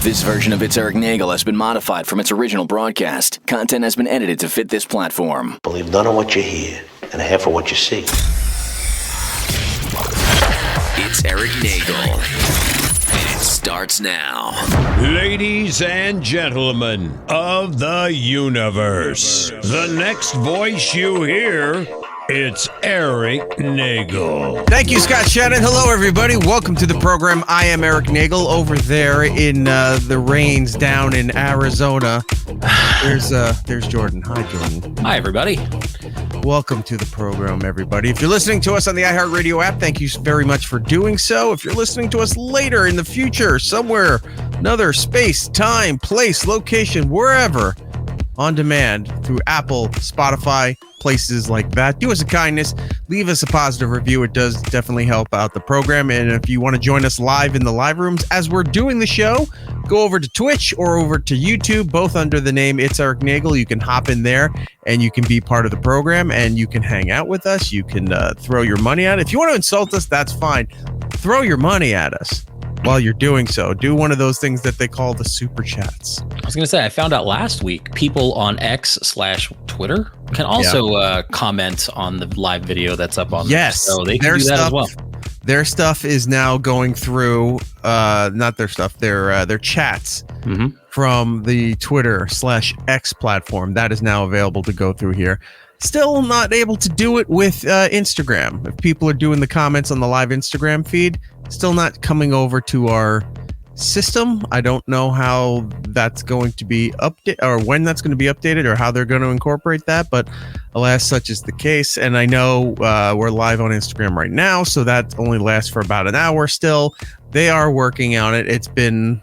This version of It's Erik Nagel has been modified from its original broadcast. Content has been edited to fit this platform. Believe none of what you hear and half of what you see. It's Erik Nagel. And it starts now. Ladies and gentlemen of the universe, the next voice you hear, it's Erik Nagel. Thank you, Scott Shannon. Hello, everybody. Welcome to the program. I am Erik Nagel over there in the rains down in Arizona. There's Jordan. Hi, Jordan. Hi, everybody. Welcome to the program, everybody. If you're listening to us on the iHeartRadio app, thank you very much for doing so. If you're listening to us later in the future, somewhere, another space, time, place, location, wherever, on demand through Apple, Spotify, places like that, do us a kindness, leave us a positive review. It does definitely help out the program. And if you want to join us live in the live rooms as we're doing the show, go over to Twitch or over to YouTube, both under the name It's Erik Nagel. You can hop in there and you can be part of the program and you can hang out with us. You can throw your money at it. If you want to insult us, that's fine. Throw your money at us. While you're doing so, do one of those things that they call the super chats. I was going to say, I found out last week, people on X/Twitter can also comment on the live video that's up on. Yes, so they can do that as well. Their stuff is now going through, not their stuff, their chats from the Twitter/X platform. That is now available to go through here. Still not able to do it with Instagram. If people are doing the comments on the live Instagram feed, still not coming over to our system. I don't know how that's going to be updated or when that's going to be updated or how they're going to incorporate that, but alas, such is the case. And I know we're live on Instagram right now, so that only lasts for about an hour still. They are working on it. It's been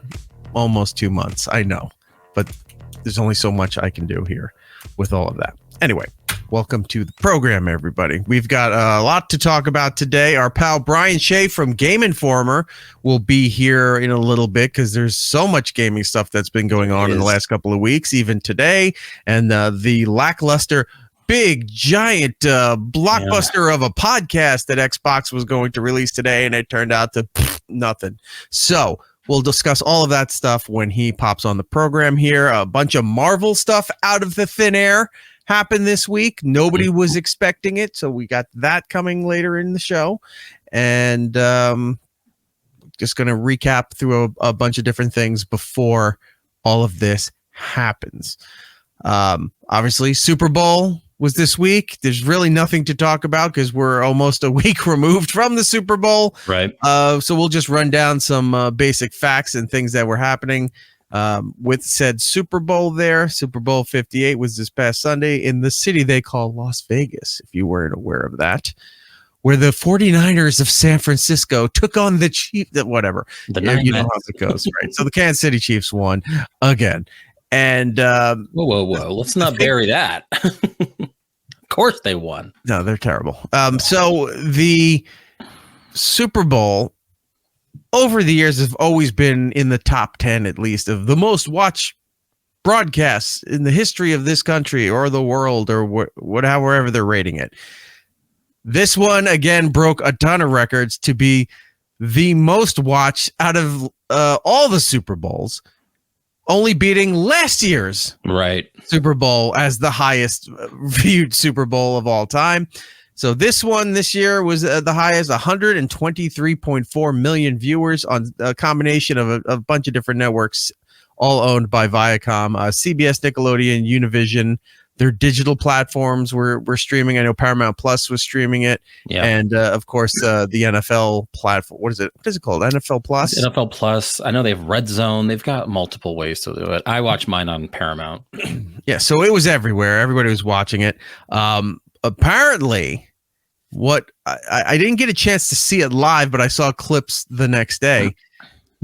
almost 2 months, I know, but there's only so much I can do here with all of that. Anyway, welcome to the program, everybody. We've got a lot to talk about today. Our pal Brian Shea from Game Informer will be here in a little bit because there's so much gaming stuff that's been going on in the last couple of weeks, even today. And the lackluster, big, giant blockbuster of a podcast that Xbox was going to release today, and it turned out to nothing. So we'll discuss all of that stuff when he pops on the program here. A bunch of Marvel stuff out of the thin air happened this week. Nobody was expecting it, so we got that coming later in the show. And just going to recap through a bunch of different things before all of this happens. Obviously, Super Bowl was this week. There's really nothing to talk about because we're almost a week removed from the Super Bowl. Right. So we'll just run down some basic facts and things that were happening with said Super Bowl there. Super Bowl 58 was this past Sunday in the city they call Las Vegas, if you weren't aware of that, where the 49ers of San Francisco took on the Chiefs, whatever. You know how it goes, right? So the Kansas City Chiefs won again. And whoa. Let's not bury that. Of course they won. No, they're terrible. So the Super Bowl over the years have always been in the top 10, at least, of the most watched broadcasts in the history of this country or the world or wherever they're rating it. This one, again, broke a ton of records to be the most watched out of all the Super Bowls, only beating last year's Super Bowl as the highest viewed Super Bowl of all time. So this one this year was the highest, 123.4 million viewers on a combination of a bunch of different networks, all owned by Viacom, CBS, Nickelodeon, Univision. Their digital platforms were streaming. I know Paramount Plus was streaming it. Yeah. And, of course, the NFL platform. What is it called? NFL Plus? NFL Plus. I know they have Red Zone. They've got multiple ways to do it. I watch mine on Paramount. Yeah, so it was everywhere. Everybody was watching it. Apparently, what I didn't get a chance to see it live, but I saw clips the next day.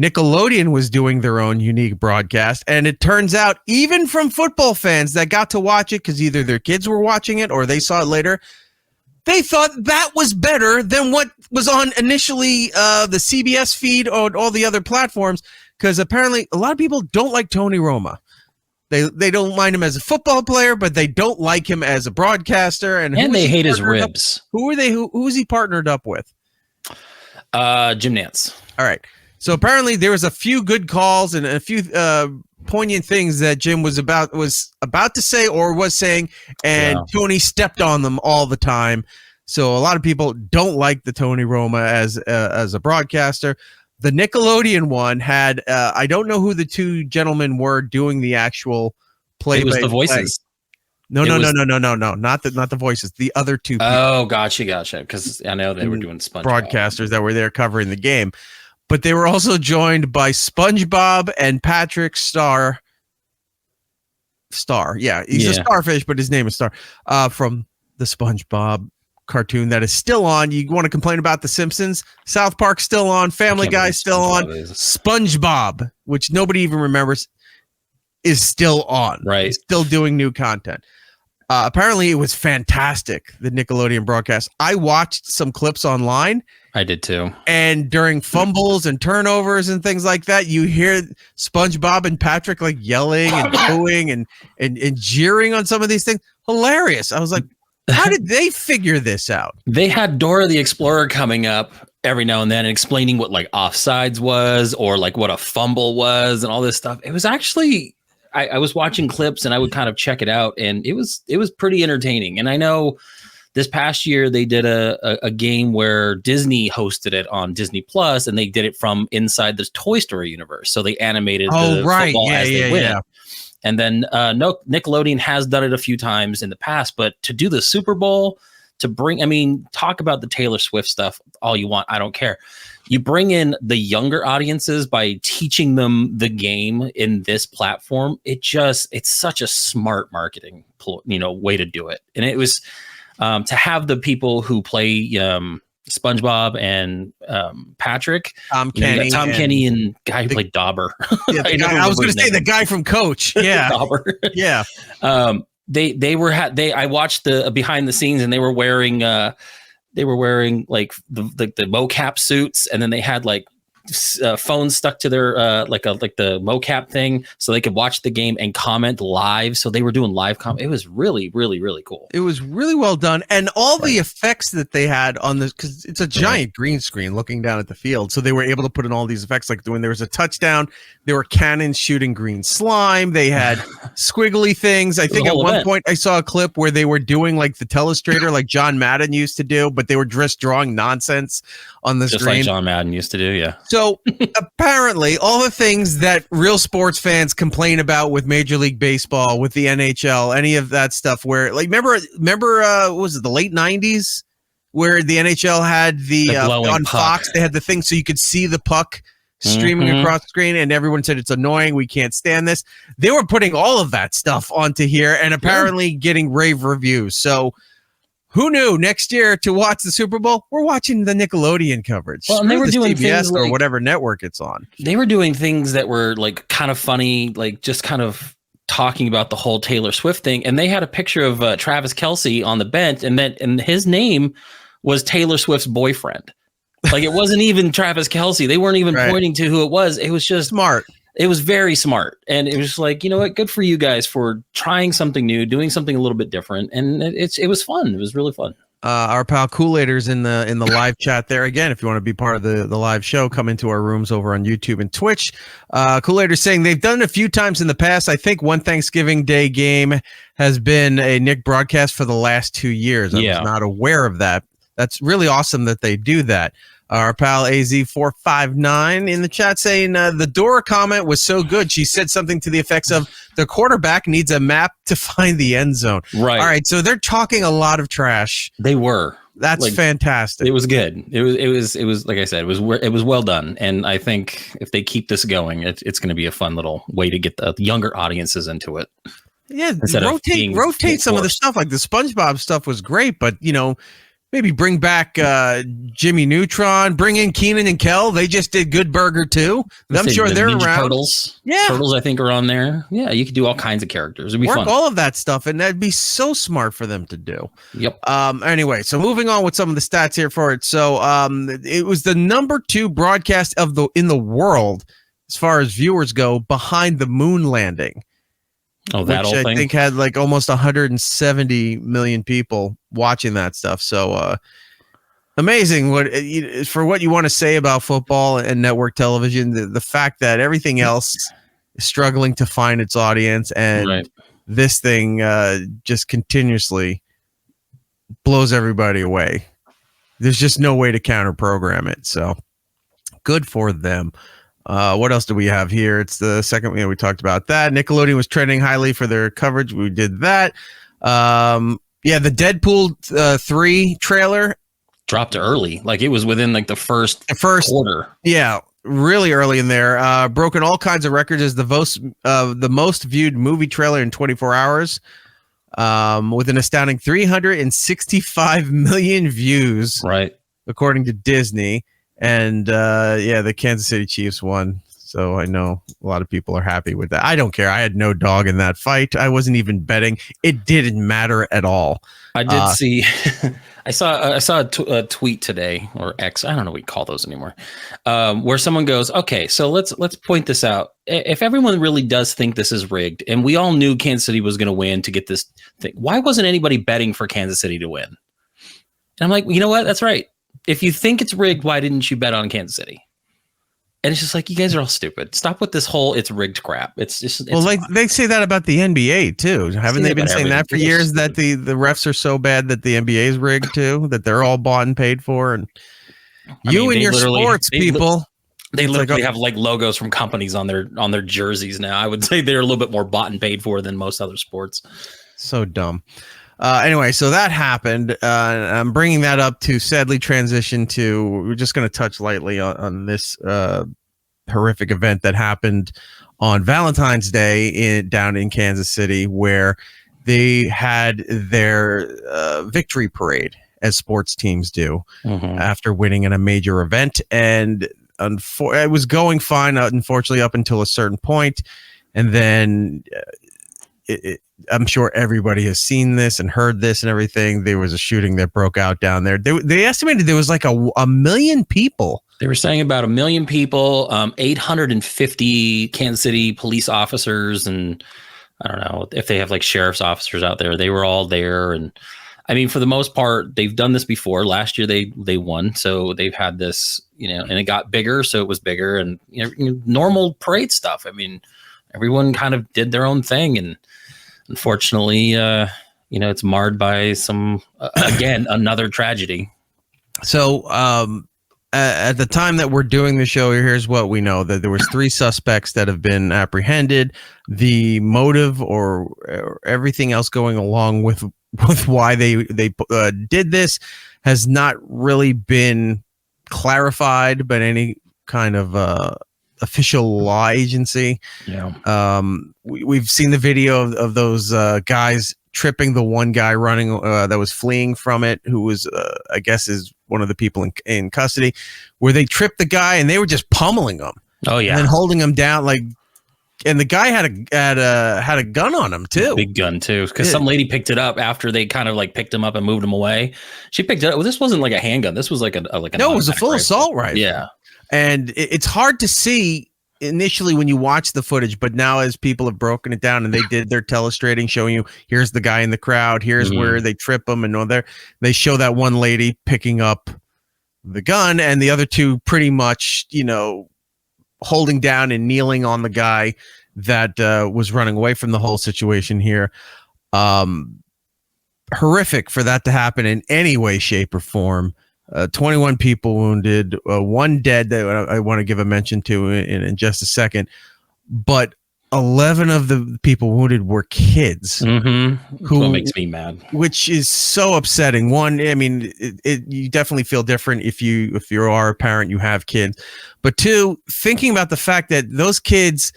Nickelodeon was doing their own unique broadcast, and it turns out even from football fans that got to watch it because either their kids were watching it or they saw it later, they thought that was better than what was on initially the CBS feed or all the other platforms, because apparently a lot of people don't like Tony Romo. They don't mind him as a football player, but they don't like him as a broadcaster. And they hate his ribs. Who is he partnered up with? Jim Nantz. All right. So apparently there was a few good calls and a few poignant things that Jim was about to say or was saying, and Tony stepped on them all the time. So a lot of people don't like the Tony Roma as a broadcaster. The Nickelodeon one had I don't know who the two gentlemen were doing the actual play. It was the voices. No, not the voices. The other two people. Oh, gotcha. Because I know they were doing SpongeBob. Broadcasters that were there covering the game. But they were also joined by SpongeBob and Patrick Star. Yeah, he's a starfish, but his name is Star. From the SpongeBob cartoon that is still on. You want to complain about The Simpsons? South Park still on. Family Guy still on. SpongeBob, which nobody even remembers, is still on. Right. Still doing new content. Apparently, it was fantastic, the Nickelodeon broadcast. I watched some clips online. I did too. And during fumbles and turnovers and things like that, you hear SpongeBob and Patrick like yelling and booing and jeering on some of these things. Hilarious. I was like, how did they figure this out? They had Dora the Explorer coming up every now and then and explaining what like offsides was or like what a fumble was and all this stuff. It was actually, I was watching clips and I would kind of check it out, and it was pretty entertaining. And I know this past year they did a game where Disney hosted it on Disney Plus, and they did it from inside the Toy Story universe. So they animated the football as they win. Yeah. And then Nickelodeon has done it a few times in the past, but to do the Super Bowl, talk about the Taylor Swift stuff all you want. I don't care. You bring in the younger audiences by teaching them the game in this platform. It's such a smart marketing, way to do it. And it was to have the people who play SpongeBob and Patrick, Tom Kenny, and guy who played Dauber. Yeah, I was going to say the guy from Coach. Yeah, Dauber. Yeah. I watched the behind the scenes, and they were wearing like the mocap suits, and then they had like phones stuck to their like the mocap thing, so they could watch the game and comment live. So they were doing live comment. It was really, really, really cool. It was really well done, and all the effects that they had on this, because it's a giant green screen looking down at the field, so they were able to put in all these effects. Like when there was a touchdown, there were cannons shooting green slime. They had squiggly things. I think at one point I saw a clip where they were doing like the telestrator, like John Madden used to do, but they were just drawing nonsense on the screen, just like John Madden used to do. Yeah. So apparently all the things that real sports fans complain about with Major League Baseball, with the NHL, any of that stuff, where like, remember what was it, the late 90s where the NHL had the on puck. Fox, they had the thing so you could see the puck streaming across the screen, and everyone said it's annoying, we can't stand this. They were putting all of that stuff onto here and apparently getting rave reviews. So who knew next year to watch the Super Bowl? We're watching the Nickelodeon coverage. Well, and they were doing CBS things or like, whatever network it's on. They were doing things that were like kind of funny, like just kind of talking about the whole Taylor Swift thing. And they had a picture of Travis Kelce on the bench, and his name was Taylor Swift's boyfriend. Like it wasn't even Travis Kelce. They weren't even pointing to who it was. It was just smart. It was very smart. And it was like, you know what? Good for you guys for trying something new, doing something a little bit different. And it was fun. It was really fun. Our pal Kool-Aiders in the live chat there. Again, if you want to be part of the live show, come into our rooms over on YouTube and Twitch. Kool-Aiders saying they've done it a few times in the past. I think one Thanksgiving Day game has been a Nick broadcast for the last 2 years. I was not aware of that. That's really awesome that they do that. Our pal AZ459 in the chat saying the Dora comment was so good. She said something to the effects of the quarterback needs a map to find the end zone. Right. All right. So they're talking a lot of trash. They were. That's fantastic. It was good. It was like I said, it was well done. And I think if they keep this going, it's going to be a fun little way to get the younger audiences into it. Yeah. Rotate some of the stuff. Like the SpongeBob stuff was great, but maybe bring back Jimmy Neutron, bring in Keenan and Kel. They just did Good Burger too. I'm sure they're Ninja around. Turtles. Yeah. Turtles, I think, are on there. Yeah, you could do all kinds of characters. It'd be fun. All of that stuff, and that'd be so smart for them to do. Yep. Anyway, so moving on with some of the stats here for it. So it was the number 2 broadcast in the world as far as viewers go, behind the moon landing. Oh, that which old thing? I think had like almost 170 million people watching that stuff. So amazing for what you want to say about football and network television. The fact that everything else is struggling to find its audience, and this thing just continuously blows everybody away. There's just no way to counter program it. So good for them. What else do we have here? It's the second, we talked about that. Nickelodeon was trending highly for their coverage. We did that. The Deadpool 3 trailer dropped early. Like it was within like the first quarter. Yeah, really early in there. Broken all kinds of records as the most viewed movie trailer in 24 hours. With an astounding 365 million views. Right. According to Disney. And the Kansas City Chiefs won. So I know a lot of people are happy with that. I don't care. I had no dog in that fight. I wasn't even betting. It didn't matter at all. I did see. I saw a tweet today, or X. I don't know what we call those anymore. Where someone goes, "Okay, so let's point this out. If everyone really does think this is rigged, and we all knew Kansas City was going to win to get this thing, why wasn't anybody betting for Kansas City to win?" And I'm like, you know what? That's right. If you think it's rigged, why didn't you bet on Kansas City? And it's just like, you guys are all stupid. Stop with this whole "it's rigged" crap. It's they say that about the NBA too. Haven't they been saying that for years, that the refs are so bad that the NBA is rigged too, that they're all bought and paid for? And your sports people, they literally have like logos from companies on their jerseys now. I would say they're a little bit more bought and paid for than most other sports. So dumb. Anyway, so that happened. I'm bringing that up to sadly transition to, we're just going to touch lightly on this horrific event that happened on Valentine's Day down in Kansas City, where they had their victory parade, as sports teams do, after winning in a major event. And it was going fine, unfortunately, up until a certain point. And then I'm sure everybody has seen this and heard this and everything. There was a shooting that broke out down there. They estimated there was like a million people. They were saying about 1 million people, 850 Kansas City police officers, and I don't know if they have like sheriff's officers out there. They were all there. And I mean, for the most part, they've done this before. Last year they won. So they've had this, and it got bigger. So it was bigger, and normal parade stuff. I mean, everyone kind of did their own thing. And unfortunately, it's marred by some, again, another tragedy. So at the time that we're doing the show, here's what we know: that there was 3 suspects that have been apprehended. The motive or everything else going along with why they did this has not really been clarified by any kind of official law agency. Yeah. We've seen the video of those guys tripping the one guy running that was fleeing from it, who was I guess is one of the people in custody, where they tripped the guy and they were just pummeling him. Oh yeah, and then holding him down like. And the guy had a gun on him too, big gun too, because some lady picked it up after they kind of like picked him up and moved him away. She picked it up. Well, this wasn't like a handgun. This was like a no, it was a full assault rifle. Yeah, and it's hard to see initially when you watch the footage, but now as people have broken it down and they did their telestrating, showing you here's the guy in the crowd, here's where they trip him, and all there they show that one lady picking up the gun, and the other two pretty much holding down and kneeling on the guy that was running away from the whole situation here. Horrific for that to happen in any way, shape, or form. 21 people wounded, 1 dead that I want to give a mention to in just a second. But 11 of the people wounded were kids. What makes me mad. Which is so upsetting. One, I mean, you definitely feel different if you are a parent, you have kids. But 2, thinking about the fact that those kids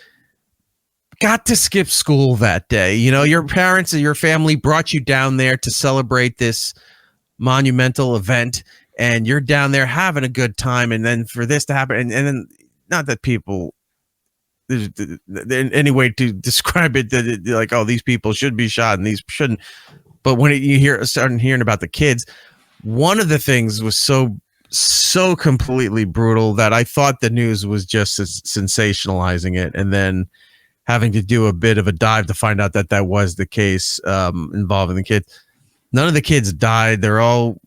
got to skip school that day. Your parents and your family brought you down there to celebrate this monumental event, and you're down there having a good time. And then for this to happen, and then not that people, any way to describe it, that like, oh, these people should be shot and these shouldn't. But when you start hearing about the kids, one of the things was so completely brutal that I thought the news was just sensationalizing it, and then having to do a bit of a dive to find out that was the case involving the kids. None of the kids died. They're all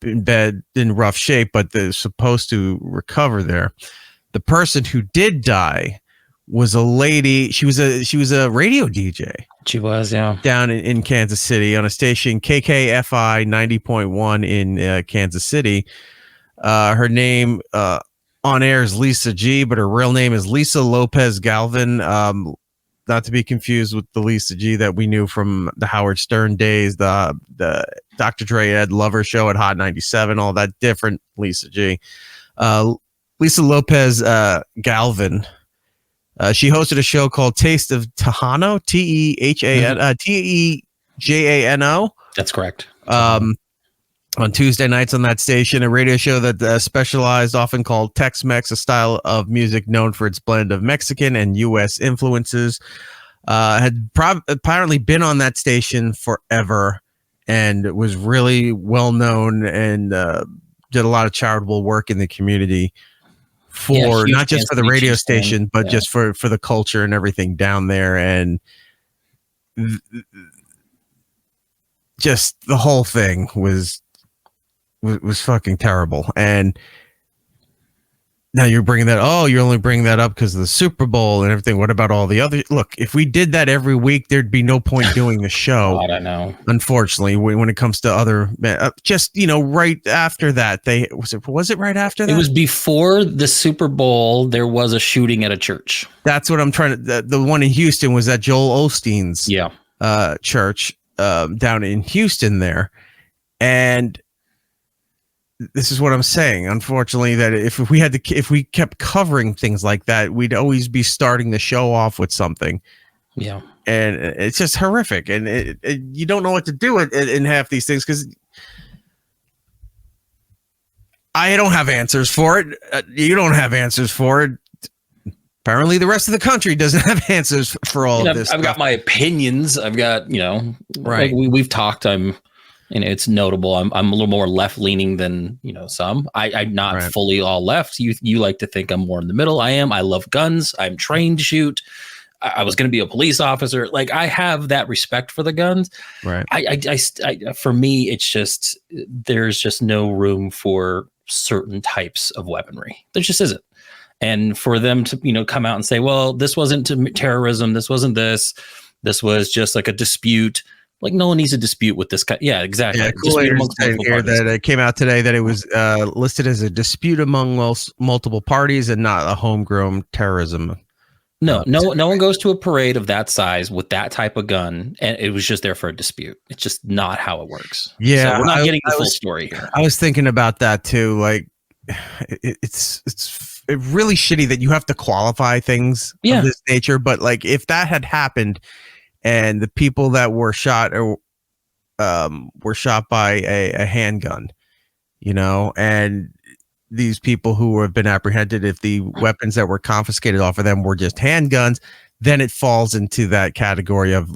in bed in rough shape, but they're supposed to recover there. The person who did die was a lady. She was a radio DJ. She was, yeah. Down in Kansas City on a station KKFI 90.1 in Kansas City. Her name on air is Lisa G, but her real name is Lisa Lopez Galvin. Not to be confused with the Lisa G that we knew from the Howard Stern days, the Dr. Dre Ed Lover show at Hot 97, all that different Lisa G. Lisa Lopez Galvin. She hosted a show called Taste of Tejano, Tejano. That's correct. On Tuesday nights on that station, a radio show that specialized, often called Tex-Mex, a style of music known for its blend of Mexican and U.S. influences. Had apparently been on that station forever and was really well known and did a lot of charitable work in the community for not just for the radio station, but just for the culture and everything down there. And just the whole thing was fucking terrible. And now you're bringing that, you're only bringing that up because of the Super Bowl and everything. What about all the other? Look, if we did that every week, there'd be no point doing the show. I don't know. Unfortunately, when it comes to other, right after that, was it right after that? It was before the Super Bowl. There was a shooting at a church. That's what I'm trying to. The one in Houston was at Joel Osteen's church down in Houston there, and this is what I'm saying. Unfortunately, that if we kept covering things like that, we'd always be starting the show off with something. Yeah. And it's just horrific. And you don't know what to do in half these things because I don't have answers for it. You don't have answers for it. Apparently, the rest of the country doesn't have answers for all of this. I've got my opinions. I've got, right. Like we've talked. It's notable. I'm a little more left leaning than some. I'm not fully all left. You like to think I'm more in the middle. I am. I love guns. I'm trained to shoot. I was going to be a police officer. Like I have that respect for the guns. Right. I for me, it's just there's just no room for certain types of weaponry. There just isn't. And for them to come out and say, well, this wasn't terrorism. This wasn't this. This was just like a dispute. Like no one needs a dispute with this guy. Yeah, exactly. Yeah, here that it came out today that it was listed as a dispute among multiple parties and not a homegrown terrorism. No one goes to a parade of that size with that type of gun, and it was just there for a dispute. It's just not how it works. Yeah, so we're not getting the full story here. I was thinking about that too. Like, it's really shitty that you have to qualify things of this nature. But like, if that had happened. And the people that were shot were shot by a handgun, and these people who have been apprehended, if the weapons that were confiscated off of them were just handguns, then it falls into that category of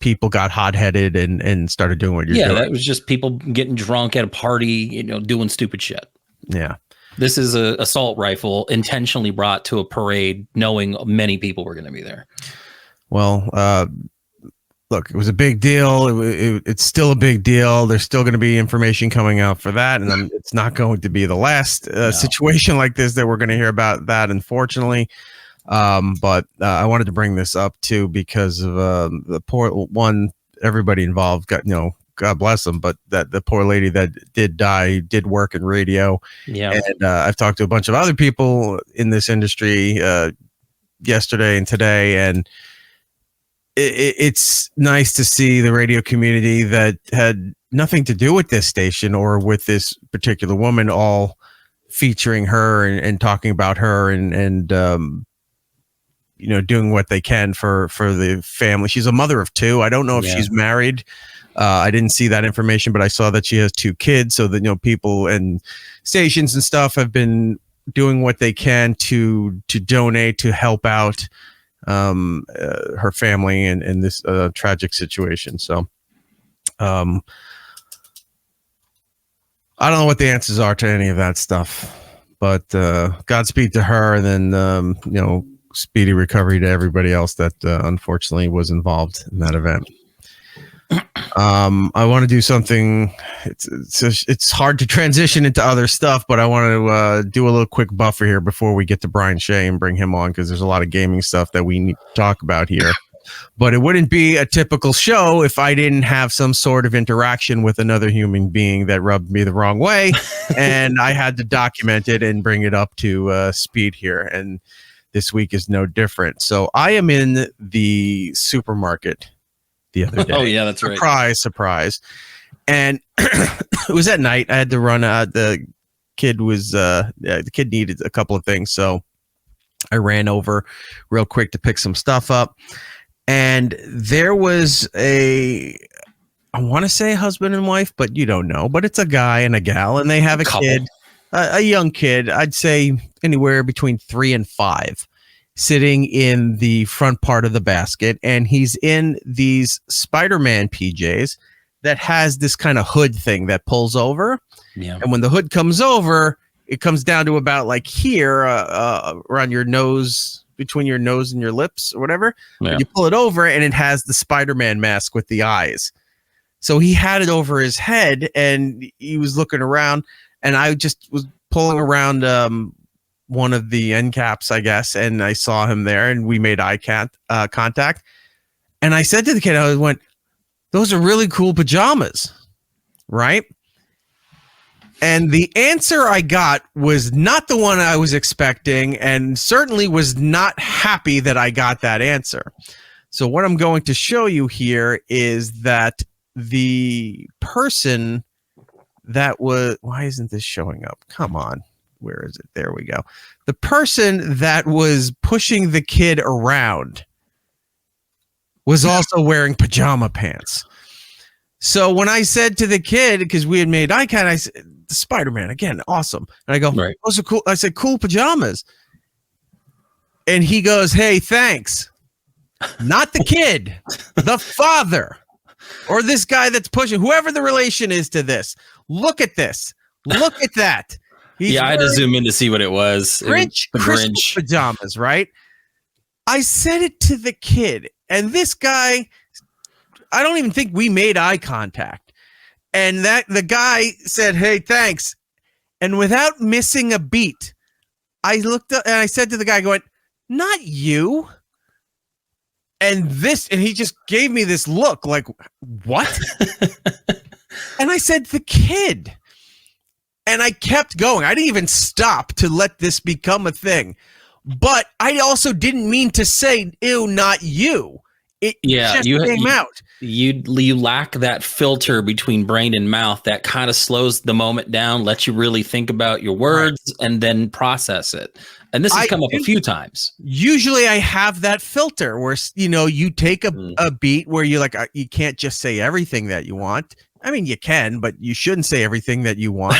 people got hot-headed and started doing what you're doing. Yeah, that was just people getting drunk at a party, doing stupid shit. Yeah. This is an assault rifle intentionally brought to a parade knowing many people were going to be there. Well, look, it was a big deal. It's still a big deal. There's still going to be information coming out for that. And it's not going to be the last situation like this that we're going to hear about that, unfortunately. But I wanted to bring this up, too, because of the poor one, everybody involved got, God bless them. But that the poor lady that did die did work in radio. Yeah. And I've talked to a bunch of other people in this industry yesterday and today. And it's nice to see the radio community that had nothing to do with this station or with this particular woman all featuring her and talking about her and doing what they can for the family. She's a mother of two. I don't know if she's married. I didn't see that information, but I saw that she has two kids. So that, people and stations and stuff have been doing what they can to donate, to help out her family in this tragic situation. So I don't know what the answers are to any of that stuff, but Godspeed to her, and then speedy recovery to everybody else that unfortunately was involved in that event. I want to do something. It's hard to transition into other stuff, but I want to do a little quick buffer here before we get to Brian Shea and bring him on, because there's a lot of gaming stuff that we need to talk about here. But it wouldn't be a typical show if I didn't have some sort of interaction with another human being that rubbed me the wrong way, and I had to document it and bring it up to speed here. And this week is no different. So I am in the supermarket the other day. Oh yeah, that's right. Surprise. And it was at night. I had to run out. The kid needed a couple of things. So I ran over real quick to pick some stuff up. And there was I want to say husband and wife, but you don't know, but it's a guy and a gal, and they have a kid, a young kid. I'd say anywhere between 3 and 5. Sitting in the front part of the basket, and he's in these Spider-Man PJs that has this kind of hood thing that pulls over. Yeah. And when the hood comes over, it comes down to about like here, around your nose, between your nose and your lips or whatever. Yeah. You pull it over, and it has the Spider-Man mask with the eyes. So he had it over his head, and he was looking around, and I just was pulling around one of the end caps, I guess, and I saw him there, and we made eye contact. And I said to the kid, I went, "Those are really cool pajamas, right?" And the answer I got was not the one I was expecting, and certainly was not happy that I got that answer. So what I'm going to show you here is that the person that was, why isn't this showing up? Come on. Where is it? There we go. The person that was pushing the kid around was also wearing pajama pants. So when I said to the kid, because we had made eye contact, I said, Spider-Man, again, awesome. And I go, right. Those are cool. I said, cool pajamas. And he goes, hey, thanks. Not the kid, the father, or this guy that's pushing, whoever the relation is to this. Look at this. Look at that. I had to zoom in to see what it was. Grinch pajamas, right? I said it to the kid, and this guy, I don't even think we made eye contact. And that the guy said, hey, thanks. And without missing a beat, I looked up and I said to the guy, going, not you. And he just gave me this look like, what? And I said, the kid. And I kept going. I didn't even stop to let this become a thing. But I also didn't mean to say, ew, not you. It just came out. You lack that filter between brain and mouth that kind of slows the moment down, lets you really think about your words, and then process it. And this has come up a few times. Usually I have that filter where, you take a beat where you're like, you can't just say everything that you want. I mean, you can, but you shouldn't say everything that you want.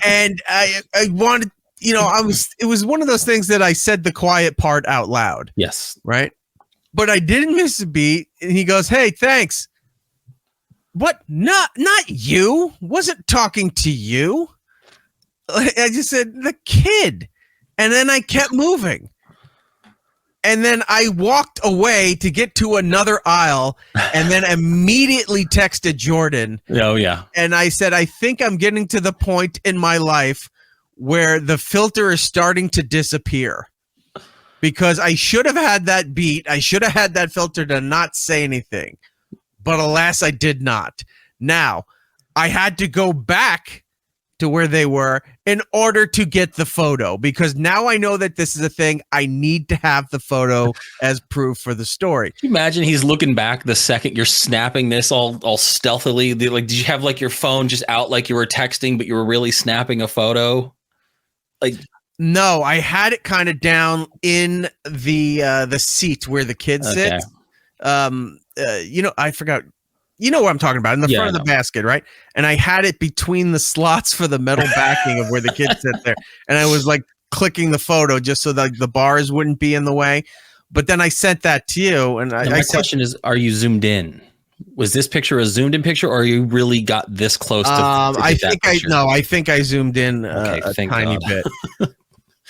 And I wanted, it was one of those things that I said the quiet part out loud. Yes. Right. But I didn't miss a beat. And he goes, hey, thanks. What? Not you. Wasn't talking to you. I just said the kid. And then I kept moving. And then I walked away to get to another aisle and then immediately texted Jordan. Oh, yeah. And I said, I think I'm getting to the point in my life where the filter is starting to disappear. Because I should have had that beat. I should have had that filter to not say anything. But alas, I did not. Now, I had to go back to where they were in order to get the photo, because now I know that this is a thing. I need to have the photo as proof for the story. Can you imagine he's looking back the second you're snapping this all stealthily? Like, did you have like your phone just out like you were texting, but you were really snapping a photo? Like, no, I had it kind of down in the seat where the kid sits. I forgot. You know what I'm talking about, in the front of the basket, right? And I had it between the slots for the metal backing of where the kids sit there. And I was like clicking the photo just so that the bars wouldn't be in the way. But then I sent that to you. And my question is, are you zoomed in? Was this picture a zoomed in picture, or you really got this close to I think I zoomed in a tiny bit.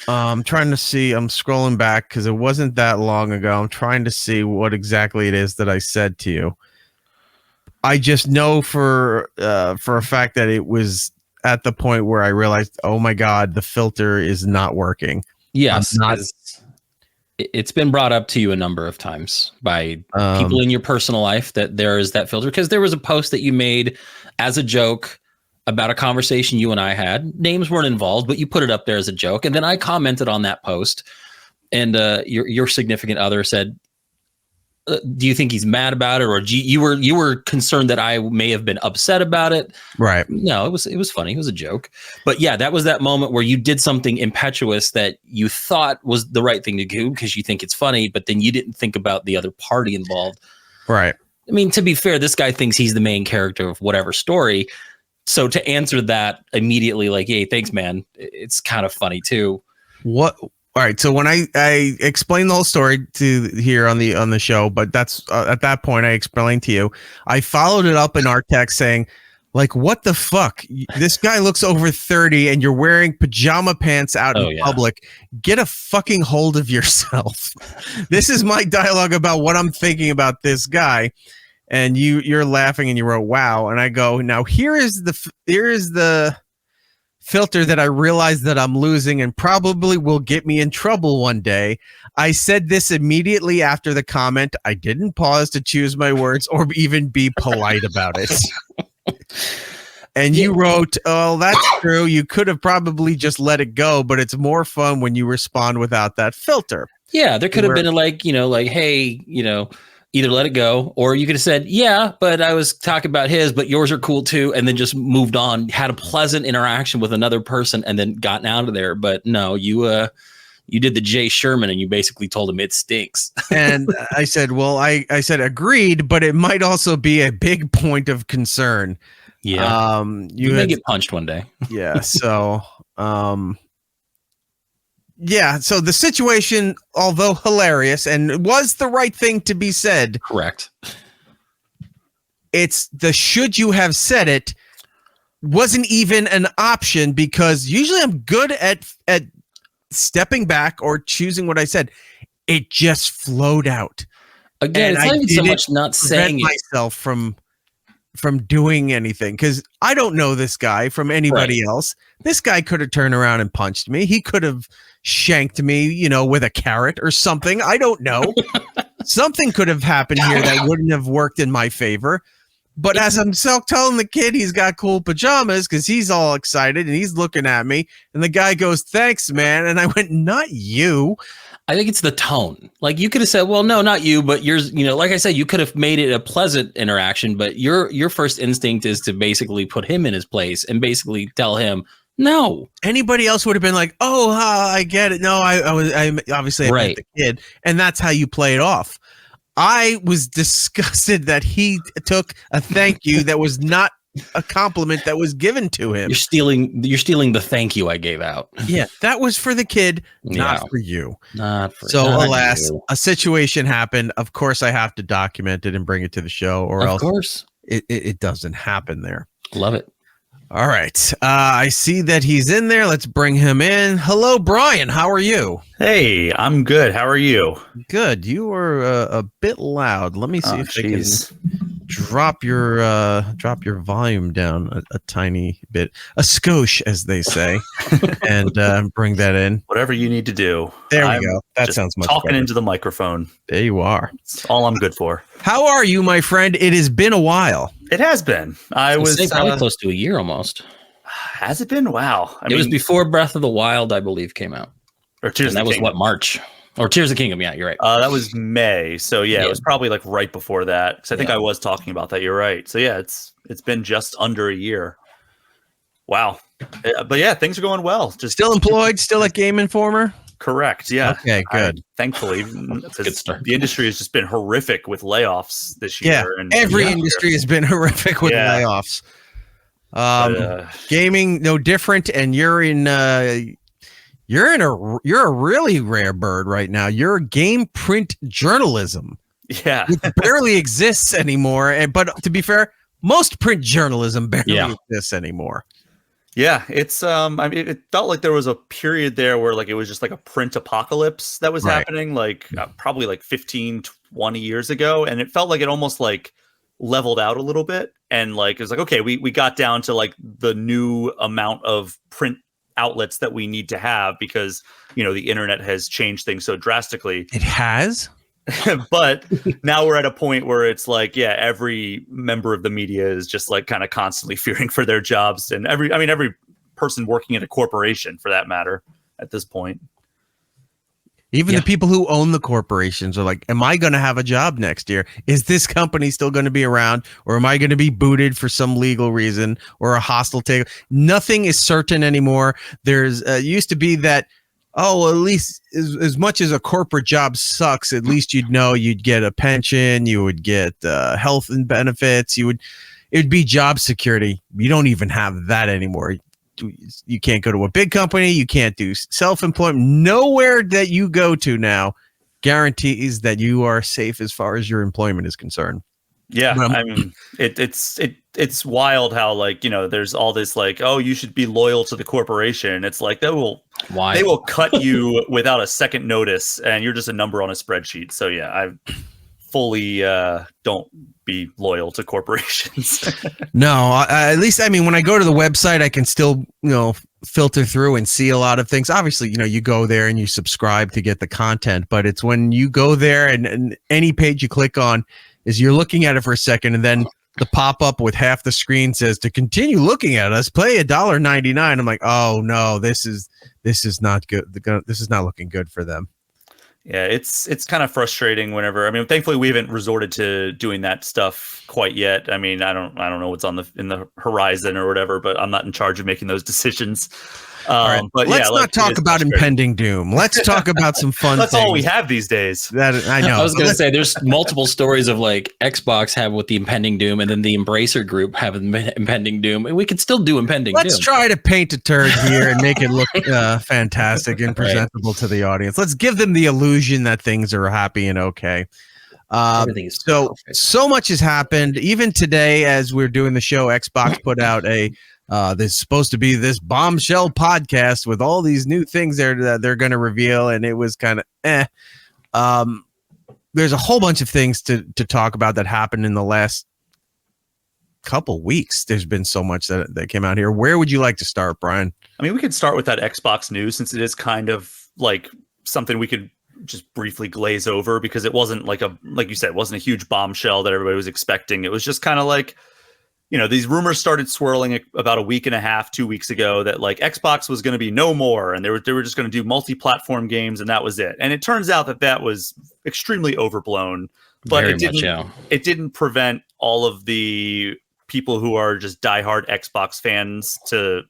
I'm trying to see. I'm scrolling back because it wasn't that long ago. I'm trying to see what exactly it is that I said to you. I just know for a fact that it was at the point where I realized, oh my God, the filter is not working. Yes, it's been brought up to you a number of times by people in your personal life that there is that filter, because there was a post that you made as a joke about a conversation you and I had. Names weren't involved, but you put it up there as a joke. And then I commented on that post, and your significant other said, do you think he's mad about it? Or you were concerned that I may have been upset about it. Right. No, it was funny. It was a joke. But yeah, that was that moment where you did something impetuous that you thought was the right thing to do because you think it's funny, but then you didn't think about the other party involved. Right. I mean, to be fair, this guy thinks he's the main character of whatever story. So to answer that immediately, like, hey, thanks, man, it's kind of funny too. What? All right. So when I explained the whole story to here on the show, but that's at that point I explained to you, I followed it up in our text saying, like, what the fuck? This guy looks over 30 and you're wearing pajama pants out in public. Get a fucking hold of yourself. This is my dialogue about what I'm thinking about this guy. And you're laughing and you wrote, wow. And I go, now here is the filter that I realize that I'm losing and probably will get me in trouble one day. I said this immediately after the comment. I didn't pause to choose my words or even be polite about it. And you wrote, oh, that's true. You could have probably just let it go, but it's more fun when you respond without that filter. Yeah, there could have been hey, either let it go, or you could have said, yeah, but I was talking about his, but yours are cool too. And then just moved on, had a pleasant interaction with another person and then gotten out of there. But no, you did the Jay Sherman and you basically told him it stinks. And I said, well, I said, agreed, but it might also be a big point of concern. Yeah. You may get punched one day. Yeah. So, yeah, so the situation, although hilarious and was the right thing to be said. Correct. It's the should you have said it wasn't even an option, because usually I'm good at stepping back or choosing what I said. It just flowed out. Again, it's not even so much not saying it. Myself from doing anything, because I don't know this guy from anybody else. This guy could have turned around and punched me. He could have shanked me, with a carrot or something. I don't know. Something could have happened here that wouldn't have worked in my favor. But as I'm telling the kid he's got cool pajamas because he's all excited and he's looking at me, and the guy goes, thanks, man. And I went, not you. I think it's the tone. Like, you could have said, well, no, not you, but yours, like I said, you could have made it a pleasant interaction, but your first instinct is to basically put him in his place and basically tell him, no. Anybody else would have been like, oh, I get it. No, I obviously I meant the kid. And that's how you play it off. I was disgusted that he took a thank you that was not a compliment that was given to him. You're stealing the thank you I gave out. Yeah, that was for the kid, not for you. Alas, a situation happened. Of course, I have to document it and bring it to the show, or else it doesn't happen there. Love it. All right. I see that he's in there. Let's bring him in. Hello, Brian. How are you? Hey, I'm good. How are you? Good. You were a bit loud. Let me see if I can drop your volume down a tiny bit, a skosh, as they say, and bring that in. Whatever you need to do. There we go. That sounds much talking better. Into the microphone. There you are. That's all I'm good for. How are you, my friend? It has been a while. It has been. I was probably close to a year almost. Has it been? Wow. It was before Breath of the Wild, I believe, came out. Or Tears of the Kingdom. That was March? Or Tears of the Kingdom. Yeah, you're right. That was May. So yeah, it was probably like right before that. Because I think I was talking about that. You're right. So yeah, it's been just under a year. Wow. But yeah, things are going well. Just still employed, still at Game Informer. Correct. Yeah. Okay, good. Thankfully, because the industry has just been horrific with layoffs this year. Yeah, and every industry has been horrific with layoffs. Gaming, no different. And you're a really rare bird right now. You're game print journalism. Yeah, it barely exists anymore. But to be fair, most print journalism barely exists anymore. Yeah, it's it felt like there was a period there where like it was just like a print apocalypse that was happening, like probably like 15, 20 years ago, and it felt like it almost like leveled out a little bit, and like it was like, okay, we got down to like the new amount of print outlets that we need to have because the internet has changed things so drastically. It has. But now we're at a point where it's like, yeah, every member of the media is just like kind of constantly fearing for their jobs, and every person working at a corporation for that matter at this point. Even the people who own the corporations are like, am I going to have a job next year? Is this company still going to be around, or am I going to be booted for some legal reason or a hostile take? Nothing is certain anymore. There's used to be that, at least as much as a corporate job sucks, at least you'd get a pension, you would get health and benefits, it'd be job security. You don't even have that anymore. You can't go to a big company. You can't do self-employment. Nowhere that you go to now guarantees that you are safe as far as your employment is concerned. Yeah, I mean, it's wild how like there's all this like, oh, you should be loyal to the corporation. It's like they will cut you without a second notice, and you're just a number on a spreadsheet. So yeah, I fully don't be loyal to corporations. No, at least when I go to the website, I can still filter through and see a lot of things. Obviously, you go there and you subscribe to get the content, but it's when you go there and any page you click on is you're looking at it for a second, and then the pop-up with half the screen says to continue looking at us, pay $1.99. I'm like, oh no, this is not good. This is not looking good for them. Yeah, it's kind of frustrating whenever. Thankfully we haven't resorted to doing that stuff quite yet. I don't know what's in the horizon or whatever, but I'm not in charge of making those decisions. Right. But let's not talk about impending doom. Let's talk about some fun That's things. all we have these days. That I know. I was going to say there's multiple stories of like Xbox have with the impending doom, and then the Embracer group have impending doom, and we could still do impending doom. Let's try to paint a turd here and make it look fantastic and presentable to the audience. Let's give them the illusion that things are happy and okay. Everything is so much has happened. Even today, as we're doing the show, Xbox put out there's supposed to be this bombshell podcast with all these new things that they're going to reveal, and it was kind of there's a whole bunch of things to talk about that happened in the last couple weeks. There's been so much that came out here. Where would you like to start, Brian? We could start with that Xbox news, since it is kind of like something we could just briefly glaze over, because it wasn't like you said, it wasn't a huge bombshell that everybody was expecting. It was just kind of like, these rumors started swirling about a week and a half, 2 weeks ago, that like Xbox was going to be no more, and they were just going to do multi-platform games, and that was it. And it turns out that was extremely overblown, but it didn't prevent all of the people who are just diehard Xbox fans to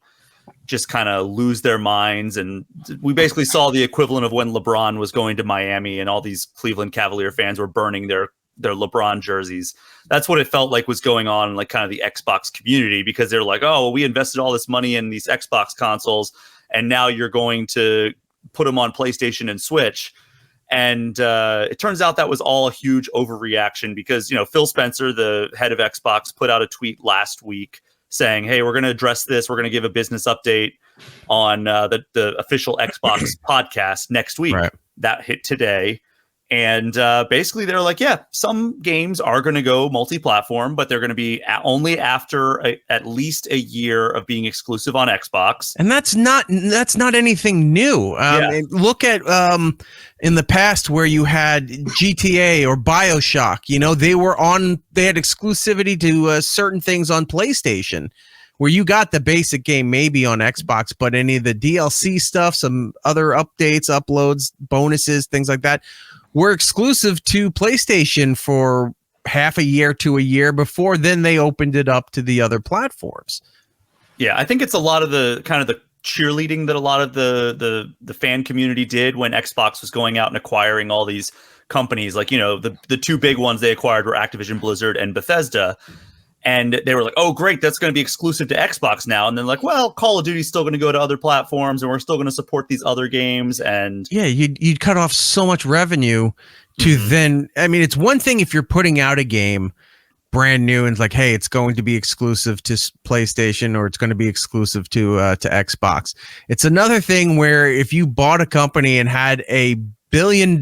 just kind of lose their minds. And we basically saw the equivalent of when LeBron was going to Miami and all these Cleveland Cavalier fans were burning their LeBron jerseys. That's what it felt like was going on in like kind of the Xbox community, because they're like, oh, well, we invested all this money in these Xbox consoles, and now you're going to put them on PlayStation and Switch. And it turns out that was all a huge overreaction, because, Phil Spencer, the head of Xbox, put out a tweet last week saying, hey, we're going to address this. We're going to give a business update on the official Xbox podcast next week. Right. That hit today. And basically they're like, yeah, some games are going to go multi-platform, but they're going to be only after at least a year of being exclusive on Xbox. And that's not anything new. Look at in the past where you had GTA or BioShock. They had exclusivity to certain things on PlayStation, where you got the basic game maybe on Xbox, but any of the DLC stuff, some other updates, uploads, bonuses, things like that, were exclusive to PlayStation for half a year to a year before then they opened it up to the other platforms. Yeah, I think it's a lot of the kind of the cheerleading that a lot of the fan community did when Xbox was going out and acquiring all these companies. Like, the two big ones they acquired were Activision Blizzard and Bethesda. And they were like, oh, great, that's going to be exclusive to Xbox now. And then like, well, Call of Duty's still going to go to other platforms, and we're still going to support these other games. And yeah, you'd cut off so much revenue to then. It's one thing if you're putting out a game brand new and it's like, hey, it's going to be exclusive to PlayStation or it's going to be exclusive to Xbox. It's another thing where if you bought a company and had $1 billion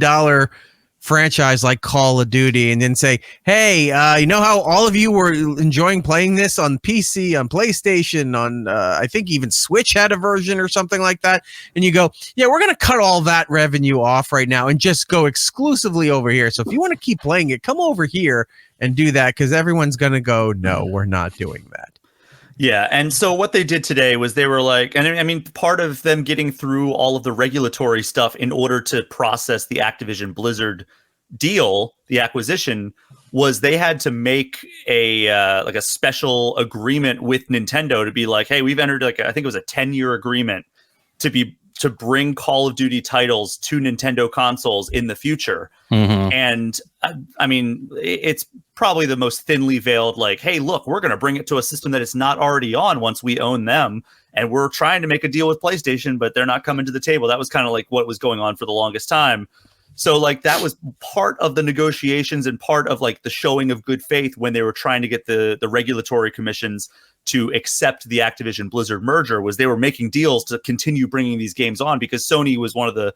franchise like Call of Duty and then say, hey, you know how all of you were enjoying playing this on PC, on PlayStation, on I think even Switch had a version or something like that. And you go, yeah, we're going to cut all that revenue off right now and just go exclusively over here. So if you want to keep playing it, come over here and do that, because everyone's going to go, no, we're not doing that. Yeah, and so what they did today was they were like, and I mean, part of them getting through all of the regulatory stuff in order to process the Activision Blizzard deal, the acquisition, was they had to make a like a special agreement with Nintendo to be like, hey, we've entered like I think it was a 10-year agreement to bring Call of Duty titles to Nintendo consoles in the future. Mm-hmm. And I mean, it's probably the most thinly veiled, like, hey, look, we're going to bring it to a system that it's not already on once we own them. And we're trying to make a deal with PlayStation, but they're not coming to the table. That was kind of like what was going on for the longest time. So like that was part of the negotiations and part of like the showing of good faith when they were trying to get the regulatory commissions to accept the Activision Blizzard merger, was they were making deals to continue bringing these games on, because Sony was one of the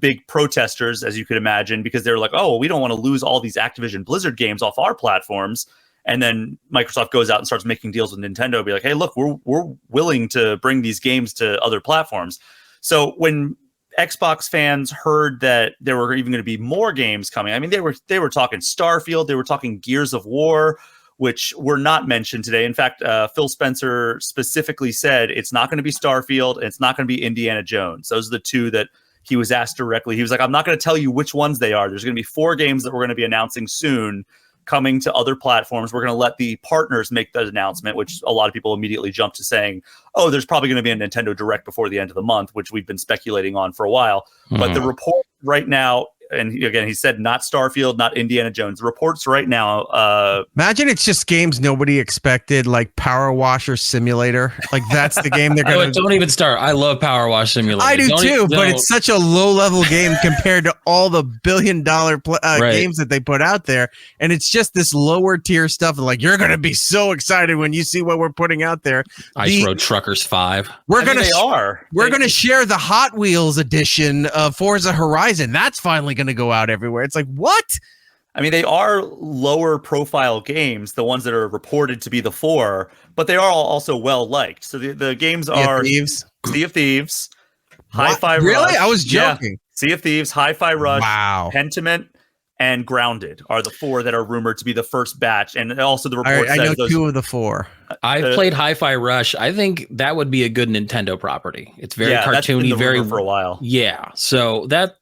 big protesters, as you could imagine, because they were like, oh, we don't want to lose all these Activision Blizzard games off our platforms. And then Microsoft goes out and starts making deals with Nintendo, be like, hey, look, we're willing to bring these games to other platforms. So when Xbox fans heard that there were even going to be more games coming, I mean, they were talking Starfield, they were talking Gears of War, which were not mentioned today. In fact, Phil Spencer specifically said it's not going to be Starfield and it's not going to be Indiana Jones. Those are the two that he was asked directly. He was like, I'm not going to tell you which ones they are. There's going to be 4 games that we're going to be announcing soon, coming to other platforms. We're going to let the partners make that announcement, which a lot of people immediately jumped to saying, oh, there's probably going to be a Nintendo Direct before the end of the month, which we've been speculating on for a while. Mm-hmm. But the report right now, and again, he said not Starfield, not Indiana Jones. The reports right now. Imagine it's just games nobody expected, like Power Washer Simulator. Like that's the game they're going to. Don't even start. I love Power Wash Simulator. I do too, but it's such a low-level game compared to all the billion-dollar games that they put out there, and it's just this lower-tier stuff. Like you're going to be so excited when you see what we're putting out there. Ice Road Truckers 5. We're going to share the Hot Wheels edition of Forza Horizon. That's finally going to go out everywhere. It's like, what? I mean, they are lower profile games, the ones that are reported to be the 4, but they are also well liked. So the games are Sea of Thieves, Hi-Fi Rush. Really? I was joking. Yeah. Sea of Thieves, Hi-Fi Rush, wow. Pentiment, and Grounded are the 4 that are rumored to be the first batch. And also the report says I know 2 of the 4. I've played Hi-Fi Rush. I think that would be a good Nintendo property. It's very cartoony, that's been the very rumor for a while. Yeah. So that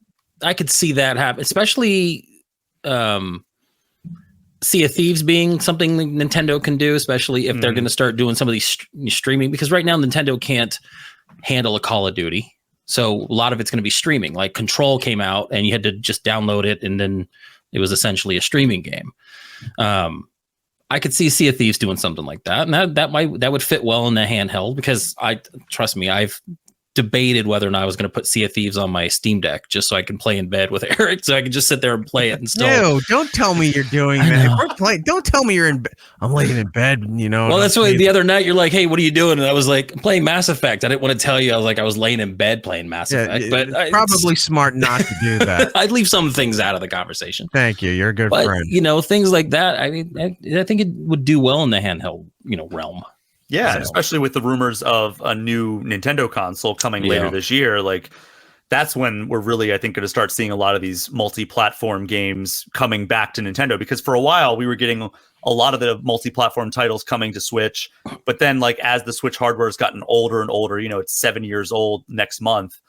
I could see that happen, especially Sea of Thieves being something Nintendo can do, especially if they're going to start doing some of these streaming, because right now Nintendo can't handle a Call of Duty. So a lot of it's going to be streaming. Like Control came out and you had to just download it, and then it was essentially a streaming game. I could see Sea of Thieves doing something like that, and that would fit well in the handheld, because trust me, I've debated whether or not I was going to put Sea of Thieves on my Steam Deck just so I can play in bed with Erik, so I can just sit there and play it and still. No, don't tell me you're doing that. We're playing. Don't tell me you're in bed. I'm laying in bed, you know. Well, that's why the other night you're like, hey, what are you doing? And I was like, I'm playing Mass Effect. I didn't want to tell you. I was laying in bed playing Mass Effect. But it's probably smart not to do that. I'd leave some things out of the conversation. Thank you. You're a good friend. You know, things like that. I mean, I think it would do well in the handheld, realm. Yeah, especially with the rumors of a new Nintendo console coming later this year. Like, that's when we're really, I think, going to start seeing a lot of these multi-platform games coming back to Nintendo. Because for a while, we were getting a lot of the multi-platform titles coming to Switch. But then, like, as the Switch hardware has gotten older and older, it's 7 years old next month,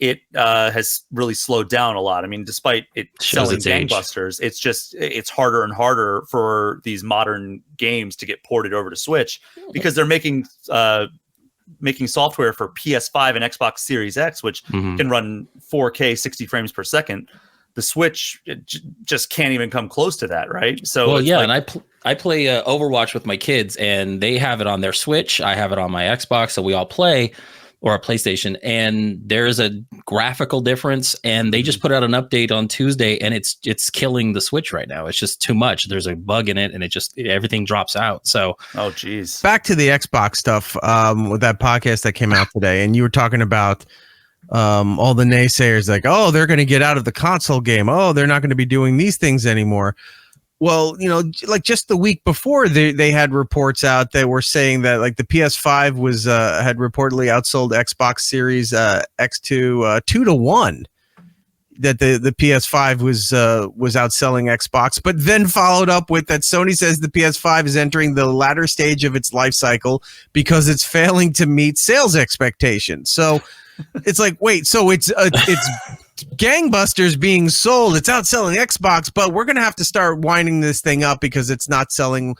it has really slowed down a lot. I mean, despite it selling gangbusters, it's harder and harder for these modern games to get ported over to Switch, because they're making software for PS5 and Xbox Series X, which can run 4K 60 frames per second. The Switch just can't even come close to that, right? So, and I play Overwatch with my kids, and they have it on their Switch. I have it on my Xbox, so we all play. Or a PlayStation, and there's a graphical difference, and they just put out an update on Tuesday, and it's killing the Switch right now. It's just too much. There's a bug in it, and everything drops out. So, oh geez. Back to the Xbox stuff with that podcast that came out today, and you were talking about all the naysayers like, oh, they're going to get out of the console game. Oh, they're not going to be doing these things anymore. Well, like just the week before, they had reports out that were saying that like the PS5 was had reportedly outsold Xbox Series X2 2-1. That the PS5 was outselling Xbox, but then followed up with that Sony says the PS5 is entering the latter stage of its life cycle because it's failing to meet sales expectations. So it's like, wait, so it's gangbusters being sold, it's outselling Xbox, but we're gonna have to start winding this thing up because it's not selling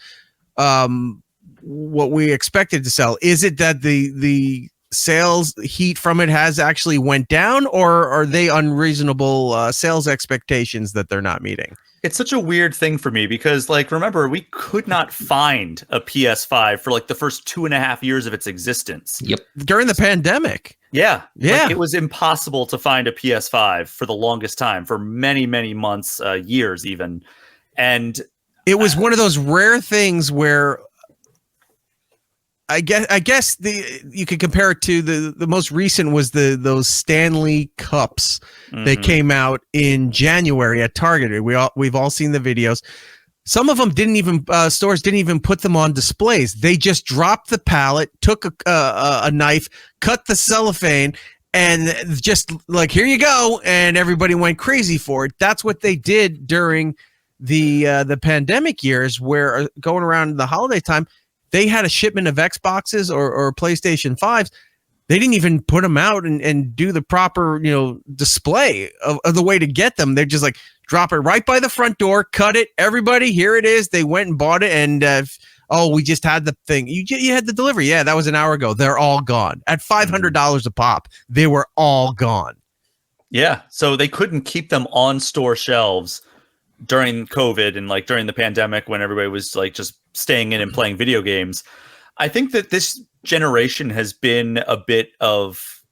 what we expected to sell. Is it that the sales heat from it has actually went down, or are they unreasonable sales expectations that they're not meeting? It's such a weird thing for me because, like, remember, we could not find a PS5 for like the first 2.5 years of its existence. Yep. During the pandemic. Yeah. Yeah. Like, it was impossible to find a PS5 for the longest time, for many, many months, years even. And it was one of those rare things where I guess you could compare it to the most recent was those Stanley Cups that came out in January at Target. We've all seen the videos. Some of them stores didn't even put them on displays. They just dropped the pallet, took a knife, cut the cellophane, and just like, here you go, and everybody went crazy for it. That's what they did during the pandemic years, where going around the holiday time, they had a shipment of Xboxes or PlayStation 5s. They didn't even put them out and do the proper, display of the way to get them. They're just like, drop it right by the front door, cut it. Everybody, here it is. They went and bought it. And, we just had the thing. You had the delivery. Yeah, that was an hour ago. They're all gone. At $500 a pop, they were all gone. Yeah. So they couldn't keep them on store shelves during COVID and like during the pandemic when everybody was like just staying in and playing video games. I think that this generation has been a bit of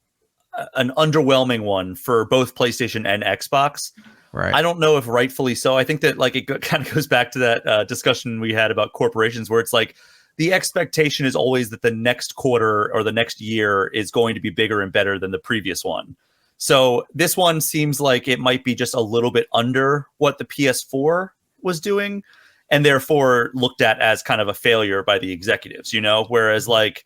an underwhelming one for both PlayStation and Xbox. Right. I don't know if rightfully so. I think that like it kind of goes back to that discussion we had about corporations, where it's like the expectation is always that the next quarter or the next year is going to be bigger and better than the previous one. So this one seems like it might be just a little bit under what the PS4 was doing, and therefore looked at as kind of a failure by the executives, whereas like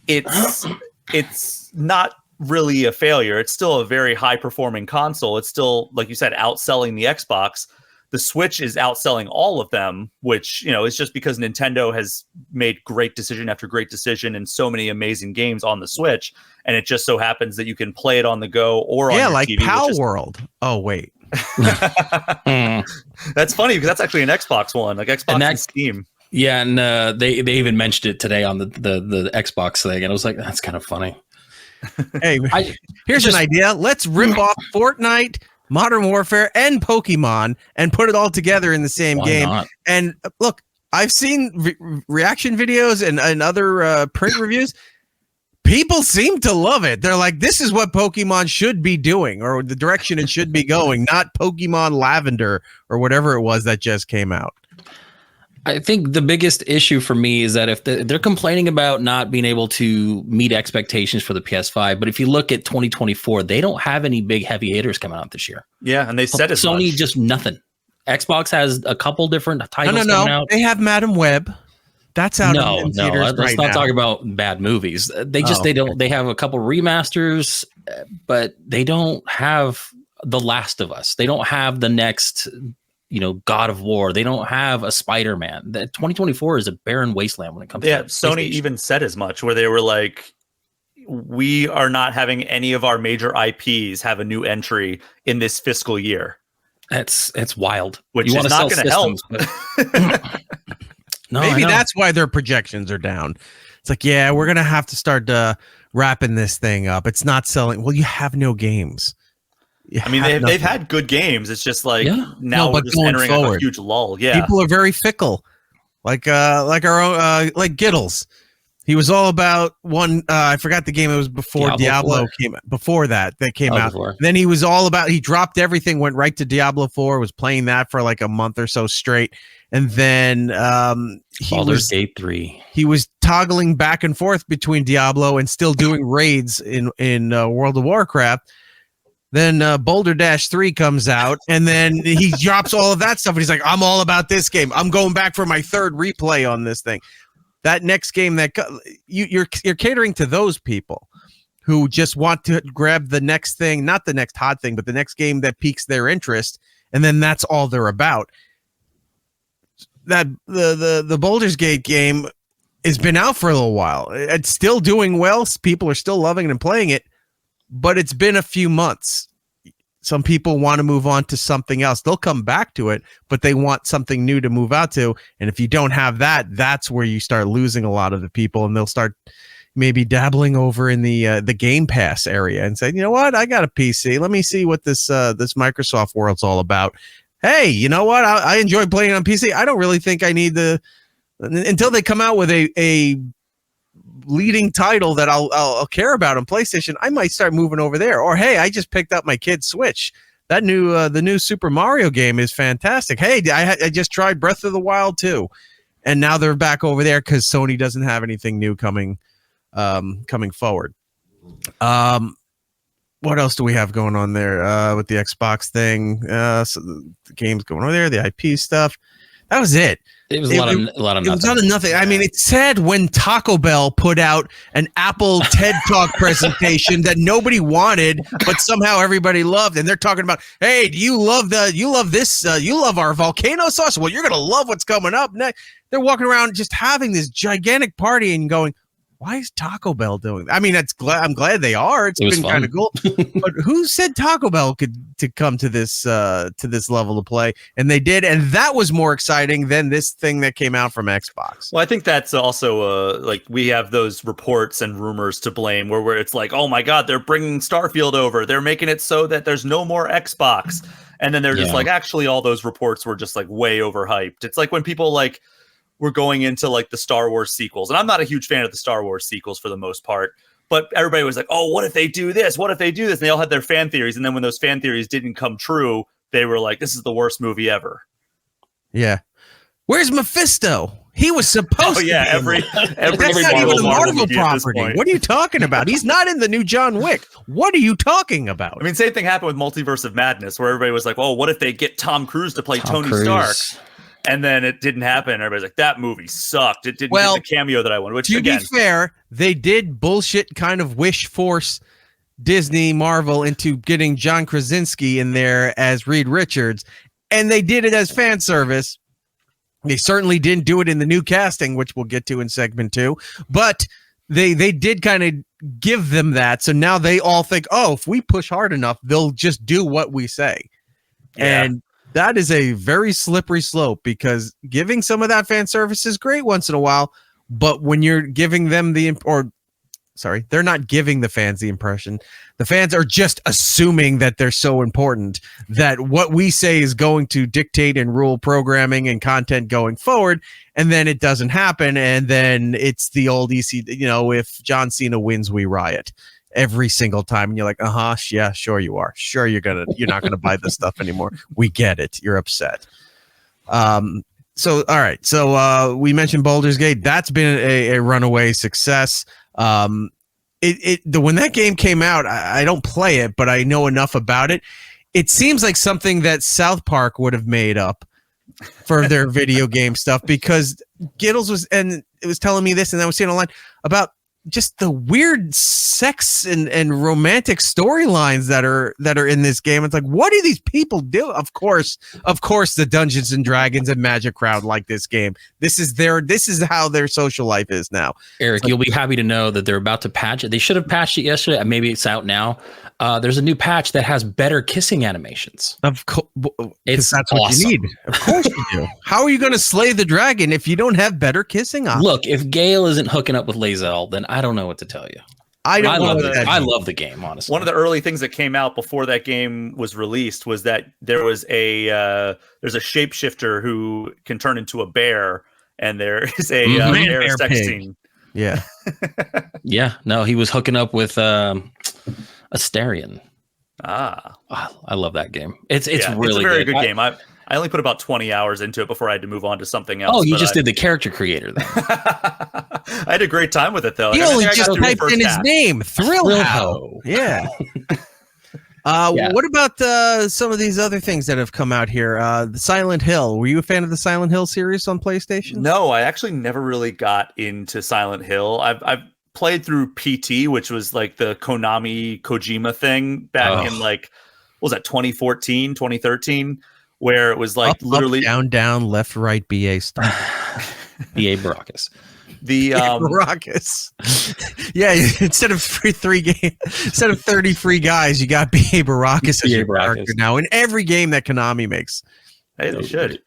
it's not really a failure. It's still a very high performing console. It's still, like you said, outselling the Xbox. The Switch is outselling all of them, which, is just because Nintendo has made great decision after great decision and so many amazing games on the Switch. And it just so happens that you can play it on the go or on your like TV. Pal World. Oh, wait. That's funny because that's actually an Xbox one, like Xbox and Steam. Yeah, and they even mentioned it today on the Xbox thing, and I was like, that's kind of funny. Hey, here's an idea. Let's rip off Fortnite, Modern Warfare, and Pokemon and put it all together in the same game. Not? And look, I've seen reaction videos and other print reviews. People seem to love it. They're like, this is what Pokemon should be doing, or the direction it should be going, not Pokemon Lavender or whatever it was that just came out. I think the biggest issue for me is that if they're complaining about not being able to meet expectations for the PS5, but if you look at 2024, they don't have any big heavy hitters coming out this year. Yeah, and they said as Sony much. just nothing. Xbox has a couple different titles coming out. They have Madam Web. That's out in theaters let's not talk about bad movies. They have a couple remasters, but they don't have The Last of Us. They don't have the next, God of War. They don't have a Spider-Man. The 2024 is a barren wasteland when it comes to Sony even said as much, where they were like, we are not having any of our major IPs have a new entry in this fiscal year. It's wild. Which is not going to help. No, maybe that's why their projections are down. It's like, yeah, we're going to have to start wrapping this thing up. It's not selling. Well, you have no games. They've had good games. It's just like now we're just entering a huge lull. Yeah, people are very fickle, like our own, like Giddles. He was all about one. I forgot the game. It was before Diablo came. Before that came out. Before. Then he was all about. He dropped everything, went right to Diablo 4. Was playing that for like a month or so straight, and then Baldur's Gate 3. He was toggling back and forth between Diablo and still doing raids in World of Warcraft. Then Boulder Dash 3 comes out, and then he drops all of that stuff, and he's like, "I'm all about this game. I'm going back for my third replay on this thing." That next game that you're catering to those people who just want to grab the next thing, not the next hot thing, but the next game that piques their interest, and then that's all they're about. That the Baldur's Gate game has been out for a little while. It's still doing well. People are still loving it and playing it, but it's been a few months. Some people want to move on to something else. They'll come back to it, but they want something new to move out to. And if you don't have that, that's where you start losing a lot of the people, and they'll start maybe dabbling over in the Game Pass area and say, you know what, I got a PC. Let me see what this Microsoft world's all about. Hey, you know what? I enjoy playing on PC. I don't really think I need until they come out with a leading title that I'll care about on PlayStation. I might start moving over there. Or hey, I just picked up my kid's Switch. That the new Super Mario game is fantastic. Hey, I just tried Breath of the Wild 2, and now they're back over there because Sony doesn't have anything new coming forward. What else do we have going on there with the Xbox thing? So the games going over there, the IP stuff. That was it. It was a lot of nothing. It was out of nothing. I mean, it's sad when Taco Bell put out an Apple TED Talk presentation that nobody wanted, but somehow everybody loved. And they're talking about, hey, do you love this? You love our volcano sauce? Well, you're gonna love what's coming up next. They're walking around just having this gigantic party and going, why is Taco Bell doing that? I mean, I'm glad they are. It's been kind of cool. But who said Taco Bell could come to this level of play? And they did, and that was more exciting than this thing that came out from Xbox. Well, I think that's also like we have those reports and rumors to blame where it's like, oh my God, they're bringing Starfield over. They're making it so that there's no more Xbox. And then they're just like, actually, all those reports were just like way overhyped. It's like when people like we're going into like the Star Wars sequels. And I'm not a huge fan of the Star Wars sequels for the most part, but everybody was like, oh, what if they do this? What if they do this? And they all had their fan theories. And then when those fan theories didn't come true, they were like, this is the worst movie ever. Yeah. Where's Mephisto? He was supposed to. Yeah, every That's not even a Marvel property. What are you talking about? He's not in the new John Wick. What are you talking about? I mean, same thing happened with Multiverse of Madness, where everybody was like, oh, what if they get Tom Cruise to play Tony Stark? And then it didn't happen. Everybody's like, that movie sucked. It didn't get the cameo that I wanted. Which, to be fair, they did bullshit kind of wish force Disney, Marvel into getting John Krasinski in there as Reed Richards. And they did it as fan service. They certainly didn't do it in the new casting, which we'll get to in segment 2. But they did kind of give them that. So now they all think, oh, if we push hard enough, they'll just do what we say. Yeah. And that is a very slippery slope, because giving some of that fan service is great once in a while, but when you're giving them they're not giving the fans the impression. The fans are just assuming that they're so important that what we say is going to dictate and rule programming and content going forward, and then it doesn't happen, and then it's the old EC, if John Cena wins, we riot. Every single time, and you're like, yeah, sure you are. Sure, you're not gonna buy this stuff anymore. We get it. You're upset. So all right. So we mentioned Baldur's Gate. That's been a runaway success. When that game came out, I don't play it, but I know enough about it. It seems like something that South Park would have made up for their video game stuff, because Giddles was telling me this, and I was seeing online about just the weird sex and romantic storylines that are in this game. It's like, what do these people do? Of course, the Dungeons and Dragons and Magic crowd like this game. This is how their social life is now. Eric, you'll be happy to know that they're about to patch it. They should have patched it yesterday. Maybe it's out now. There's a new patch that has better kissing animations. Of course, that's awesome. What you need. Of course you do. How are you going to slay the dragon if you don't have better kissing options? Look, if Gale isn't hooking up with Lae'zel, then I don't know what to tell you. I love the game, honestly. One of the early things that came out before that game was released was that there was there's a shapeshifter who can turn into a bear, and there is a bear sex scene. Yeah. Yeah, no, he was hooking up with Astarion. Ah, Oh, I love that game. It's it's really a very good I- game. I only put about 20 hours into it before I had to move on to something else. Oh, you but just did the character creator then. I had a great time with it though. He Like, I only think I got just through the typed first in his half. name, Thrillho. Yeah. Yeah. What about some of these other things that have come out here? The Silent Hill. Were you a fan of the Silent Hill series on PlayStation? No, I actually never really got into Silent Hill. I've played through PT, which was like the Konami Kojima thing back in like, what was that, 2014, 2013, where it was like Up, literally up, down, down, left, right, BA stuff. BA Baracus. the Baracus. Yeah, instead of instead of 30 free guys, you got BA Baracus as BA your Baracus. character now in every game that Konami makes. Hey, they should.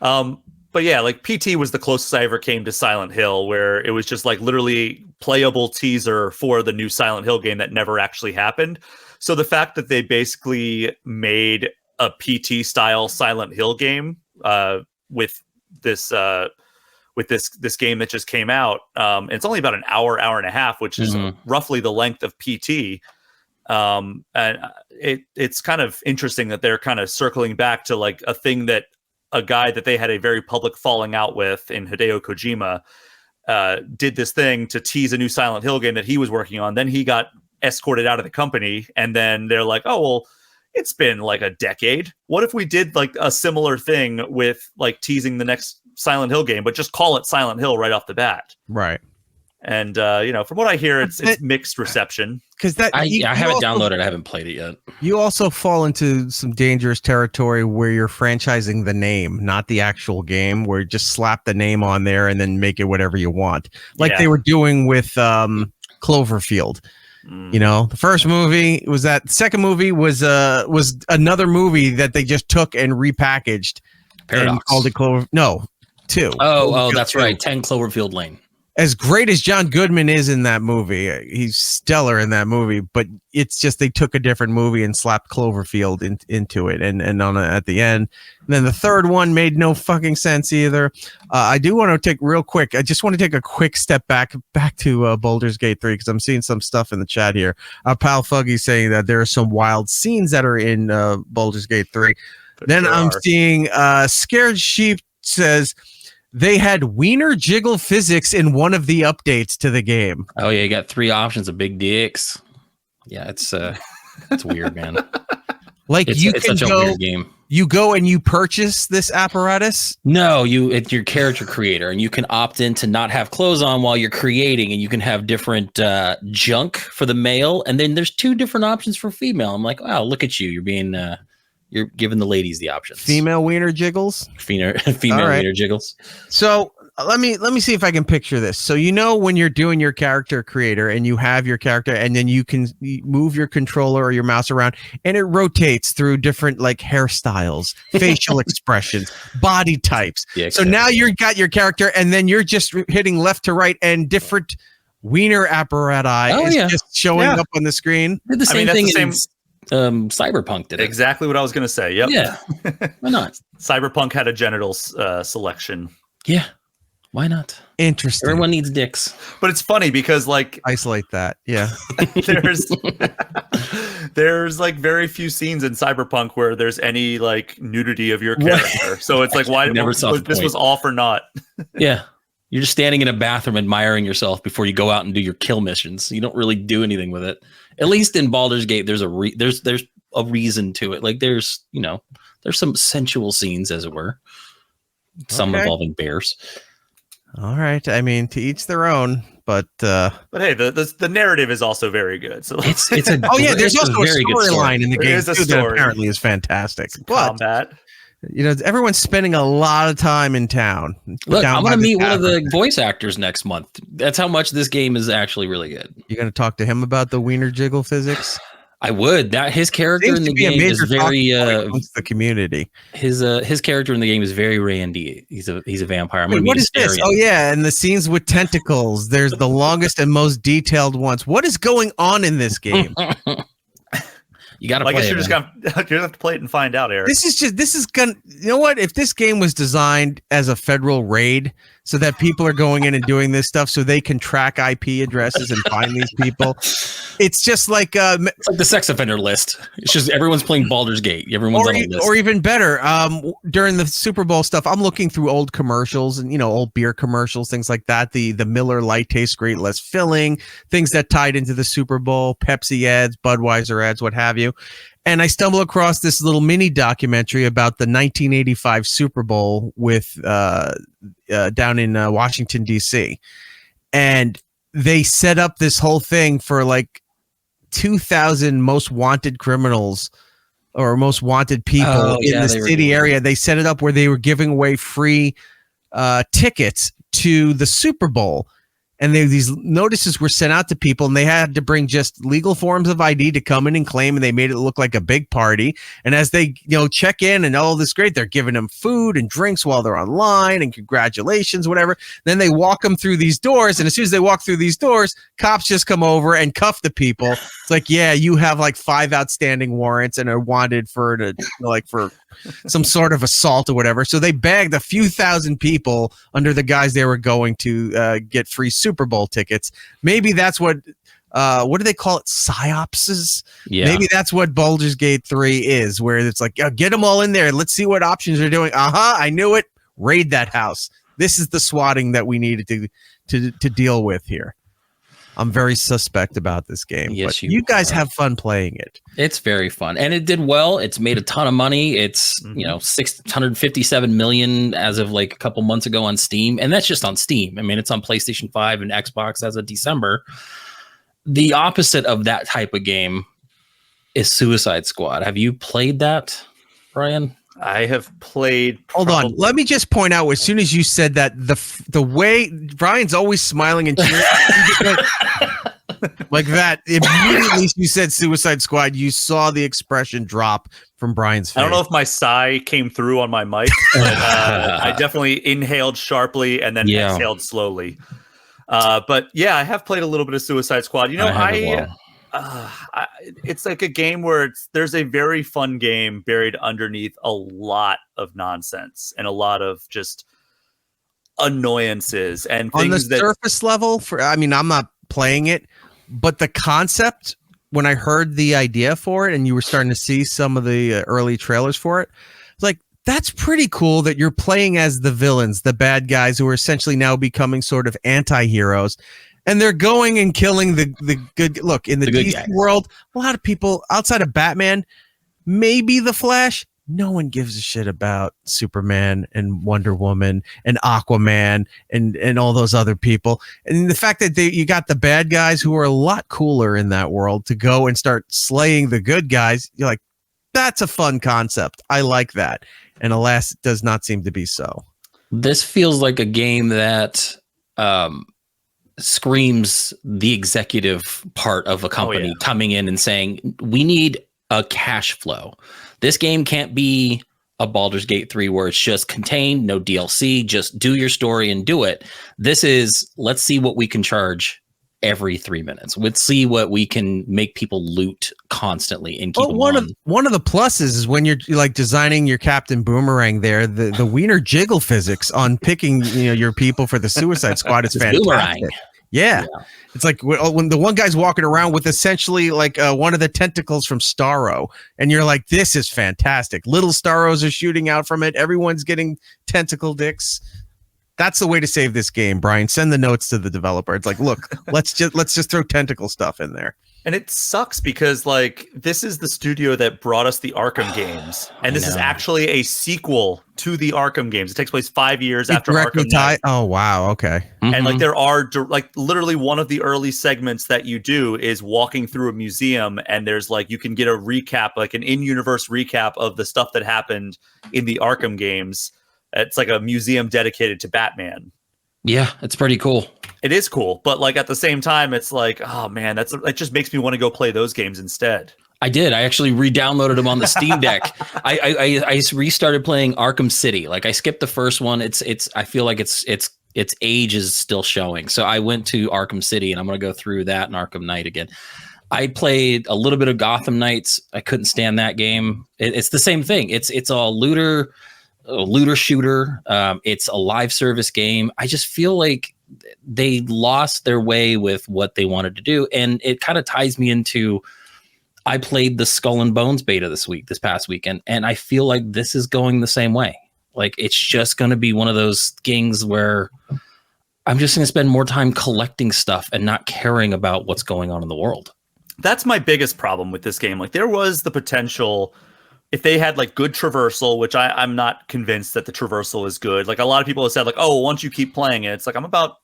But yeah, like PT was the closest I ever came to Silent Hill, where it was just like literally playable teaser for the new Silent Hill game that never actually happened. So the fact that they basically made a PT style Silent Hill game with this game that just came out, and it's only about an hour and a half, which is roughly the length of PT. And it's kind of interesting that they're kind of circling back to like a thing that a guy that they had a very public falling out with in Hideo Kojima did this thing to tease a new Silent Hill game that he was working on. Then he got escorted out of the company, and then they're like, oh, well, it's been like a decade. What if we did like a similar thing with like teasing the next Silent Hill game, but just call it Silent Hill right off the bat? Right. And from what I hear, it's mixed reception. Because that I you have it also- downloaded. I haven't played it yet. You also fall into some dangerous territory where you're franchising the name, not the actual game, where you just slap the name on there and then make it whatever you want. Like they were doing with Cloverfield. You know, the first movie was that. The second movie was another movie that they just took and repackaged Paradox. and called it Clover. No, 2. Oh, that's 2. right. 10 Cloverfield Lane. As great as John Goodman is in that movie, he's stellar in that movie, but it's just they took a different movie and slapped Cloverfield into it and at the end. And then the third one made no fucking sense either. I do want to take real quick. I just want to take a quick step back to Baldur's Gate 3 because I'm seeing some stuff in the chat here. Pal Fuggy saying that there are some wild scenes that are in Baldur's Gate 3. Then I'm seeing Scared Sheep says they had Wiener Jiggle Physics in one of the updates to the game. Oh yeah, you got 3 options of big dicks. Yeah, it's weird, man. Like It's can such a go, weird game. you go and you purchase this apparatus. No, it's your character creator, and you can opt in to not have clothes on while you're creating, and you can have different junk for the male, and then there's 2 different options for female. I'm like, wow, look at you. You're being you're giving the ladies the options. Female Wiener Jiggles. Female right. Wiener Jiggles. So let me see if I can picture this. So when you're doing your character creator and you have your character, and then you can move your controller or your mouse around, and it rotates through different like hairstyles, facial expressions, body types. Yeah, so now you've got your character, and then you're just hitting left to right, and different wiener apparatus is just showing up on the screen. Did the same that's thing the same. Cyberpunk did it. Exactly what I was going to say. Yep. Yeah. Why not? Cyberpunk had a genitals selection. Yeah. Why not? Interesting. Everyone needs dicks. But it's funny because like Isolate that. Yeah. there's like very few scenes in Cyberpunk where there's any like nudity of your character. So it's like why Never saw the this point. was all for naught. Yeah. You're just standing in a bathroom admiring yourself before you go out and do your kill missions. You don't really do anything with it. At least in Baldur's Gate, there's a reason to it. Like there's some sensual scenes, as it were. Some involving bears. All right. I mean, to each their own, but hey, the narrative is also very good. So it's a there's also a very good storyline in the There game is a too that story. apparently is fantastic. But combat. everyone's spending a lot of time in town. Look, down I'm by going to the meet one of tavern. the voice actors next month. That's how much this game is actually really good. You're going to talk to him about the Wiener Jiggle Physics. I would. That his character Seems in to the be a game is major very talking point amongst the community. his character in the game is very Randy. He's a vampire. I'm gonna Wait, what meet is this? Astarion. Oh yeah, and the scenes with tentacles. There's the longest and most detailed ones. What is going on in this game? You got to I play guess it. you're gonna have to play it and find out, Eric. This is gonna, you know what? If this game was designed as a federal raid so that people are going in and doing this stuff so they can track IP addresses and find these people, it's just like it's like the sex offender list. It's just everyone's playing Baldur's Gate. Everyone's on a list. Or even better, during the Super Bowl stuff, I'm looking through old commercials and old beer commercials, things like that. The Miller Lite tastes great, less filling, things that tied into the Super Bowl, Pepsi ads, Budweiser ads, what have you. And I stumble across this little mini documentary about the 1985 Super Bowl with down in Washington, D.C. And they set up this whole thing for like 2,000 most wanted criminals or most wanted people in the city area. They set it up where they were giving away free tickets to the Super Bowl. And these notices were sent out to people, and they had to bring just legal forms of ID to come in and claim, and they made it look like a big party. And as they, check in and all this great, they're giving them food and drinks while they're online and congratulations, whatever. Then they walk them through these doors, and as soon as they walk through these doors, cops just come over and cuff the people. It's like, yeah, you have like 5 outstanding warrants and are wanted for some sort of assault or whatever. So they bagged a few thousand people under the guise they were going to get free Super Bowl tickets. Maybe that's what do they call it? Psyopses? Yeah. Maybe that's what Baldur's Gate 3 is, where it's like, get them all in there. Let's see what options they're doing. I knew it. Raid that house. This is the swatting that we needed to deal with here. I'm very suspect about this game. Yes, but you guys have fun playing it. It's very fun, and it did well. It's made a ton of money. It's $657 million as of like a couple months ago on Steam, and that's just on Steam. I mean, it's on PlayStation 5 and Xbox as of December. The opposite of that type of game is Suicide Squad. Have you played that, Brian? I have played. Hold on. Let me just point out, as soon as you said that, the way Brian's always smiling and cheering like that, immediately you said Suicide Squad, you saw the expression drop from Brian's face. I don't know if my sigh came through on my mic, but I definitely inhaled sharply and then exhaled slowly. But yeah, I have played a little bit of Suicide Squad. It's like a game where there's a very fun game buried underneath a lot of nonsense and a lot of just annoyances and things on the surface level. I'm not playing it, but the concept, when I heard the idea for it and you were starting to see some of the early trailers for it, it's like, that's pretty cool that you're playing as the villains, the bad guys who are essentially now becoming sort of anti-heroes. And they're going and killing the good. Look, in the DC world, a lot of people outside of Batman, maybe the Flash, no one gives a shit about Superman and Wonder Woman and Aquaman and all those other people. And the fact that you got the bad guys who are a lot cooler in that world to go and start slaying the good guys, you're like, that's a fun concept. I like that. And alas, it does not seem to be so. This feels like a game that screams the executive part of a company coming in and saying, we need a cash flow. This game can't be a Baldur's Gate 3 where it's just contained, no DLC, just do your story and do it. This is, let's see what we can charge every 3 minutes. Let's see what we can make people loot constantly and keep them on. One of the pluses is when you're like designing your Captain Boomerang there, the Wiener Jiggle Physics on picking your people for the Suicide Squad is fantastic. Boomerang. Yeah. It's like when the one guy's walking around with essentially like one of the tentacles from Starro, and you're like, this is fantastic. Little Starros are shooting out from it. Everyone's getting tentacle dicks. That's the way to save this game, Brian. Send the notes to the developer. It's like, look, let's just throw tentacle stuff in there. And it sucks because like this is the studio that brought us the Arkham games, and this is actually a sequel to the Arkham games. It takes place 5 years after Arkham Knight. Oh wow, okay. Mm-hmm. And like there are like literally one of the early segments that you do is walking through a museum, and there's like you can get a recap, like an in-universe recap of the stuff that happened in the Arkham games. It's like a museum dedicated to Batman. Yeah, it's pretty cool. It is cool, but like at the same time, it's like, oh man, it just makes me want to go play those games instead. I did. I actually re-downloaded them on the Steam Deck. I restarted playing Arkham City. Like I skipped the first one. I feel like its age is still showing. So I went to Arkham City, and I'm going to go through that and Arkham Knight again. I played a little bit of Gotham Knights. I couldn't stand that game. It's the same thing. It's a looter shooter. It's a live service game. I just feel like they lost their way with what they wanted to do. And it kind of ties me into, I played the Skull and Bones beta this past weekend, and I feel like this is going the same way. Like, it's just going to be one of those things where I'm just going to spend more time collecting stuff and not caring about what's going on in the world. That's my biggest problem with this game. Like, there was the potential, if they had like good traversal, which I'm not convinced that the traversal is good. Like, a lot of people have said like, oh, once you keep playing it, it's like, I'm about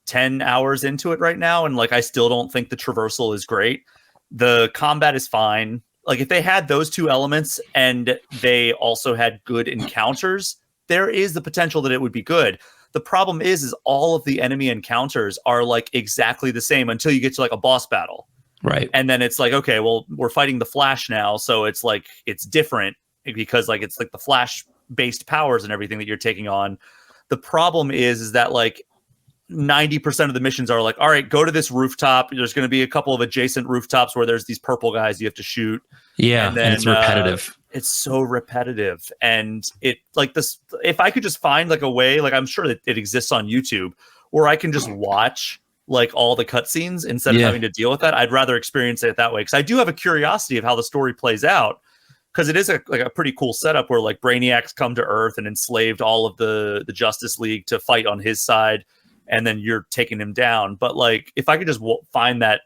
10 hours into it right now, and like, I still don't think the traversal is great. The combat is fine. Like, if they had those two elements and they also had good encounters, there is the potential that it would be good. The problem is all of the enemy encounters are like exactly the same until you get to like a boss battle. Right. And then it's like, okay, well, we're fighting the Flash now. So it's like, it's different because like, it's like the Flash based powers and everything that you're taking on. The problem is that like 90% of the missions are like, all right, go to this rooftop. There's going to be a couple of adjacent rooftops where there's these purple guys you have to shoot. Yeah. And then, and it's repetitive. It's so repetitive. And it like this, if I could just find like a way, like I'm sure that it exists on YouTube where I can just watch like all the cutscenes instead of having to deal with that. I'd rather experience it that way. Cause I do have a curiosity of how the story plays out. Cause it is a pretty cool setup where like Brainiac's come to Earth and enslaved all of the Justice League to fight on his side. And then you're taking him down. But like, if I could just find that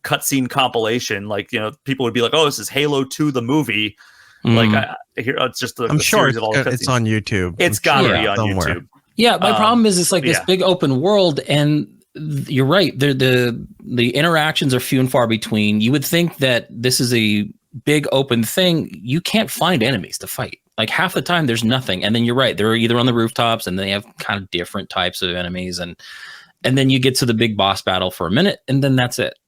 cutscene compilation, like, you know, people would be like, oh, this is Halo 2, the movie. Like, it's just I'm sure it's on YouTube. It's got to be on somewhere. YouTube. Yeah, my problem is it's like this big open world, and you're right. The interactions are few and far between. You would think that this is a big open thing. You can't find enemies to fight. Like, half the time there's nothing. And then you're right. They're either on the rooftops and they have kind of different types of enemies. And then you get to the big boss battle for a minute and then that's it.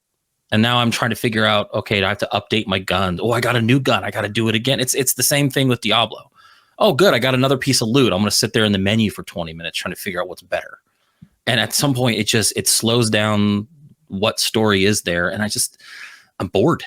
And now I'm trying to figure out, okay, I have to update my gun. Oh, I got a new gun. I got to do it again. It's the same thing with Diablo. Oh, good. I got another piece of loot. I'm going to sit there in the menu for 20 minutes trying to figure out what's better. And at some point it slows down what story is there. And I'm bored.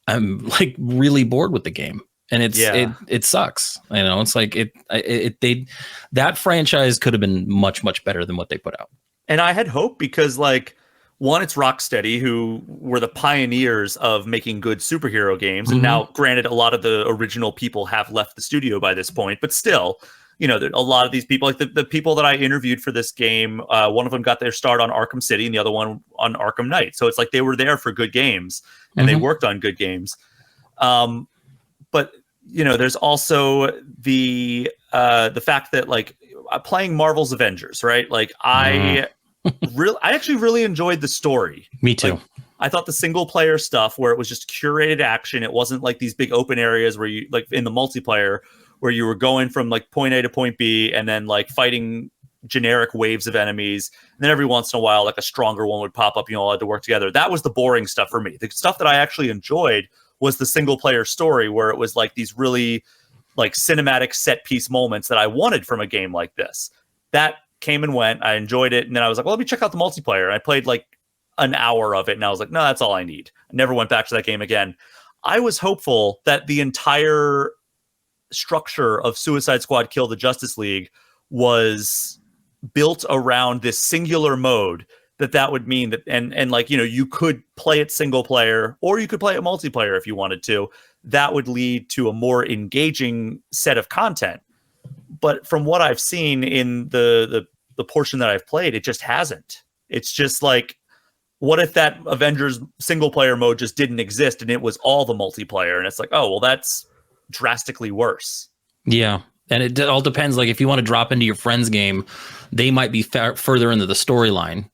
I'm like really bored with the game. And it sucks. You know, it's like that franchise could have been much, much better than what they put out. And I had hope because like, one, it's Rocksteady, who were the pioneers of making good superhero games. And now, granted, a lot of the original people have left the studio by this point, but still, you know, a lot of these people, like the people that I interviewed for this game, one of them got their start on Arkham City and the other one on Arkham Knight. So it's like they were there for good games and they worked on good games. But you know, there's also the fact that like playing Marvel's Avengers, right? Like I actually really enjoyed the story. Me too. Like, I thought the single player stuff where it was just curated action. It wasn't like these big open areas where you like in the multiplayer where you were going from like point A to point B and then like fighting generic waves of enemies. And then every once in a while, like a stronger one would pop up, you all had to work together. That was the boring stuff for me. The stuff that I actually enjoyed was the single player story where it was like these really like cinematic set piece moments that I wanted from a game like this. That came and went. I enjoyed it. And then I was like, well, let me check out the multiplayer. And I played like an hour of it. And I was like, no, that's all I need. I never went back to that game again. I was hopeful that the entire structure of Suicide Squad Kill the Justice League was built around this singular mode that would mean that, and like, you know, you could play it single player or you could play it multiplayer if you wanted to. That would lead to a more engaging set of content. But from what I've seen in the portion that I've played, it just hasn't. It's just like, what if that Avengers single player mode just didn't exist and it was all the multiplayer? And it's like, oh, well, that's drastically worse. Yeah. And it all depends. Like if you want to drop into your friend's game, they might be further into the storyline.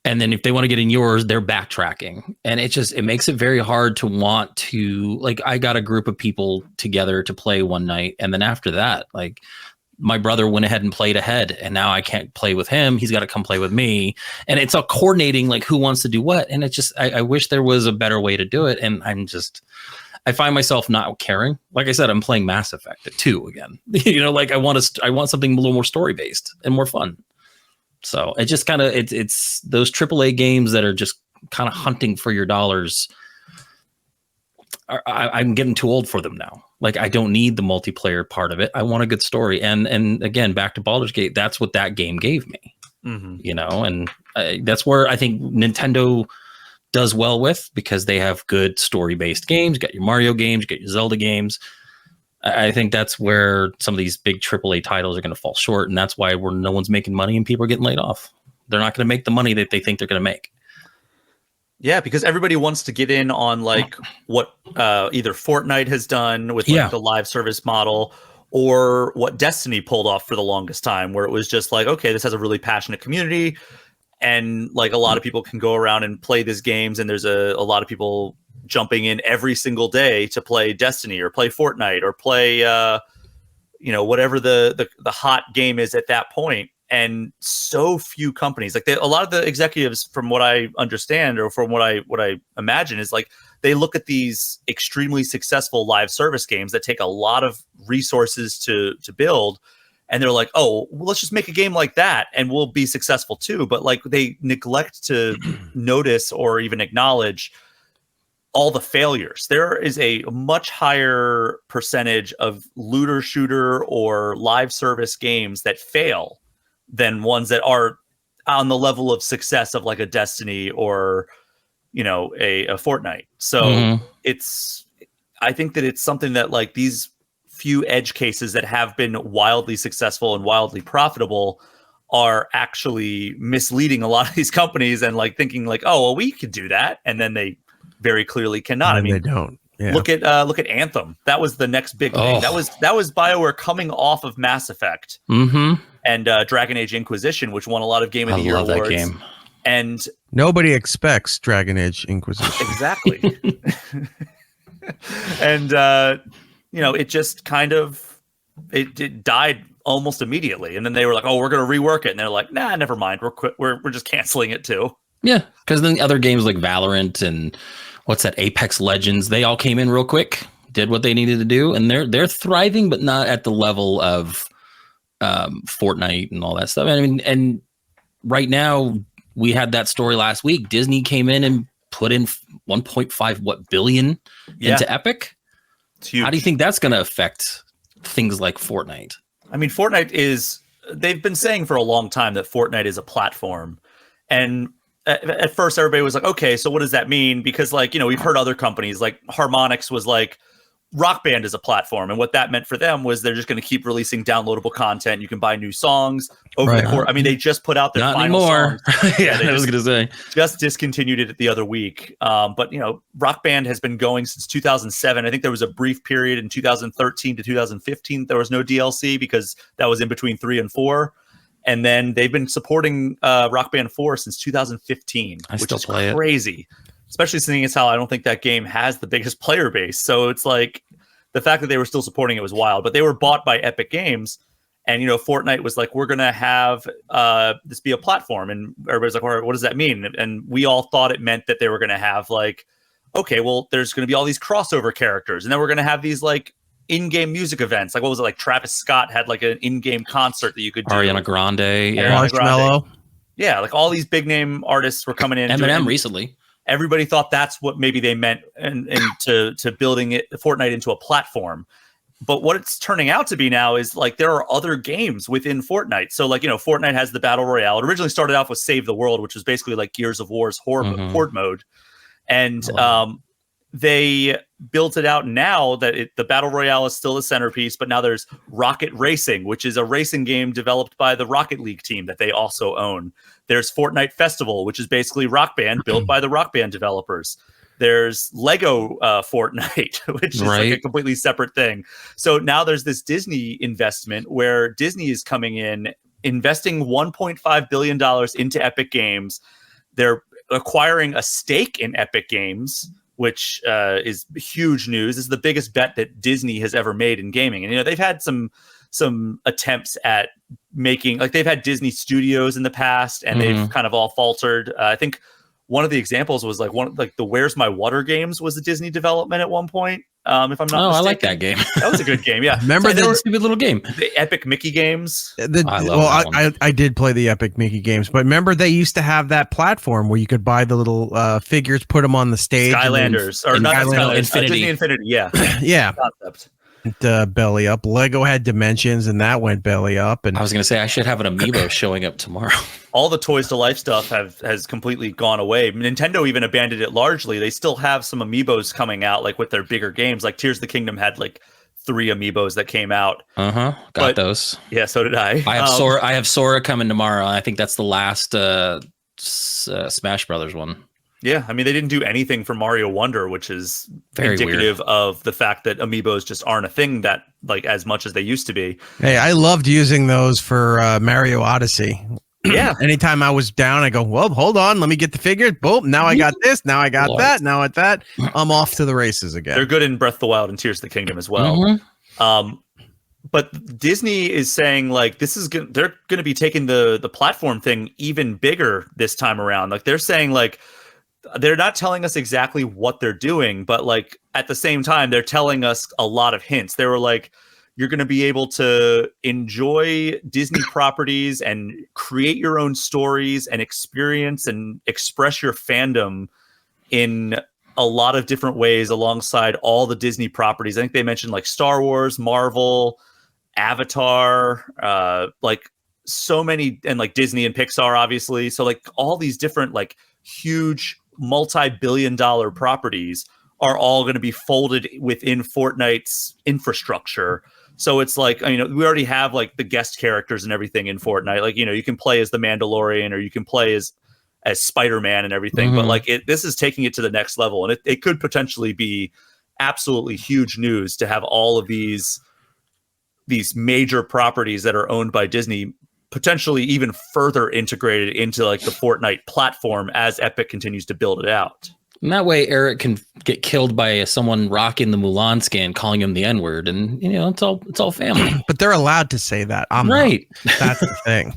And then if they want to get in yours, they're backtracking. And it makes it very hard to want to, like, I got a group of people together to play one night. And then after that, like my brother went ahead and played ahead and now I can't play with him. He's got to come play with me. And it's all coordinating like who wants to do what. And it just, I wish there was a better way to do it. And I find myself not caring. Like I said, I'm playing Mass Effect 2 again. You know, like I want something a little more story based and more fun. So it just kind of, it's those AAA games that are just kind of hunting for your dollars I'm getting too old for them now. Like, I don't need the multiplayer part of it. I want a good story. And again, back to Baldur's Gate, that's what that game gave me. You know, and that's where I think Nintendo does well with, because they have good story-based games. You got your Mario games, you got your Zelda games. I think that's where some of these big AAA titles are going to fall short, and that's why no one's making money and people are getting laid off. They're not going to make the money that they think they're going to make. Yeah, because everybody wants to get in on like what either Fortnite has done with like, the live service model, or what Destiny pulled off for the longest time, where it was just like, okay, this has a really passionate community, and like a lot of people can go around and play these games, and there's a lot of people jumping in every single day to play Destiny or play Fortnite or play whatever the hot game is at that point. And so few companies, like a lot of the executives, from what I understand or from what I imagine, is like they look at these extremely successful live service games that take a lot of resources to build, and they're like, oh, well, let's just make a game like that and we'll be successful too. But like they neglect to notice or even acknowledge all the failures. There is a much higher percentage of looter shooter or live service games that fail than ones that are on the level of success of like a Destiny or, a Fortnite. So I think that it's something that like these few edge cases that have been wildly successful and wildly profitable are actually misleading a lot of these companies, and like thinking like, oh, well, we could do that. And then they very clearly cannot. I mean, they don't. Yeah. Look at Anthem. That was the next big thing. That was BioWare coming off of Mass Effect and Dragon Age Inquisition, which won a lot of Game of the Year awards. That game. And nobody expects Dragon Age Inquisition. Exactly. And it just kind of it died almost immediately. And then they were like, "Oh, we're going to rework it," and they're like, "Nah, never mind. We're just canceling it too." Yeah, because then other games like Valorant and what's that, Apex Legends, they all came in real quick, did what they needed to do, and they're thriving, but not at the level of Fortnite and all that stuff. I mean, and right now we had that story last week. Disney came in and put in 1.5 billion into Epic. It's huge. How do you think that's going to affect things like Fortnite? I mean, they've been saying for a long time that Fortnite is a platform, and at first everybody was like, okay, so what does that mean? Because like, we've heard other companies like Harmonix was like, Rock Band is a platform. And what that meant for them was they're just going to keep releasing downloadable content. You can buy new songs over the course. I mean, they just put out their Not final anymore. songs. I was going to say. Just discontinued it the other week. But, Rock Band has been going since 2007. I think there was a brief period in 2013 to 2015. There was no DLC because that was in between 3 and 4. And then they've been supporting Rock Band 4 since 2015, which is crazy. Especially seeing as how I don't think that game has the biggest player base. So it's like the fact that they were still supporting it was wild. But they were bought by Epic Games. And, Fortnite was like, we're going to have this be a platform. And everybody's like, all right, what does that mean? And we all thought it meant that they were going to have like, okay, well, there's going to be all these crossover characters. And then we're going to have these like in-game music events. Like, what was it? Like Travis Scott had like an in-game concert that you could do. Ariana Grande. Marshmello. Yeah, like all these big name artists were coming in. Eminem recently. Everybody thought that's what maybe they meant and to building Fortnite into a platform. But what it's turning out to be now is like there are other games within Fortnite. So like, Fortnite has the Battle Royale. It originally started off with Save the World, which was basically like Gears of War's horde mode. And they built it out now that the Battle Royale is still the centerpiece, but now there's Rocket Racing, which is a racing game developed by the Rocket League team that they also own. There's Fortnite Festival, which is basically Rock Band built by the Rock Band developers. There's Lego Fortnite, which is like a completely separate thing. So now there's this Disney investment where Disney is coming in, investing $1.5 billion into Epic Games. They're acquiring a stake in Epic Games, which is huge news. This is the biggest bet that Disney has ever made in gaming. And, they've had some attempts at making, like they've had Disney Studios in the past and they've kind of all faltered. I think one of the examples was like the Where's My Water games was a Disney development at one point. If I'm not mistaken. I like that game. That was a good game. Yeah. Remember that stupid little game? The Epic Mickey games. I did play the Epic Mickey games, but remember they used to have that platform where you could buy the little figures, put them on the stage. Skylanders. Or not Skylanders. Infinity. Disney Infinity, yeah. Yeah. Concept. Belly up. Lego had Dimensions, and that went belly up. And I was going to say I should have an amiibo showing up tomorrow. All the Toys to Life stuff has completely gone away. Nintendo even abandoned it largely. They still have some amiibos coming out, like with their bigger games. Like Tears of the Kingdom had like 3 amiibos that came out. Got those. Yeah, so did I. I have Sora coming tomorrow. I think that's the last Smash Brothers one. Yeah, I mean, they didn't do anything for Mario Wonder, which is very indicative weird of the fact that amiibos just aren't a thing that like as much as they used to be. Hey, I loved using those for Mario Odyssey. Yeah. Anytime I was down, I go, well, hold on, let me get the figures. Boom, now I got this, now I got that, now at that. I'm off to the races again. They're good in Breath of the Wild and Tears of the Kingdom as well. But Disney is saying like they're going to be taking the platform thing even bigger this time around. Like they're saying like they're not telling us exactly what they're doing, but like at the same time, they're telling us a lot of hints. They were like, you're going to be able to enjoy Disney properties and create your own stories and experience and express your fandom in a lot of different ways alongside all the Disney properties. I think they mentioned like Star Wars, Marvel, Avatar, like so many, and like Disney and Pixar, obviously. So like all these different like huge multi-billion-dollar properties are all going to be folded within Fortnite's infrastructure. So it's like, we already have like the guest characters and everything in Fortnite. Like, you can play as the Mandalorian or you can play as Spider-Man and everything. But like this is taking it to the next level. And it could potentially be absolutely huge news to have all of these major properties that are owned by Disney potentially even further integrated into like the Fortnite platform as Epic continues to build it out. And that way Erik can get killed by someone rocking the Mulan skin, calling him the N-word, and it's all family. But they're allowed to say that. I'm right. Not. That's the thing.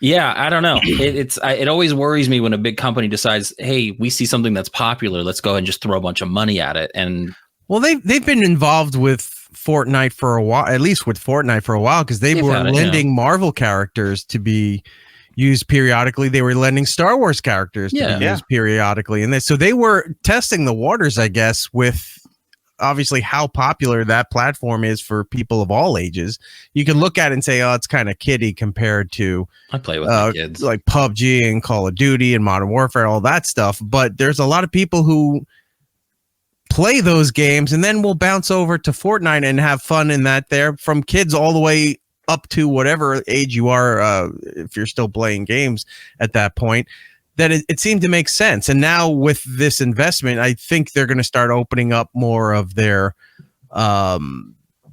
Yeah, I don't know. It always worries me when a big company decides, hey, we see something that's popular, let's go and just throw a bunch of money at it. And well, they've been involved with Fortnite for a while, at least with Fortnite for a while, because they were lending Marvel characters to be used periodically. They were lending Star Wars characters to be used periodically, and so they were testing the waters, I guess, with obviously how popular that platform is for people of all ages. You can look at it and say, oh, it's kind of kiddie compared to I play with my kids like PUBG and Call of Duty and Modern Warfare, all that stuff. But there's a lot of people who play those games and then we'll bounce over to Fortnite and have fun in that there, from kids all the way up to whatever age you are, if you're still playing games at that point. That it seemed to make sense. And now with this investment, I think they're going to start opening up more of their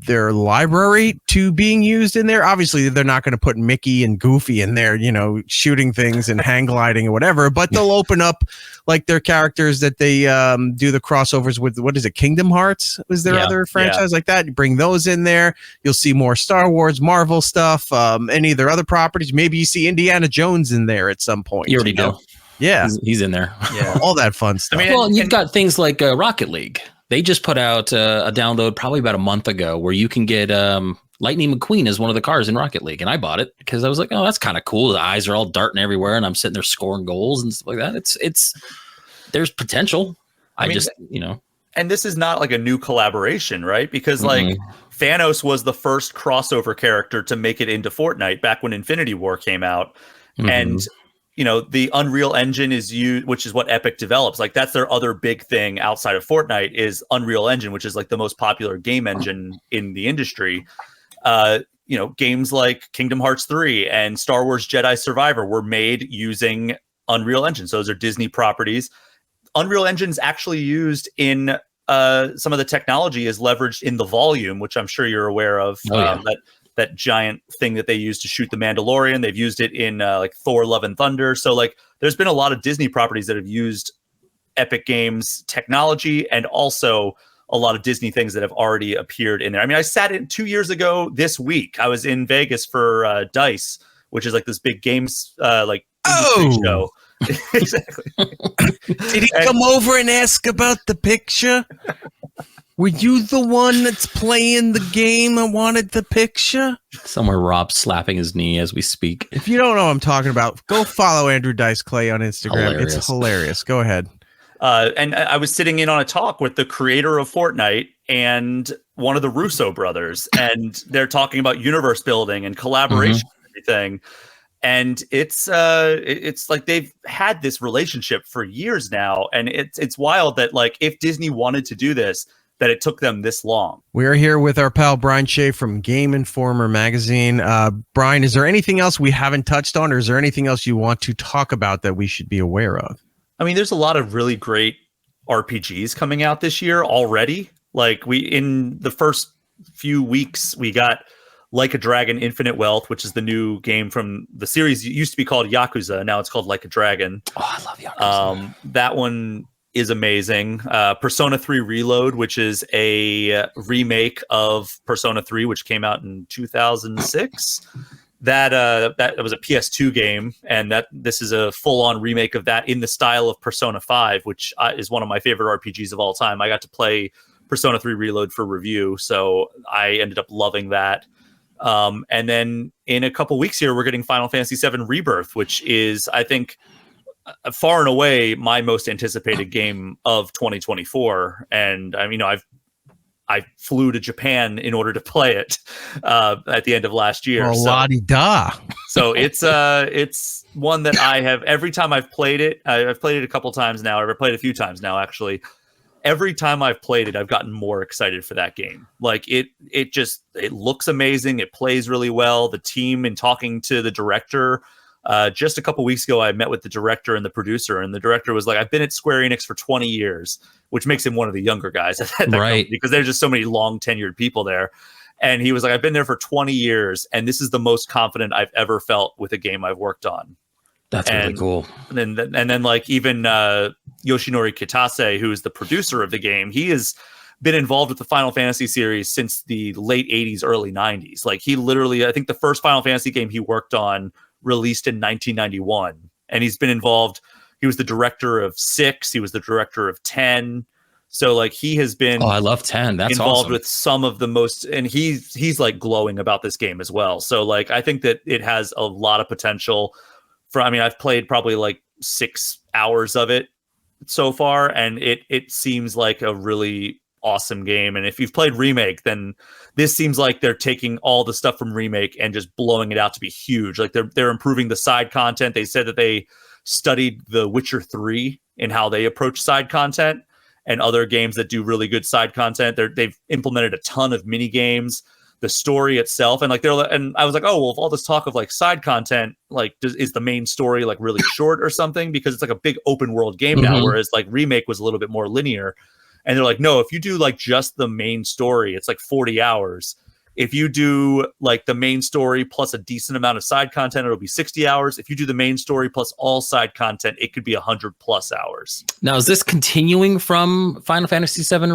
library to being used in there. Obviously, they're not going to put Mickey and Goofy in there, shooting things and hang gliding or whatever, but they'll open up like their characters that they do the crossovers with. What is it? Kingdom Hearts? Was there other franchise like that? You bring those in there. You'll see more Star Wars, Marvel stuff, any of their other properties. Maybe you see Indiana Jones in there at some point. You already do. Yeah. He's in there. Yeah. All that fun stuff. You've got things like Rocket League. They just put out a download probably about a month ago where you can get Lightning McQueen as one of the cars in Rocket League. And I bought it because I was like, oh, that's kind of cool. The eyes are all darting everywhere and I'm sitting there scoring goals and stuff like that. It's there's potential. I mean, and this is not like a new collaboration, right? Because like Thanos was the first crossover character to make it into Fortnite back when Infinity War came out. And the Unreal Engine is used, which is what Epic develops. Like that's their other big thing outside of Fortnite is Unreal Engine, which is like the most popular game engine in the industry. Games like Kingdom Hearts 3 and Star Wars Jedi Survivor were made using Unreal Engine. So those are Disney properties. Unreal Engine is actually used in some of the technology is leveraged in The Volume, which I'm sure you're aware of. That giant thing that they use to shoot the Mandalorian. They've used it in like Thor: Love and Thunder. So like there's been a lot of Disney properties that have used Epic Games technology and also a lot of Disney things that have already appeared in there. I mean, I sat in 2 years ago this week. I was in Vegas for DICE, which is like this big games show. Exactly. Did he come over and ask about the picture? Were you the one that's playing the game and wanted the picture? Somewhere Rob's slapping his knee as we speak. If you don't know what I'm talking about, go follow Andrew Dice Clay on Instagram. Hilarious. It's hilarious. Go ahead. And I was sitting in on a talk with the creator of Fortnite and one of the Russo brothers, and they're talking about universe building and collaboration and everything. And it's like they've had this relationship for years now, and it's wild that like if Disney wanted to do this, that it took them this long. We are here with our pal Brian Shea from Game Informer magazine. Brian, is there anything else we haven't touched on, or is there anything else you want to talk about that we should be aware of? I mean, there's a lot of really great RPGs coming out this year already. Like in the first few weeks, we got Like a Dragon Infinite Wealth, which is the new game from the series. It used to be called Yakuza. Now it's called Like a Dragon. Oh, I love Yakuza. That one is amazing. Persona 3 Reload, which is a remake of Persona 3, which came out in 2006. That was a PS2 game, and this is a full-on remake of that in the style of Persona 5, which is one of my favorite RPGs of all time. I got to play Persona 3 Reload for review, so I ended up loving that. And then in a couple weeks here, we're getting Final Fantasy VII Rebirth, which is, I think, far and away my most anticipated game of 2024. And I flew to Japan in order to play it at the end of last year. Oh, la-di-da. So it's one that I have, every time I've played it, I've played it a couple times now. I've played it a few times now, actually. Every time I've played it, I've gotten more excited for that game. Like it looks amazing. It plays really well. The team, and talking to the director, just a couple weeks ago, I met with the director and the producer, and the director was like, I've been at Square Enix for 20 years, which makes him one of the younger guys at that company, because there's just so many long tenured people there. And he was like, I've been there for 20 years, and this is the most confident I've ever felt with a game I've worked on. That's really cool. And then like even Yoshinori Kitase, who is the producer of the game, he has been involved with the Final Fantasy series since the late 80s, early 90s. Like he literally, I think the first Final Fantasy game he worked on released in 1991. And he's been involved. He was the director of 6. He was the director of 10. So like he has been I love 10. That's involved awesome. with some of the most, and he's like glowing about this game as well. So like I think that it has a lot of potential. I've played probably like 6 hours of it so far, and it seems like a really awesome game. And if you've played Remake, then this seems like they're taking all the stuff from Remake and just blowing it out to be huge. Like they're improving the side content. They said that they studied The Witcher 3 in how they approach side content, and other games that do really good side content. They've implemented a ton of mini games. The story itself, and I was like, oh well, if all this talk of like side content, like is the main story like really short or something, because it's like a big open world game now, whereas like Remake was a little bit more linear. And they're like, no, if you do like just the main story, it's like 40 hours. If you do like the main story plus a decent amount of side content, it'll be 60 hours. If you do the main story plus all side content, it could be 100+ hours. Now, is this continuing from Final Fantasy VII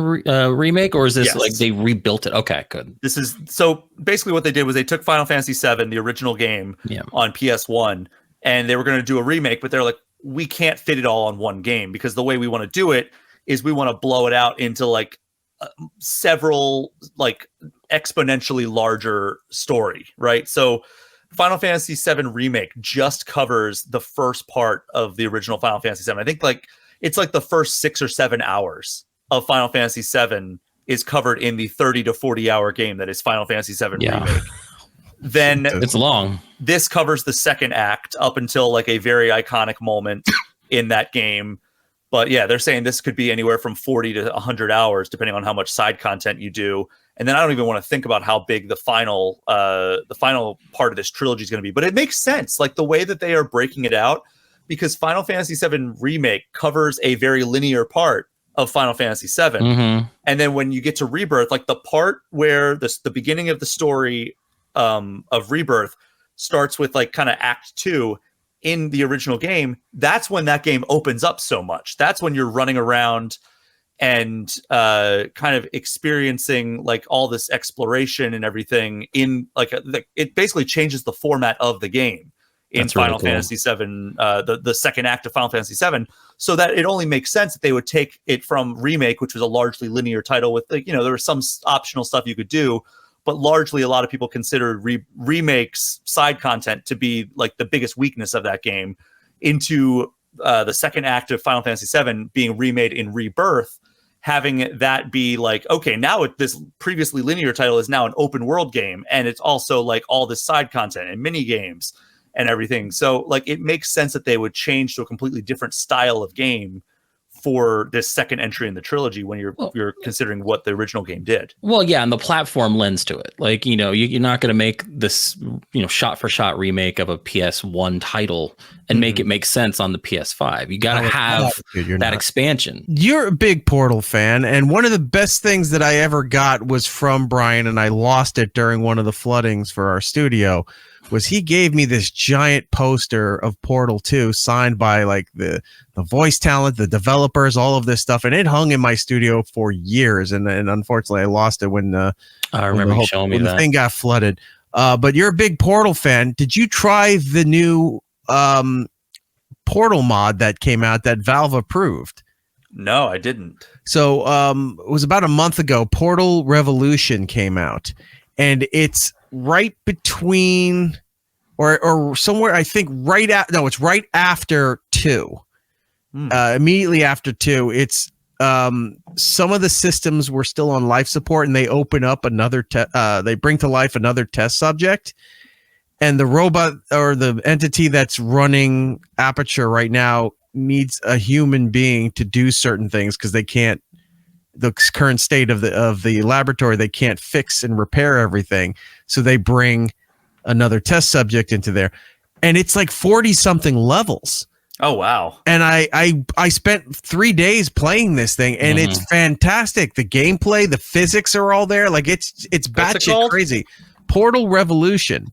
Remake, or is this like they rebuilt it? Okay, good. This is, so basically what they did was they took Final Fantasy VII, the original game, on PS1, and they were going to do a remake, but they're like, we can't fit it all on one game, because the way we want to do it is we want to blow it out into like several like exponentially larger story, right? So Final Fantasy VII Remake just covers the first part of the original Final Fantasy VII. I think like it's like the first 6 or 7 hours of Final Fantasy VII is covered in the 30 to 40 hour game that is Final Fantasy VII Remake. Then it's long. This covers the second act up until like a very iconic moment in that game. But yeah, they're saying this could be anywhere from 40 to 100 hours, depending on how much side content you do. And then I don't even want to think about how big the final part of this trilogy is going to be. But it makes sense, like the way that they are breaking it out, because Final Fantasy VII Remake covers a very linear part of Final Fantasy VII. And then when you get to Rebirth, like the part where the beginning of the story of Rebirth starts with like kind of Act 2 in the original game, that's when that game opens up so much. That's when you're running around and kind of experiencing like all this exploration and everything in like it basically changes the format of the game in That's really Final cool. Fantasy VII, the second act of Final Fantasy VII, so that it only makes sense that they would take it from Remake, which was a largely linear title with, like, there was some optional stuff you could do, but largely a lot of people considered Remake's side content to be like the biggest weakness of that game, into the second act of Final Fantasy VII being remade in Rebirth, having that be like, okay, now this previously linear title is now an open world game, and it's also like all this side content and mini games and everything. So like it makes sense that they would change to a completely different style of game for this second entry in the trilogy when you're considering what the original game did. Well, yeah, and the platform lends to it. Like, you're not going to make this, shot for shot remake of a PS1 title and make it make sense on the PS5. You got to have that expansion. You're a big Portal fan, and one of the best things that I ever got was from Brian, and I lost it during one of the floodings for our studio, was he gave me this giant poster of Portal 2 signed by like the voice talent, the developers, all of this stuff, and it hung in my studio for years, and unfortunately I lost it when I remember you showing me that the thing got flooded. But you're a big Portal fan. Did you try the new Portal mod that came out that Valve approved? No, I didn't. So it was about a month ago. Portal Revolution came out, and it's right between or somewhere, I think it's right after 2. Immediately after 2. It's some of the systems were still on life support, and they open up another they bring to life another test subject, and the robot or the entity that's running Aperture right now needs a human being to do certain things because they can't, the current state of the laboratory, they can't fix and repair everything. So they bring another test subject into there, and it's like 40 something levels. Oh, wow. And I spent 3 days playing this thing, and it's fantastic. The gameplay, the physics are all there. Like it's batshit crazy. Portal Revolution.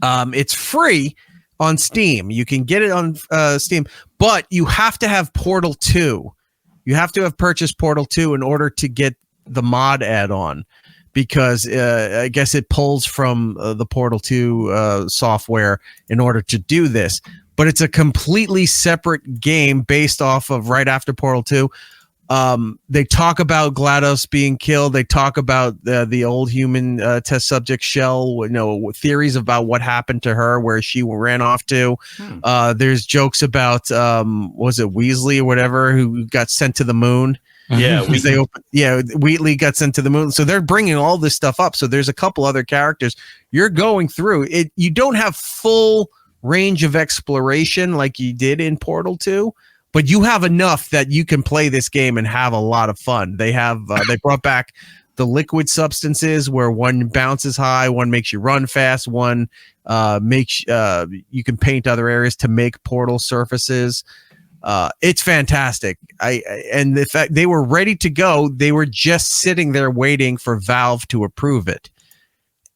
It's free on Steam. You can get it on Steam, but you have to have Portal 2. You have to have purchased Portal 2 in order to get the mod add-on, because I guess it pulls from the Portal 2 software in order to do this. But it's a completely separate game based off of right after Portal 2. They talk about GLaDOS being killed. They talk about the old human test subject Shell, theories about what happened to her, where she ran off to. There's jokes about, was it Weasley or whatever, who got sent to the moon? Yeah, Wheatley got sent to the moon. So they're bringing all this stuff up. So there's a couple other characters. You're going through it. You don't have full range of exploration like you did in Portal 2, but you have enough that you can play this game and have a lot of fun. They have they brought back the liquid substances where one bounces high, one makes you run fast, one makes you can paint other areas to make portal surfaces. It's fantastic. And the fact they were ready to go, they were just sitting there waiting for Valve to approve it.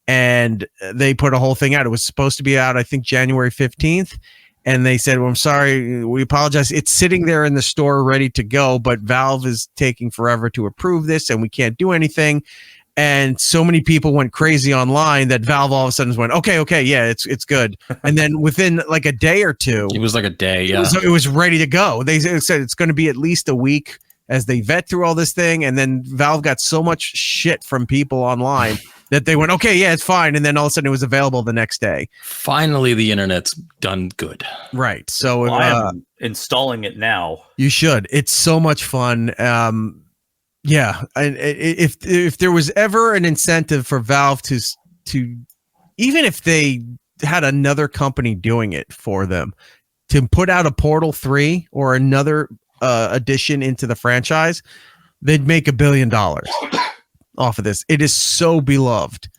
And they put a whole thing out. It was supposed to be out, I think, January 15th. And they said, well, I'm sorry, we apologize. It's sitting there in the store ready to go, but Valve is taking forever to approve this, and we can't do anything. And so many people went crazy online that Valve all of a sudden went, okay, yeah, it's good. And then within like a day or two, it was like a day, yeah, it was ready to go. They said it's going to be at least a week as they vet through all this thing. And then Valve got so much shit from people online that they went, okay, yeah, it's fine. And then all of a sudden it was available the next day. Finally, the internet's done good. Right. So I'm installing it now. You should. It's so much fun. Yeah. And if there was ever an incentive for Valve to even if they had another company doing it for them, to put out a Portal 3 or another addition into the franchise, they'd make $1 billion off of this. It is so beloved,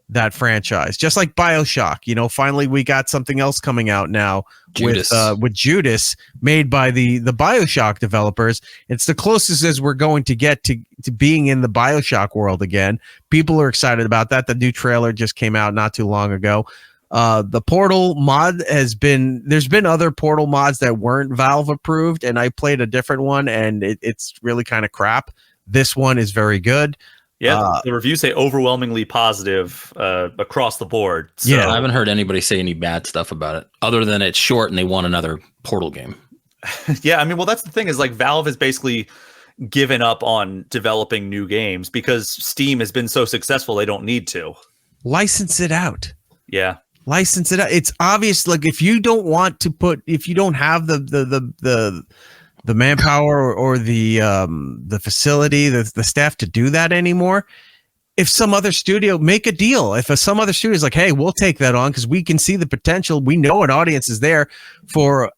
that franchise, just like BioShock. Finally we got something else coming out now with Judas, made by the BioShock developers. It's the closest as we're going to get to being in the BioShock world again. People are excited about that. The new trailer just came out not too long ago. The Portal mod there's been other Portal mods that weren't Valve approved, and I played a different one, and it's really kind of crap. This one is very good. Yeah, the reviews say overwhelmingly positive across the board. So. Yeah. I haven't heard anybody say any bad stuff about it, other than it's short and they want another Portal game. Yeah, I mean, well, that's the thing is like Valve has basically given up on developing new games because Steam has been so successful they don't need to. License it out. Yeah. License it out. It's obvious. Like if you don't want to if you don't have the manpower or the facility, the staff to do that anymore, if some other studio make a deal, if some other studio is like, hey, we'll take that on because we can see the potential. We know an audience is there for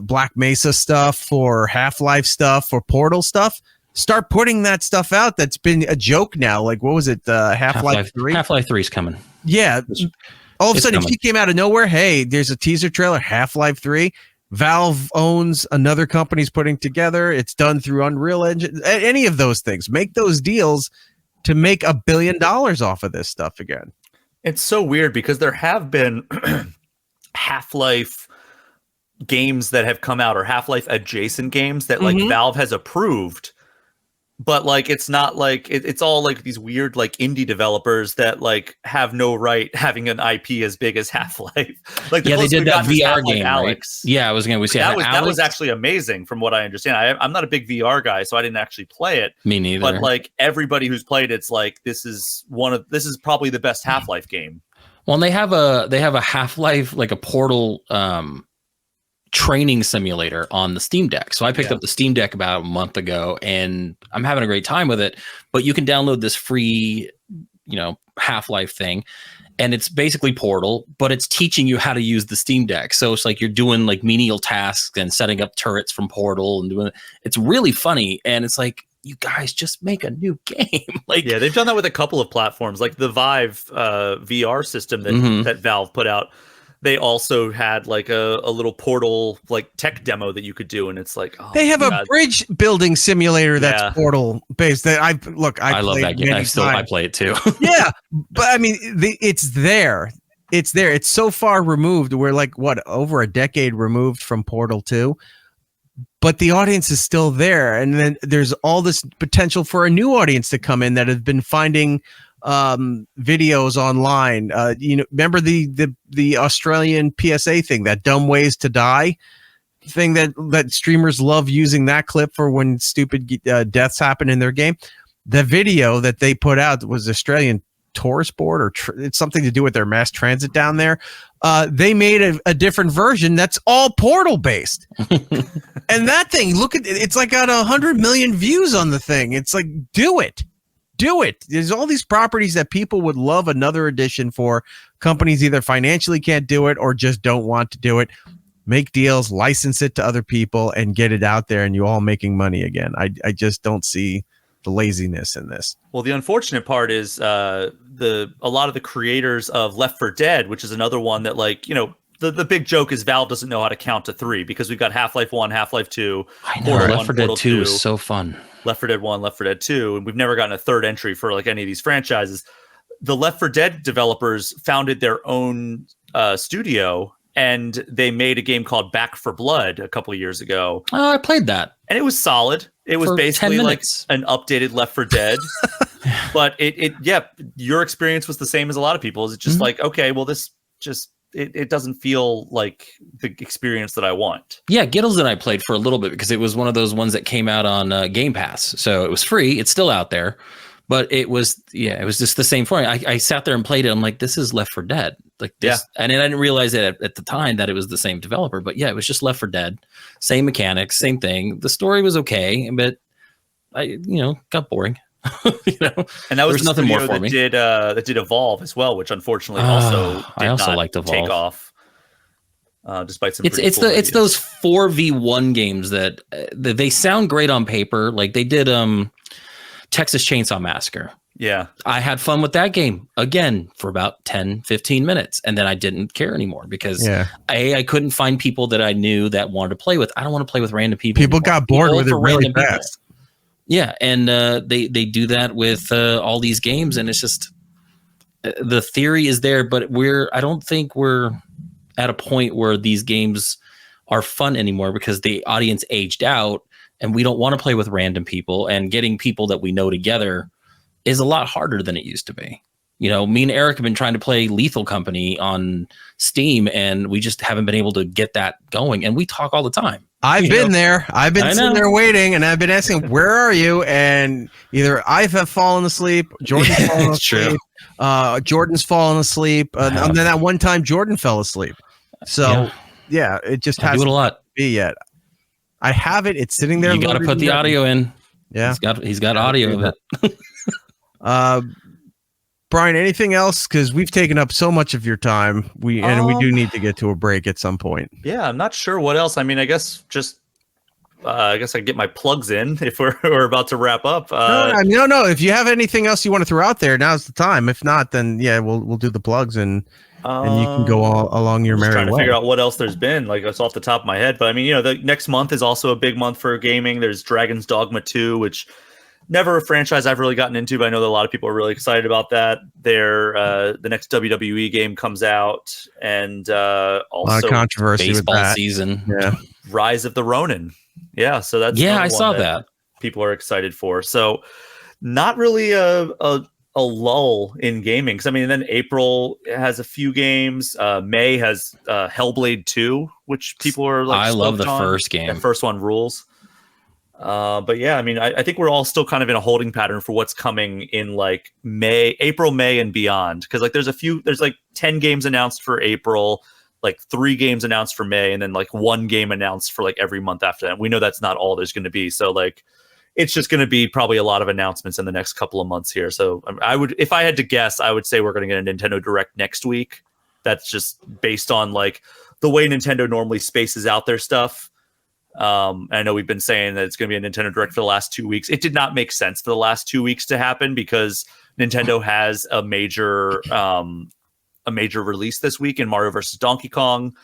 Black Mesa stuff, for Half-Life stuff, for Portal stuff. Start putting that stuff out. That's been a joke now. Like, what was it? Half-Life 3? Half-Life 3 is coming. Yeah. All of a sudden, coming. if she came out of nowhere, hey, there's a teaser trailer, Half-Life 3. Valve owns another company's putting together. It's done through Unreal Engine. Any of those things. Make those deals to make $1 billion off of this stuff again. It's so weird because there have been Half-Life games that have come out or Half-Life adjacent games that like Valve has approved, but like it's not like it's all like these weird like indie developers that like have no right having an IP as big as Half-Life. Like they did that VR game, Alex. Right? Yeah, I was gonna say that was actually amazing from what I understand. I'm not a big VR guy, so I didn't actually play it. Me neither. But like everybody who's played it's like this is probably the best Half-Life game. Well, and they have a Half-Life, like a Portal training simulator on the Steam Deck. So I picked up the Steam Deck about a month ago and I'm having a great time with it. But you can download this free, Half-Life thing. And it's basically Portal, but it's teaching you how to use the Steam Deck. So it's like you're doing like menial tasks and setting up turrets from Portal and doing it. It's really funny. And it's like, you guys just make a new game. Like, yeah, they've done that with a couple of platforms, like the Vive VR system that Valve put out. They also had like a little Portal like tech demo that you could do, and it's like they have a bridge building simulator that's Portal based. That I love that game. I play it too. Yeah, but I mean, it's there. It's there. It's so far removed. We're like over a decade removed from Portal 2. But the audience is still there, and then there's all this potential for a new audience to come in that have been finding videos online. Remember the Australian PSA thing, that dumb ways to die thing that streamers love using that clip for when stupid deaths happen in their game. The video that they put out was Australian tourist board or it's something to do with their mass transit down there. They made a different version that's all Portal based. And that thing, look at it, it's like got 100 million views on the thing. It's like, do it. There's all these properties that people would love another edition for. Companies either financially can't do it or just don't want to do it. Make deals, license it to other people, and get it out there, and you all making money again. I just don't see the laziness in this. Well, the unfortunate part is a lot of the creators of Left 4 Dead, which is another one that the big joke is Valve doesn't know how to count to 3 because we've got Half-Life 1, Half-Life 2. I know, Left 4 Dead 2 is so fun. Left 4 Dead 1, Left 4 Dead 2, and we've never gotten a third entry for like any of these franchises. The Left 4 Dead developers founded their own studio, and they made a game called Back 4 Blood a couple of years ago. Oh, I played that. And it was solid. It was basically like an updated Left 4 Dead. But your experience was the same as a lot of people's. It's just like, okay, well, this just... It doesn't feel like the experience that I want. Yeah, Gittles and I played for a little bit because it was one of those ones that came out on Game Pass. So it was free. It's still out there. But it was just the same for me. I sat there and played it. I'm like, this is Left 4 Dead. Like this. Yeah. And I didn't realize it at the time that it was the same developer. But yeah, it was just Left 4 Dead. Same mechanics, same thing. The story was okay, but I got boring. And that was nothing more for me. That did Evolve as well, which unfortunately I also liked Evolve. Take off. Despite some it's those 4v1 games that they sound great on paper. Like they did Texas Chainsaw Massacre. Yeah. I had fun with that game again for about 10-15 minutes, and then I didn't care anymore because I couldn't find people that I knew that wanted to play with. I don't want to play with random people. People got bored with it really fast. Yeah, and they do that with all these games, and it's just the theory is there, but I don't think we're at a point where these games are fun anymore because the audience aged out, and we don't want to play with random people, and getting people that we know together is a lot harder than it used to be. You know, me and Erik have been trying to play Lethal Company on Steam, and we just haven't been able to get that going. And we talk all the time. I've been there. I've been sitting there waiting, and I've been asking, "Where are you?" And either I have fallen asleep, Jordan's fallen asleep, Jordan's fallen asleep, and then that one time Jordan fell asleep. So yeah, it just hasn't do it a lot. Be yet. I have it. It's sitting there. You got to put the audio in. Yeah, he's got audio of it. Brian, anything else? Because we've taken up so much of your time. We do need to get to a break at some point. Yeah, I'm not sure what else. I mean, I guess I get my plugs in if we're about to wrap up. No. If you have anything else you want to throw out there, now's the time. If not, then we'll do the plugs and you can go along your merry way. Trying to figure out what else there's been, like it's off the top of my head. But I mean, the next month is also a big month for gaming. There's Dragon's Dogma 2, which never a franchise I've really gotten into, but I know that a lot of people are really excited about that. The next WWE game comes out, and also a lot of controversy baseball with that. Season. Yeah, Rise of the Ronin. Yeah, so that's I saw that. People are excited for. So not really a lull in gaming. Because I mean, then April has a few games. May has Hellblade 2, which people are like. I love the on. first game. The first one rules. But yeah, I mean, I think we're all still kind of in a holding pattern for what's coming in like April, May, and beyond. Because like there's like 10 games announced for April, like 3 games announced for May, and then like 1 game announced for like every month after that. We know that's not all there's going to be. So like, it's just going to be probably a lot of announcements in the next couple of months here. So if I had to guess, I would say we're going to get a Nintendo Direct next week. That's just based on like the way Nintendo normally spaces out their stuff. I know we've been saying that it's going to be a Nintendo Direct for the last 2 weeks. It did not make sense for the last 2 weeks to happen because Nintendo has a major release this week in Mario vs. Donkey Kong.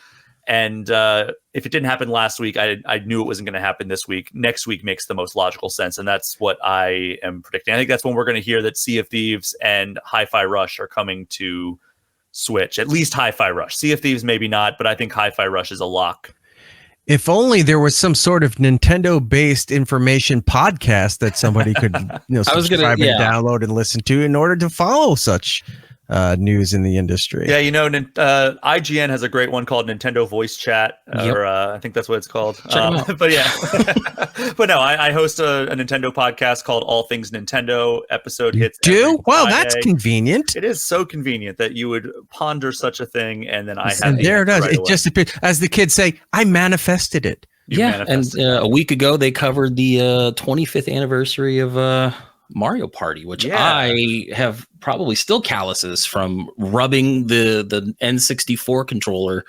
And if it didn't happen last week, I knew it wasn't going to happen this week. Next week makes the most logical sense. And that's what I am predicting. I think that's when we're going to hear that Sea of Thieves and Hi-Fi Rush are coming to Switch. At least Hi-Fi Rush. Sea of Thieves, maybe not, but I think Hi-Fi Rush is a lock. If only there was some sort of Nintendo-based information podcast that somebody could subscribe and download and listen to in order to follow such news in the industry. Yeah, IGN has a great one called Nintendo Voice Chat, or I think that's what it's called. But yeah, but no, I host a Nintendo podcast called All Things Nintendo. Episode hits. Well, that's convenient. It is so convenient that you would ponder such a thing, and then I have. And there it does. It just appeared, as the kids say, I manifested it. And a week ago they covered the 25th anniversary of Mario Party, which I have probably still calluses from rubbing the N64 controller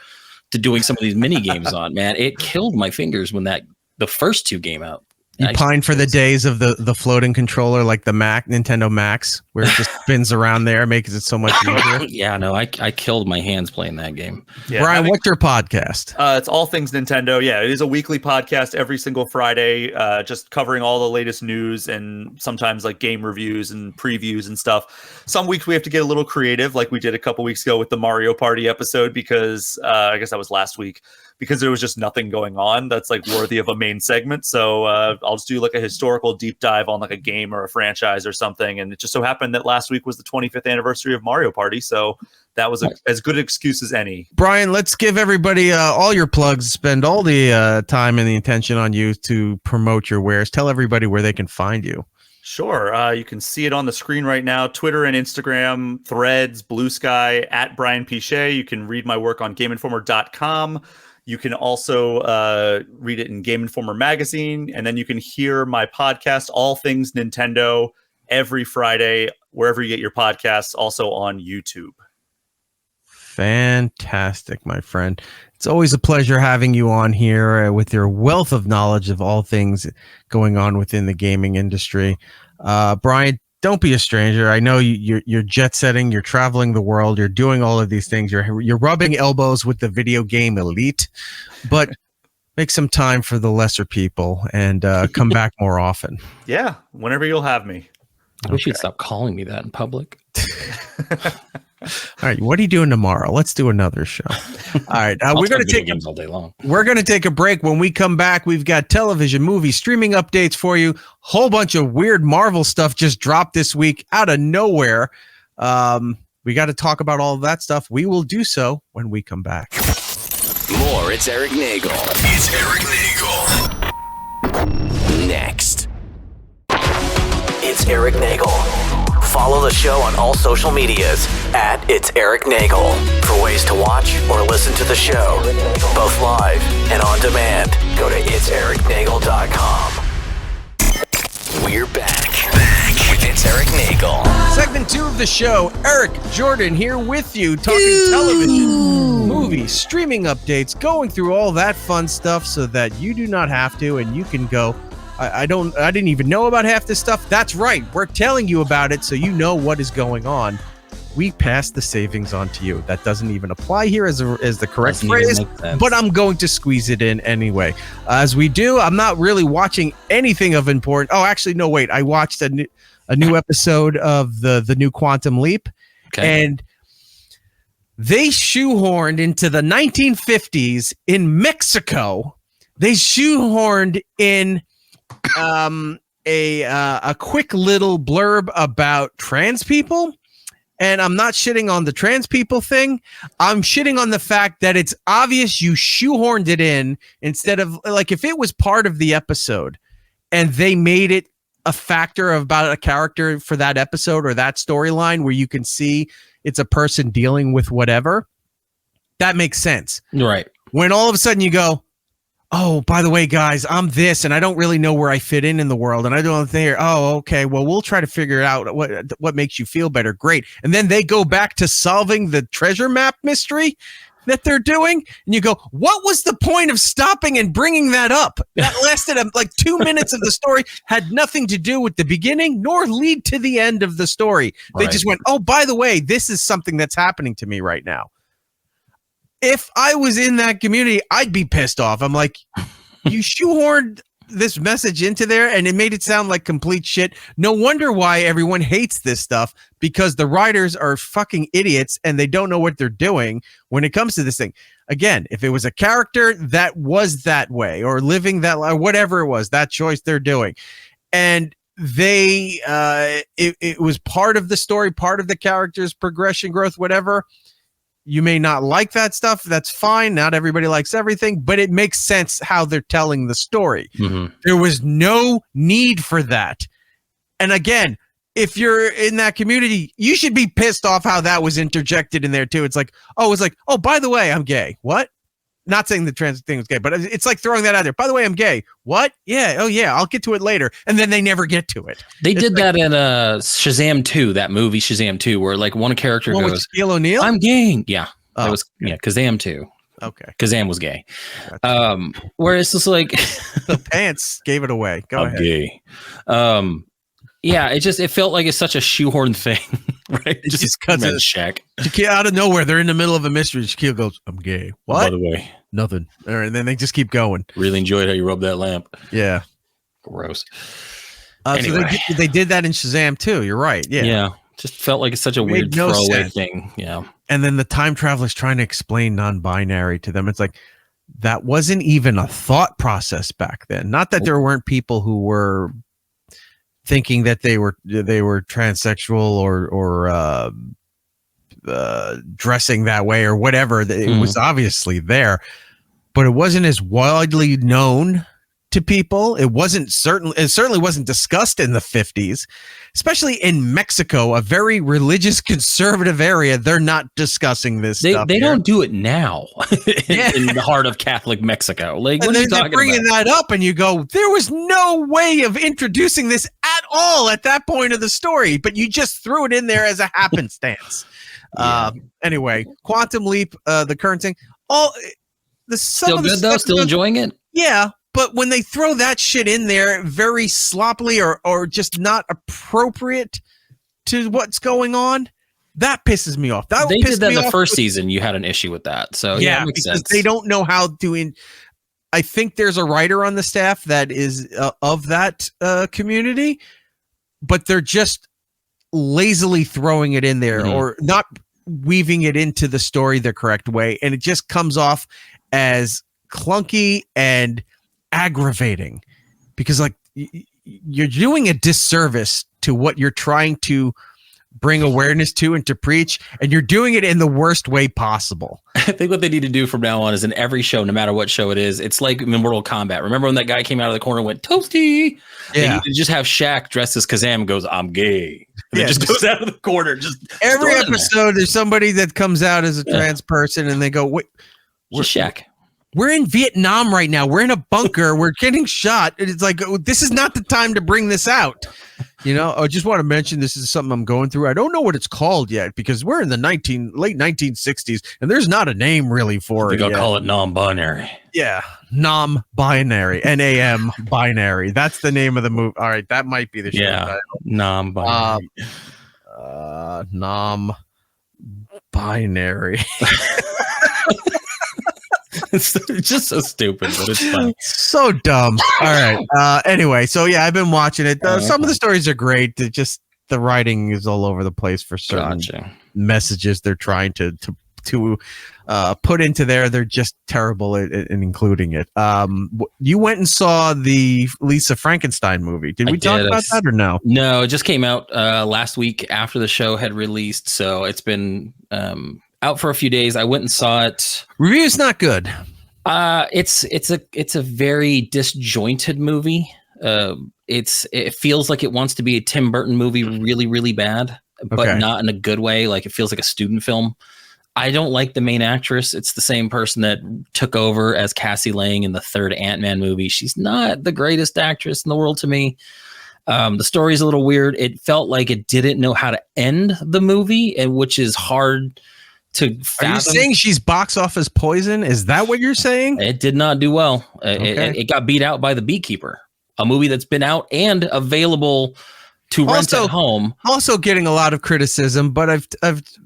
to doing some of these mini games on. Man, it killed my fingers when the first 2 came out. You pine for the days of the floating controller, like the Nintendo Max, where it just spins around there, makes it so much easier. Yeah, no, I killed my hands playing that game. Yeah, Brian, what's your podcast? It's All Things Nintendo. Yeah, it is a weekly podcast every single Friday, just covering all the latest news and sometimes like game reviews and previews and stuff. Some weeks we have to get a little creative, like we did a couple weeks ago with the Mario Party episode, because I guess that was last week. Because there was just nothing going on that's like worthy of a main segment. So I'll just do like a historical deep dive on like a game or a franchise or something. And it just so happened that last week was the 25th anniversary of Mario Party. So that was as good an excuse as any. Brian, let's give everybody all your plugs. Spend all the time and the attention on you to promote your wares. Tell everybody where they can find you. Sure. You can see it on the screen right now. Twitter and Instagram, Threads, Blue Sky, at Brian Shea. You can read my work on GameInformer.com. You can also read it in Game Informer magazine, and then you can hear my podcast, All Things Nintendo, every Friday, wherever you get your podcasts, also on YouTube. Fantastic, my friend. It's always a pleasure having you on here with your wealth of knowledge of all things going on within the gaming industry. Brian, don't be a stranger. I know you're jet setting, you're traveling the world, you're doing all of these things. You're rubbing elbows with the video game elite, but make some time for the lesser people and come back more often. Yeah, whenever you'll have me. I wish you'd stop calling me that in public. right, what are you doing tomorrow? Let's do another show. All right, we're going to take games all day long. We're going to take a break. When we come back, we've got television, movie, streaming updates for you. Whole bunch of weird Marvel stuff just dropped this week out of nowhere. We got to talk about all of that stuff. We will do so when we come back. More, it's Erik Nagel. It's Erik Nagel. Next. It's Erik Nagel. Follow the show on all social medias at It's Erik Nagel for ways to watch or listen to the show, both live and on demand. Go to itseriknagel.com. We're back with It's Erik Nagel. Segment 2 of the show. Erik Jordan here with you, talking television, movies, streaming updates, going through all that fun stuff so that you do not have to, and you can go, I didn't even know about half this stuff. That's right. We're telling you about it so you know what is going on. We pass the savings on to you. That doesn't even apply here as the correct phrase, but I'm going to squeeze it in anyway. As we do, I'm not really watching anything of importance. Oh, actually, no, wait. I watched a new episode of the new Quantum Leap, and they shoehorned into the 1950s in Mexico. They shoehorned in a quick little blurb about trans people. And I'm not shitting on the trans people thing. I'm shitting on the fact that it's obvious you shoehorned it in instead of, like, if it was part of the episode and they made it a factor about a character for that episode or that storyline where you can see it's a person dealing with whatever, that makes sense. Right. When all of a sudden you go, oh, by the way, guys, I'm this, and I don't really know where I fit in the world, and I don't think, oh, okay, well, we'll try to figure out what makes you feel better. Great. And then they go back to solving the treasure map mystery that they're doing, and you go, what was the point of stopping and bringing that up? That lasted like 2 minutes of the story, had nothing to do with the beginning, nor lead to the end of the story. They just went, oh, by the way, this is something that's happening to me right now. If I was in that community, I'd be pissed off. I'm like, you shoehorned this message into there and it made it sound like complete shit. No wonder why everyone hates this stuff, because the writers are fucking idiots and they don't know what they're doing when it comes to this thing. Again, if it was a character that was that way or living that or whatever it was, that choice they're doing. And they it was part of the story, part of the character's progression, growth, whatever. You may not like that stuff. That's fine. Not everybody likes everything, but it makes sense how they're telling the story. Mm-hmm. There was no need for that. And again, if you're in that community, you should be pissed off how that was interjected in there too. It's like, oh, by the way, I'm gay. What? Not saying the trans thing was gay, but it's like throwing that out there. By the way, I'm gay. What? Yeah. Oh, yeah. I'll get to it later. And then they never get to it. They did that in Shazam 2, that movie Shazam 2, where like one character goes, with Shaquille O'Neal? I'm gay. Yeah. That was Kazam 2. Okay. Kazam was gay. Where it's just like the pants gave it away. Go ahead. Gay. Yeah, it felt like it's such a shoehorn thing, right? Just cuts it. Shaq. Out of nowhere, they're in the middle of a mystery. Shaquille goes, I'm gay. What? By the way. Nothing. All right, and then they just keep going. Really enjoyed how you rubbed that lamp. Yeah. Gross. Anyway. So they did that in Shazam too. You're right. Yeah. Yeah. Just felt like it's such a weird throwaway thing. Yeah. And then the time traveler's trying to explain non-binary to them. It's like, that wasn't even a thought process back then. Not that there weren't people who were thinking that they were transsexual or dressing that way or whatever. It was obviously there, but it wasn't as widely known to people. It certainly wasn't discussed in the 50s, especially in Mexico, a very religious conservative area. They're not discussing this stuff. They don't do it now in the heart of Catholic Mexico. Like, and they're bringing that up, and you go, there was no way of introducing this at all at that point of the story, but you just threw it in there as a happenstance. Anyway, Quantum Leap, the current thing, still good though. Still enjoying it. Yeah. But when they throw that shit in there very sloppily or just not appropriate to what's going on, that pisses me off. They did that in the first season. You had an issue with that. So yeah, it makes sense. They don't know how to. I think there's a writer on the staff that is of that community, but they're just lazily throwing it in there or not weaving it into the story the correct way, and it just comes off as clunky and aggravating because like you're doing a disservice to what you're trying to bring awareness to and to preach, and you're doing it in the worst way possible. I think what they need to do from now on is in every show, no matter what show it is, it's like in Mortal Kombat. Remember when that guy came out of the corner and went, Toasty? Yeah. They need to just have Shaq dressed as Kazam and goes, I'm gay. And Yeah, it just goes out of the corner. Just every throw it in there. episode, there's somebody that comes out as a trans person, and they go, "Wait, Just Shaq. we're in Vietnam right now. We're in a bunker. We're getting shot." And it's like, this is not the time to bring this out. You know, I just want to mention this is something I'm going through. I don't know what it's called yet because we're in the late 1960s, and there's not a name really for it. They'll yet. call it non-binary. Yeah, non-binary, NAM binary. That's the name of the movie. All right, that might be the show title. Non-binary. Non-binary. It's just so stupid, but it's fun. So dumb. All right. Anyway, so yeah, I've been watching it. Some of the stories are great. Just the writing is all over the place for certain messages they're trying to put into there. They're just terrible at including it. You went and saw the Lisa Frankenstein movie. Did we talk about that or no? No, it just came out last week after the show had released, so it's been out for a few days. I went and saw it. Review's not good. It's a very disjointed movie. It feels like it wants to be a Tim Burton movie really, really bad, but not in a good way. Like it feels like a student film. I don't like the main actress. It's the same person that took over as Cassie Lang in the third Ant-Man movie. She's not the greatest actress in the world to me. The story's a little weird. It felt like it didn't know how to end the movie, and which is hard to fathom. Are you saying she's box office poison? Is that what you're saying? It did not do well. It got beat out by The Beekeeper, a movie that's been out and available to rent at home. Also getting a lot of criticism, but I've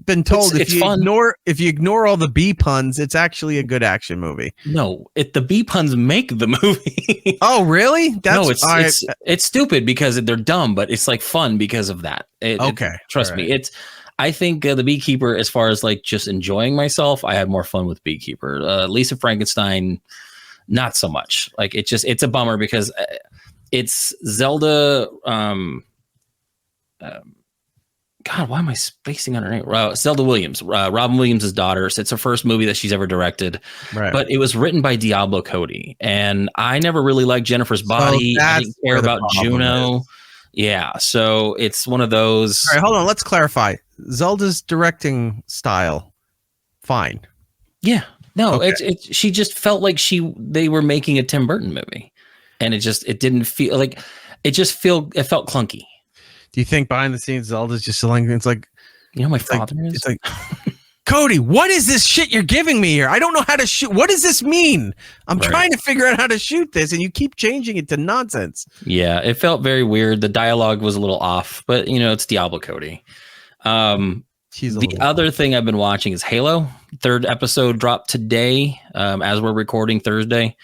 been told if you ignore all the bee puns, it's actually a good action movie. No, the bee puns make the movie. Oh, really? It's stupid because they're dumb, but it's like fun because of that. Trust me. I think The Beekeeper, as far as like just enjoying myself, I had more fun with Beekeeper. Lisa Frankenstein, not so much. Like it's a bummer because it's Zelda. God, why am I spacing on her name? Zelda Williams, Robin Williams' daughter. So it's her first movie that she's ever directed. Right. But it was written by Diablo Cody, and I never really liked Jennifer's Body. I didn't care about Juno. Yeah, so it's one of those. All right, hold on. Let's clarify. Zelda's directing style, fine. Yeah, no, she just felt like they were making a Tim Burton movie, and it didn't feel like it felt clunky. Do you think behind the scenes Zelda's just selling? It's like, you know, my father is. It's like, Cody, what is this shit you're giving me here? I don't know how to shoot. What does this mean? I'm trying to figure out how to shoot this, and you keep changing it to nonsense. Yeah, it felt very weird. The dialogue was a little off, but you know, it's Diablo Cody. The other thing I've been watching is Halo. Third episode dropped today, as we're recording Thursday.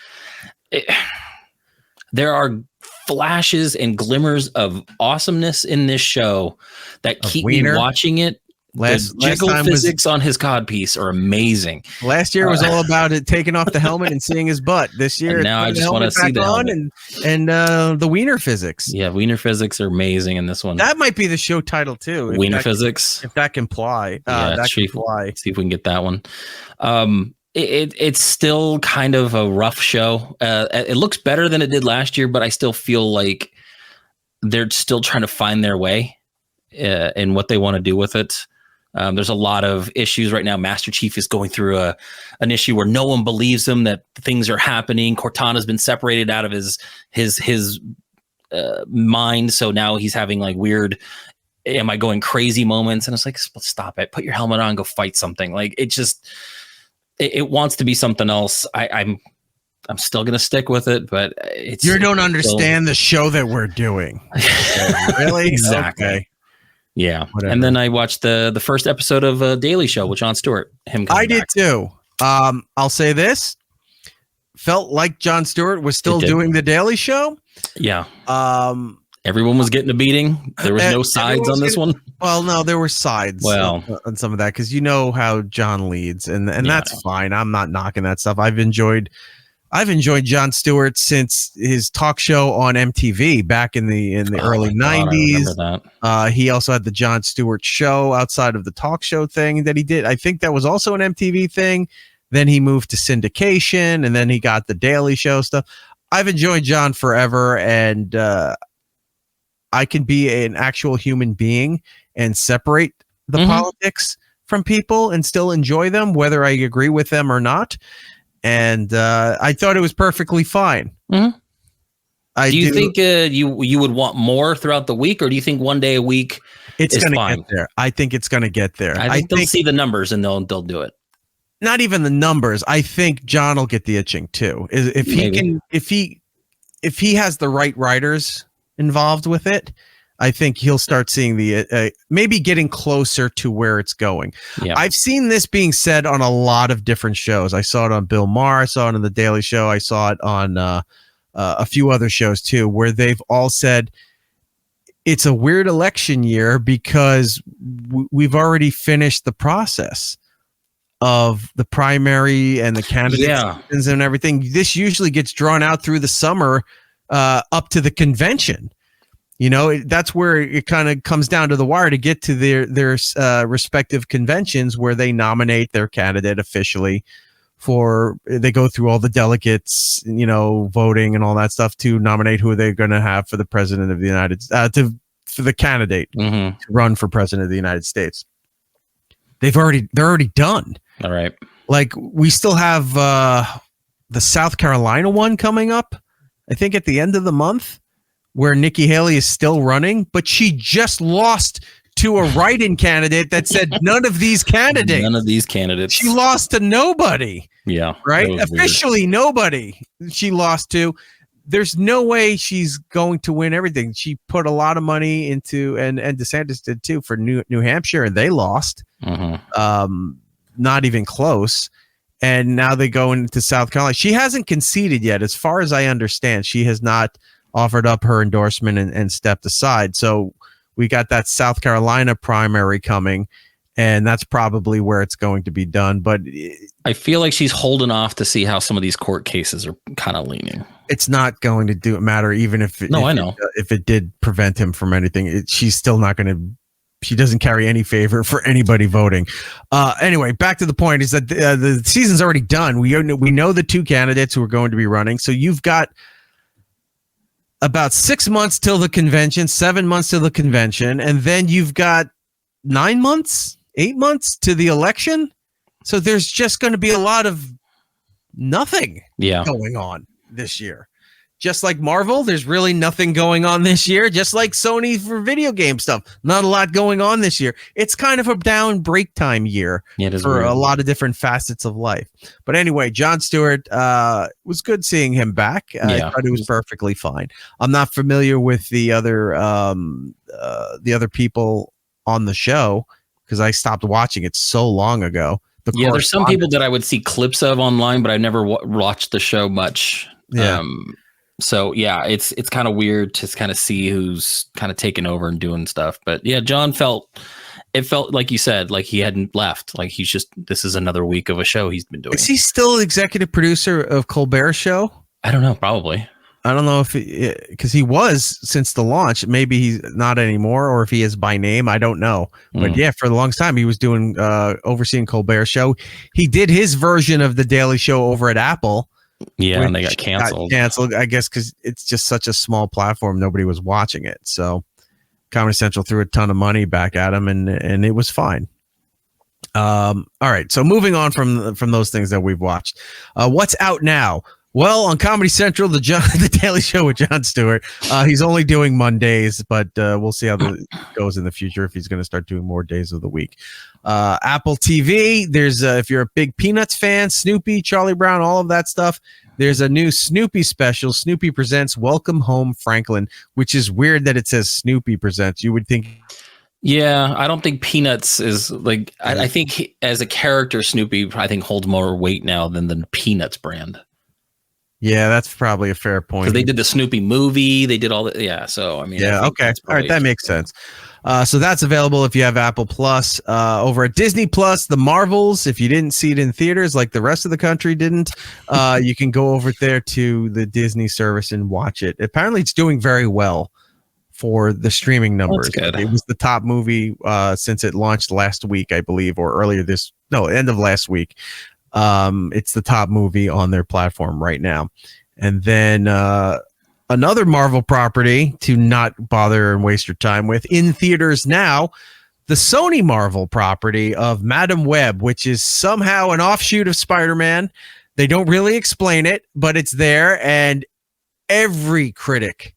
There are flashes and glimmers of awesomeness in this show that keep me watching it. The jiggle physics on his codpiece are amazing. Last year was all about it taking off the helmet and seeing his butt. This year, now I just want to see the helmet. and the Wiener Physics. Yeah, Wiener Physics are amazing in this one. That might be the show title too. Wiener Physics, if that can fly. See if we can get that one. It's still kind of a rough show. It looks better than it did last year, but I still feel like they're still trying to find their way in what they want to do with it. There's a lot of issues right now. Master Chief is going through an issue where no one believes him that things are happening. Cortana's been separated out of his mind, so now he's having like weird "am I going crazy" moments, and it's like, stop it, put your helmet on, go fight something. Like it wants to be something else. I'm still gonna stick with it, but you don't understand the show that we're doing. Really? Exactly. Okay. Yeah. Whatever. And then I watched the first episode of Daily Show with Jon Stewart. I did too. I'll say this. Felt like Jon Stewart was still doing the Daily Show. Yeah. Everyone was getting a beating. There was no sides on this one. Well, no, there were sides Well, on some of that because you know how John leads, and that's fine. I'm not knocking that stuff. I've enjoyed Jon Stewart since his talk show on MTV back in the early 90s. He also had the Jon Stewart show outside of the talk show thing that he did. I think that was also an MTV thing. Then he moved to syndication, and then he got the Daily Show stuff. I've enjoyed John forever, and I can be an actual human being and separate the politics from people and still enjoy them, whether I agree with them or not. And I thought it was perfectly fine. Do you think you would want more throughout the week, or do you think one day a week it's going to get there? I think it's going to get there. I think they'll see the numbers and they'll do it. Not even the numbers. I think John will get the itching too. If he has the right writers involved with it, I think he'll start seeing the maybe getting closer to where it's going. Yeah. I've seen this being said on a lot of different shows. I saw it on Bill Maher. I saw it on the Daily Show. I saw it on a few other shows too, where they've all said it's a weird election year because we've already finished the process of the primary and the candidates and everything. This usually gets drawn out through the summer up to the convention. You know, that's where it kind of comes down to the wire to get to their respective conventions where they nominate their candidate officially they go through all the delegates, you know, voting and all that stuff to nominate who they're going to have for the president of the United States, for the candidate to run for president of the United States. They're already done. All right. Like we still have the South Carolina one coming up, I think at the end of the month, where Nikki Haley is still running, but she just lost to a write-in candidate that said none of these candidates. None of these candidates. She lost to nobody. Yeah. Right? Officially nobody she lost to. There's no way she's going to win everything. She put a lot of money into, and DeSantis did too, for New Hampshire, and they lost. Not even close. And now they go into South Carolina. She hasn't conceded yet. As far as I understand, she has not offered up her endorsement and stepped aside. So we got that South Carolina primary coming, and that's probably where it's going to be done. But I feel like she's holding off to see how some of these court cases are kind of leaning. It's not going to matter, even if it did prevent him from anything. She's still not going to. She doesn't carry any favor for anybody voting. Anyway, back to the point is that the season's already done. We know the two candidates who are going to be running. So you've got about 6 months till the convention, 7 months till the convention, and then you've got 9 months, 8 months to the election. So there's just going to be a lot of nothing going on this year. Just like Marvel, there's really nothing going on this year. Just like Sony for video game stuff, not a lot going on this year. It's kind of a down break time year for a lot of different facets of life. But anyway, Jon Stewart, was good seeing him back. I thought he was perfectly fine. I'm not familiar with the other people on the show because I stopped watching it so long ago. There's some people that I would see clips of online, but I've never watched the show much. Yeah. So yeah, it's kind of weird to kind of see who's kind of taking over and doing stuff. But yeah, John felt like you said, like he hadn't left. Like this is another week of a show he's been doing. Is he still executive producer of Colbert's show? I don't know. Probably. I don't know if because he was since the launch. Maybe he's not anymore, or if he is by name. I don't know. But yeah, for the longest time he was doing overseeing Colbert's show. He did his version of the Daily Show over at Apple. Yeah, and they got canceled. I guess because it's just such a small platform, nobody was watching it. So Comedy Central threw a ton of money back at him, and it was fine. All right, so moving on from those things that we've watched, what's out now? Well, on Comedy Central, the Daily Show with Jon Stewart. He's only doing Mondays, but we'll see how that goes in the future if he's going to start doing more days of the week. Apple TV, there's if you're a big Peanuts fan, Snoopy, Charlie Brown, all of that stuff. There's a new Snoopy special, Snoopy Presents Welcome Home Franklin, which is weird that it says Snoopy Presents. You would think. Yeah, I don't think Peanuts is like. I think as a character, Snoopy I think holds more weight now than the Peanuts brand. Yeah, that's probably a fair point. Because they did the Snoopy movie, they did all the So I mean, yeah, okay, all right, that makes sense. So that's available if you have Apple Plus. Over at Disney Plus, The Marvels. If you didn't see it in theaters like the rest of the country didn't, you can go over there to the Disney service and watch it. Apparently, it's doing very well for the streaming numbers. That's good. It was the top movie since it launched last week, I believe, or end of last week. It's the top movie on their platform right now. And then another Marvel property to not bother and waste your time with in theaters now, the Sony Marvel property of Madam Web, which is somehow an offshoot of Spider-Man. They don't really explain it, but it's there, and every critic,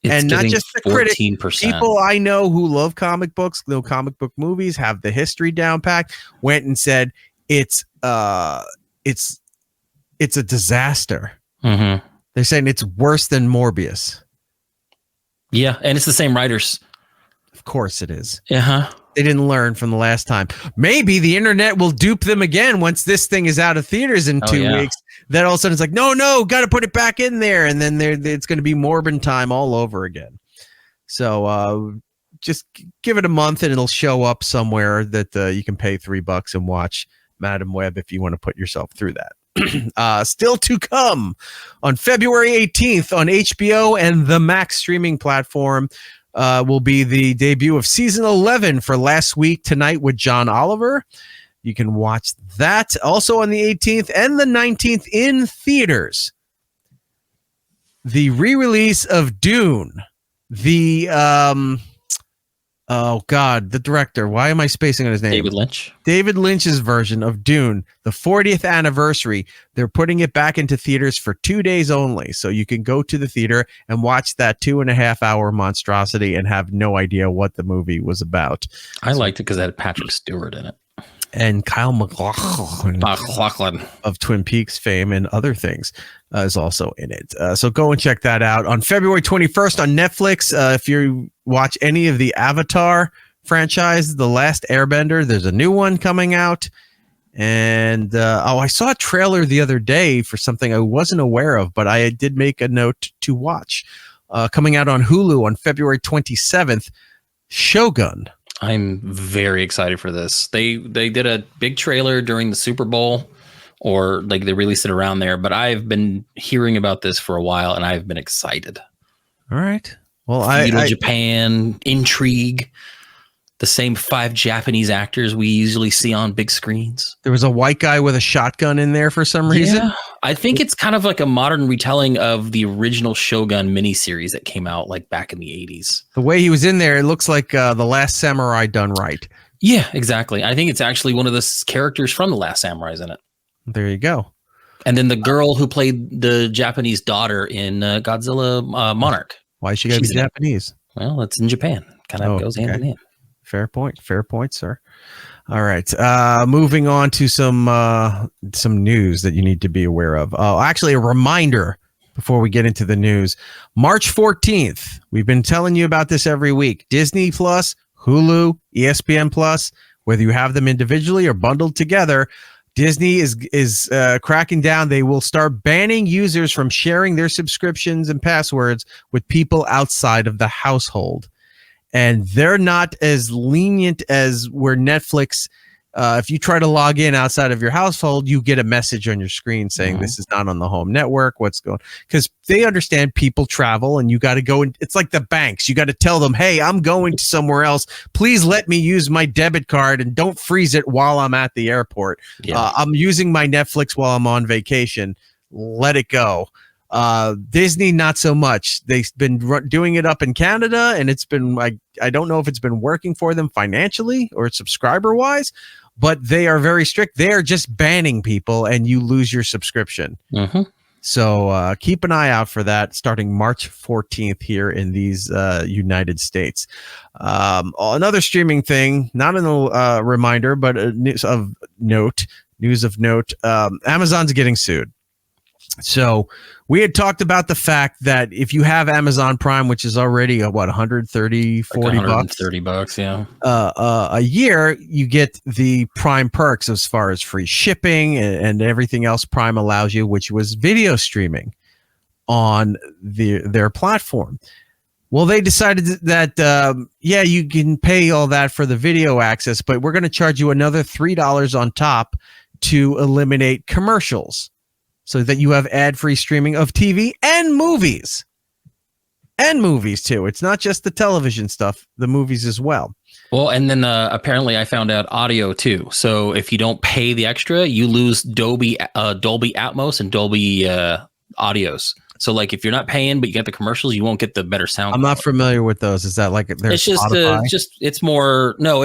and not just the critic, people I know who love comic books, know comic book movies, have the history down packed, went and said it's a disaster. Mm-hmm. They're saying it's worse than Morbius. Yeah, and it's the same writers. Of course it is. Uh-huh. They didn't learn from the last time. Maybe the internet will dupe them again once this thing is out of theaters in 2 weeks. Then all of a sudden it's like, no, got to put it back in there. And then it's going to be Morbin time all over again. So just give it a month and it'll show up somewhere that you can pay $3 and watch Madam Web if you want to put yourself through that. Still to come on February 18th on HBO and the Max streaming platform will be the debut of season 11 for Last Week Tonight with John Oliver. You can watch that also on the 18th and the 19th in theaters. The re-release of Dune, the director. Why am I spacing on his name? David Lynch. David Lynch's version of Dune, the 40th anniversary. They're putting it back into theaters for 2 days only. So you can go to the theater and watch that 2.5 hour monstrosity and have no idea what the movie was about. I liked it because it had Patrick Stewart in it. And Kyle MacLachlan of Twin Peaks fame and other things is also in it. So go and check that out on February 21st on Netflix. If you watch any of the Avatar franchise, The Last Airbender, there's a new one coming out. And I saw a trailer the other day for something I wasn't aware of, but I did make a note to watch. Coming out on Hulu on February 27th, Shogun. I'm very excited for this. They did a big trailer during the Super Bowl, or like they released it around there, but I've been hearing about this for a while and I've been excited. All right. Well, Feudal Japan, intrigue, the same 5 Japanese actors we usually see on big screens. There was a white guy with a shotgun in there for some reason. Yeah, I think it's kind of like a modern retelling of the original Shogun miniseries that came out like back in the 80s. The way he was in there, it looks like The Last Samurai done right. Yeah, exactly. I think it's actually one of the characters from The Last Samurai's in it. There you go. And then the girl who played the Japanese daughter in Godzilla Monarch. Why she gotta be Japanese? Well, it's in Japan. Kind of goes hand in hand. Fair point, sir. All right, moving on to some news that you need to be aware of. Oh, actually, a reminder before we get into the news. March 14th, we've been telling you about this every week. Disney Plus, Hulu, ESPN Plus, whether you have them individually or bundled together, Disney is cracking down. They will start banning users from sharing their subscriptions and passwords with people outside of the household. And they're not as lenient as where Netflix, if you try to log in outside of your household, you get a message on your screen saying this is not on the home network. What's going on? Because they understand people travel and you got to go. It's like the banks. You got to tell them, hey, I'm going to somewhere else. Please let me use my debit card and don't freeze it while I'm at the airport. Yeah. I'm using my Netflix while I'm on vacation. Let it go. Disney, not so much. They've been doing it up in Canada, and it's been I don't know if it's been working for them financially or subscriber wise, but they are very strict. They are just banning people, and you lose your subscription. Mm-hmm. So keep an eye out for that starting March 14th here in these United States. Another streaming thing, not a reminder, but news of note. Amazon's getting sued. So we had talked about the fact that if you have Amazon Prime, which is already what, 130, 40 like bucks, $130, yeah. A year, you get the Prime perks as far as free shipping and everything else Prime allows you, which was video streaming on their platform. Well, they decided that, you can pay all that for the video access, but we're going to charge you another $3 on top to eliminate commercials so that you have ad-free streaming of TV and movies. And movies, too. It's not just the television stuff, the movies as well. Well, and then apparently I found out audio, too. So if you don't pay the extra, you lose Dolby Atmos and Dolby audios. So like if you're not paying but you get the commercials, you won't get the better sound. I'm not familiar with those. Is that like it's just it's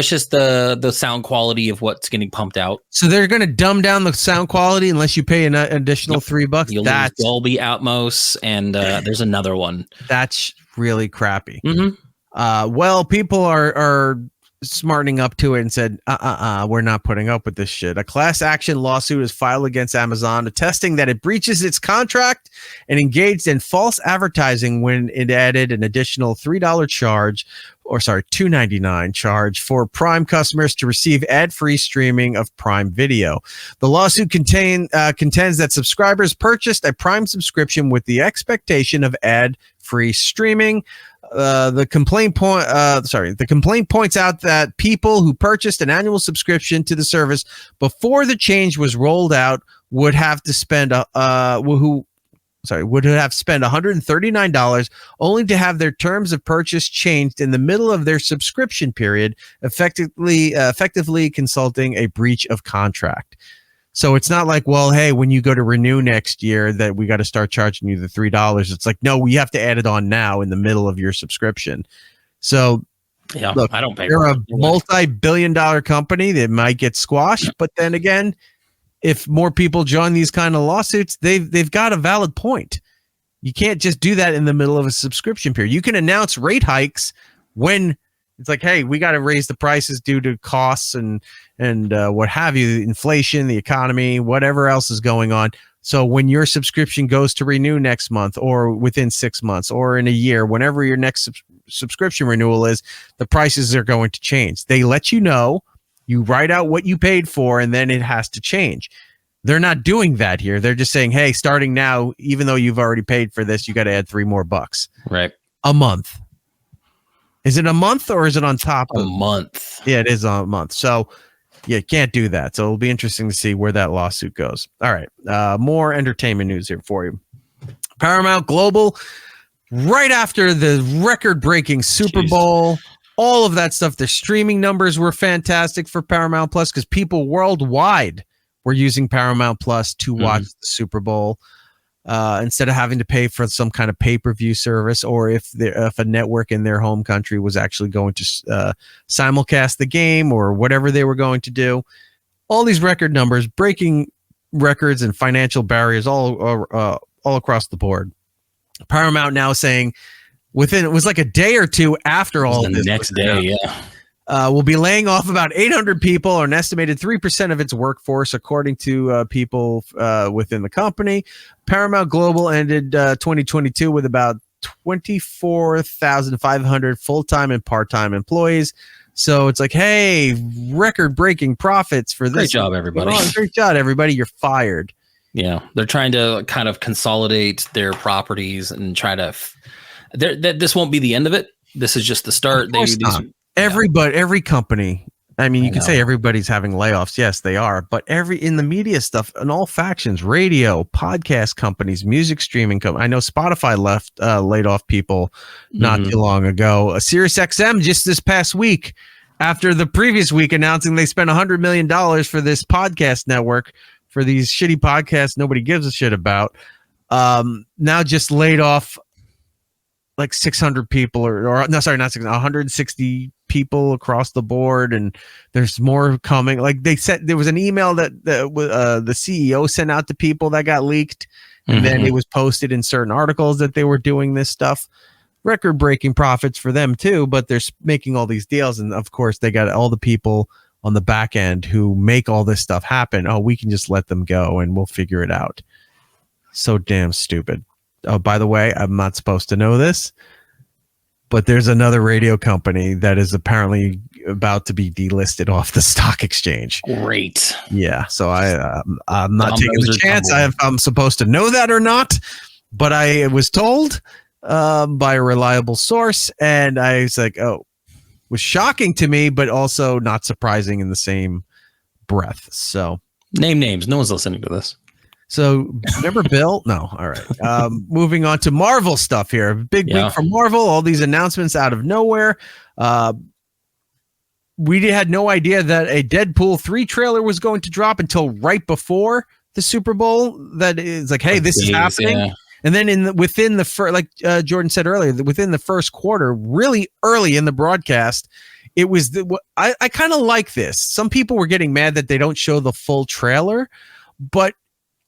just the sound quality of what's getting pumped out. So they're going to dumb down the sound quality unless you pay an additional $3. You'll lose Dolby Atmos and there's another one. That's really crappy. Mm-hmm. Well, people are smartening up to it and said, we're not putting up with this shit. A class action lawsuit is filed against Amazon, attesting that it breaches its contract and engaged in false advertising when it added an additional $2.99 charge for Prime customers to receive ad-free streaming of Prime Video. The lawsuit contends that subscribers purchased a Prime subscription with the expectation of ad-free streaming. The complaint points out that people who purchased an annual subscription to the service before the change was rolled out would have spent $139 only to have their terms of purchase changed in the middle of their subscription period, effectively consulting a breach of contract. So it's not like, well, hey, when you go to renew next year that we got to start charging you the $3. It's like, no, we have to add it on now in the middle of your subscription. So yeah, look, I don't pay. They're a multi-billion-dollar company that might get squashed. But then again, if more people join these kind of lawsuits, they've got a valid point. You can't just do that in the middle of a subscription period. You can announce rate hikes when it's like, hey, we got to raise the prices due to costs and what have you, inflation, the economy, whatever else is going on. So when your subscription goes to renew next month or within 6 months or in a year, whenever your next subscription renewal is, the prices are going to change. They let you know, you write out what you paid for, and then it has to change. They're not doing that here. They're just saying, hey, starting now, even though you've already paid for this, you got to add $3 more. Right. A month. Is it a month or is it on top of a month? Yeah, it is a month. So you can't do that. So it'll be interesting to see where that lawsuit goes. All right. More entertainment news here for you. Paramount Global, right after the record-breaking Super Bowl, all of that stuff, the streaming numbers were fantastic for Paramount Plus because people worldwide were using Paramount Plus to watch the Super Bowl. Instead of having to pay for some kind of pay-per-view service, or if a network in their home country was actually going to simulcast the game or whatever they were going to do. All these record numbers, breaking records and financial barriers all across the board. Paramount now saying it was like a day or two after all of this. The next day, we'll be laying off about 800 people, or an estimated 3% of its workforce, according to people within the company. Paramount Global ended 2022 with about 24,500 full-time and part-time employees. So it's like, hey, record-breaking profits for this. Great job, everybody. Great job, everybody. You're fired. Yeah, they're trying to kind of consolidate their properties and try to. This won't be the end of it. This is just the start. Every company. I mean, you can say everybody's having layoffs. Yes, they are. But in the media stuff, in all factions, radio, podcast companies, music streaming companies. I know Spotify laid off people not too long ago. SiriusXM just this past week, after the previous week announcing they spent $100 million for this podcast network, for these shitty podcasts nobody gives a shit about, now just laid off like 600 people, or no, sorry, not 600, 160 people across the board, and there's more coming. Like they said, there was an email that the CEO sent out to people that got leaked, and then it was posted in certain articles that they were doing this stuff. Record-breaking profits for them too, but they're making all these deals, and of course they got all the people on the back end who make all this stuff happen. Oh, we can just let them go, and we'll figure it out. So damn stupid. Oh, by the way, I'm not supposed to know this, but there's another radio company that is apparently about to be delisted off the stock exchange. Great. Yeah, so I'm not taking the chance. I'm supposed to know that or not, but I was told by a reliable source, and I was like, oh, was shocking to me, but also not surprising in the same breath. So name names. No one's listening to this. So remember Bill? No. All right. Moving on to Marvel stuff here. Big week for Marvel. All these announcements out of nowhere. We had no idea that a Deadpool 3 trailer was going to drop until right before the Super Bowl. That is like, hey, this is happening. Yeah. And then within the first, like Jordan said earlier, within the first quarter, really early in the broadcast, it was I kind of like this. Some people were getting mad that they don't show the full trailer, but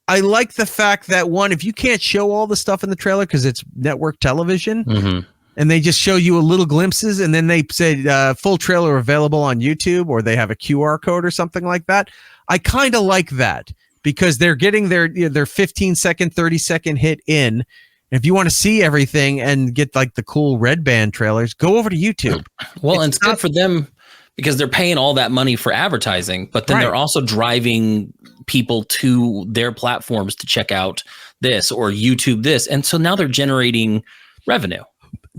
I like the fact that, one, if you can't show all the stuff in the trailer because it's network television, and they just show you a little glimpses, and then they say full trailer available on YouTube, or they have a QR code or something like that. I kind of like that because they're getting their 15-second, 30-second hit in. And if you want to see everything and get like the cool red band trailers, go over to YouTube. Well, it's good for them because they're paying all that money for advertising, but then they're also driving people to their platforms to check out this or YouTube this. And so now they're generating revenue.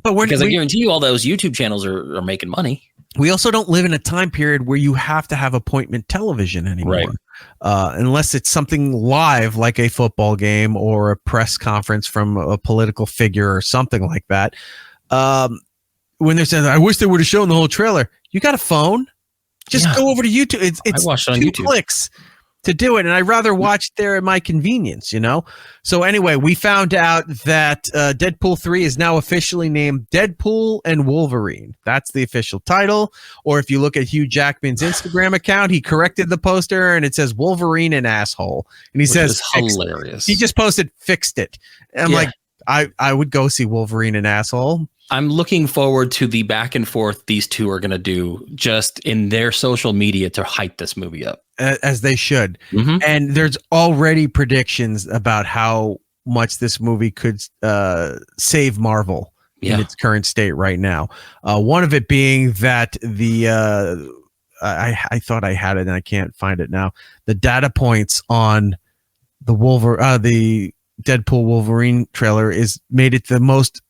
But because I guarantee you all those YouTube channels are making money. We also don't live in a time period where you have to have appointment television anymore. Right. Unless it's something live like a football game or a press conference from a political figure or something like that. When they're saying, I wish they would have shown the whole trailer. You got a phone? Just go over to YouTube. It's I watched it on 2 YouTube. clicks to do it, and I'd rather watch there at my convenience, you know? So anyway, we found out that Deadpool 3 is now officially named Deadpool and Wolverine. That's the official title. Or if you look at Hugh Jackman's Instagram account, he corrected the poster, and it says Wolverine and asshole. And he says, hilarious. He just posted, fixed it. And I'm like, I would go see Wolverine and asshole. I'm looking forward to the back and forth these two are going to do just in their social media to hype this movie up. As they should. And there's already predictions about how much this movie could save Marvel in its current state right now. One of it being that I thought I had it and I can't find it now. The data points on the Deadpool Wolverine trailer made it the most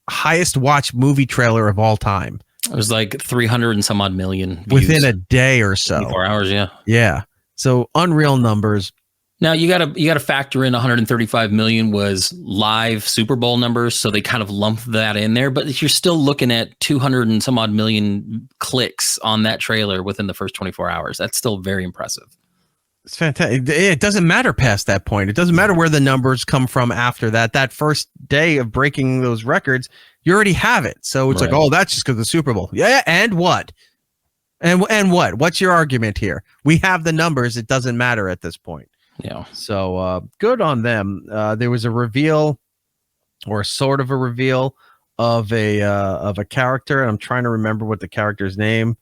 highest watched movie trailer of all time. It was like 300 and some odd million views within a day or so. 24 hours, yeah. So unreal numbers. Now you gotta factor in 135 million was live Super Bowl numbers, so they kind of lumped that in there. But you're still looking at 200 and some odd million clicks on that trailer within the first 24 hours. That's still very impressive. It's fantastic. It doesn't matter past that point. It doesn't matter where the numbers come from after that. That first day of breaking those records, you already have it. So it's like, oh, that's just because of the Super Bowl. Yeah, and what? And what? What's your argument here? We have the numbers. It doesn't matter at this point. Yeah. So good on them. There was a reveal, or sort of a reveal, of a character. I'm trying to remember what the character's name.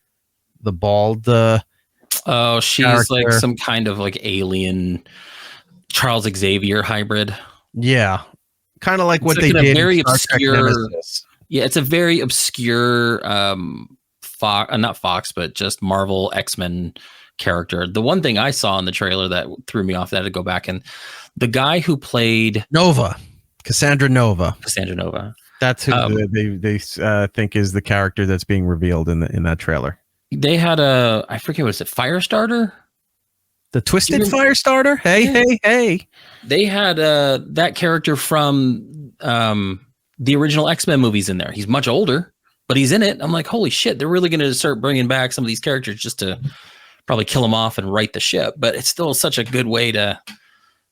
The bald. Oh, she's character. Like some kind of like alien Charles Xavier hybrid. Yeah. Kind of like what they did. Very obscure. Yeah, it's a very obscure not Fox, but just Marvel X-Men character. The one thing I saw in the trailer that threw me off, that I had to go back, and the guy who played Cassandra Nova. That's who they think is the character that's being revealed in that trailer. They had I forget, was it Firestarter? The Twisted Firestarter? Hey. They had that character from the original X-Men movies in there. He's much older, but he's in it. I'm like, holy shit, they're really going to start bringing back some of these characters just to probably kill them off and right the ship. But it's still such a good way to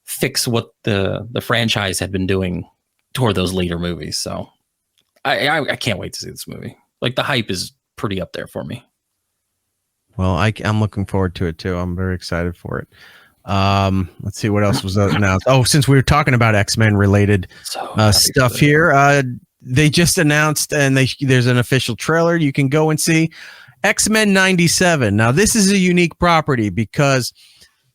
fix what the franchise had been doing toward those later movies. So I can't wait to see this movie. Like, the hype is pretty up there for me. Well, I'm looking forward to it too. I'm very excited for it. Let's see what else was announced. Oh, since we were talking about X-Men related stuff here, they just announced, and there's an official trailer you can go and see, X-Men 97. Now, this is a unique property because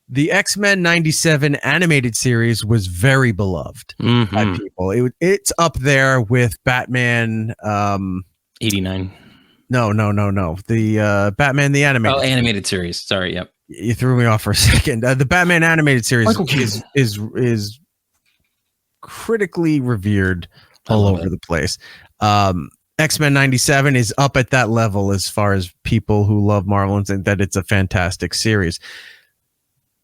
The X-Men 97 animated series was very beloved by people. It's up there with Batman 89. No. The Batman the animated. Animated series. Sorry, yep. You threw me off for a second. The Batman animated series is critically revered all over the place. X-Men 97 is up at that level as far as people who love Marvel and think that it's a fantastic series.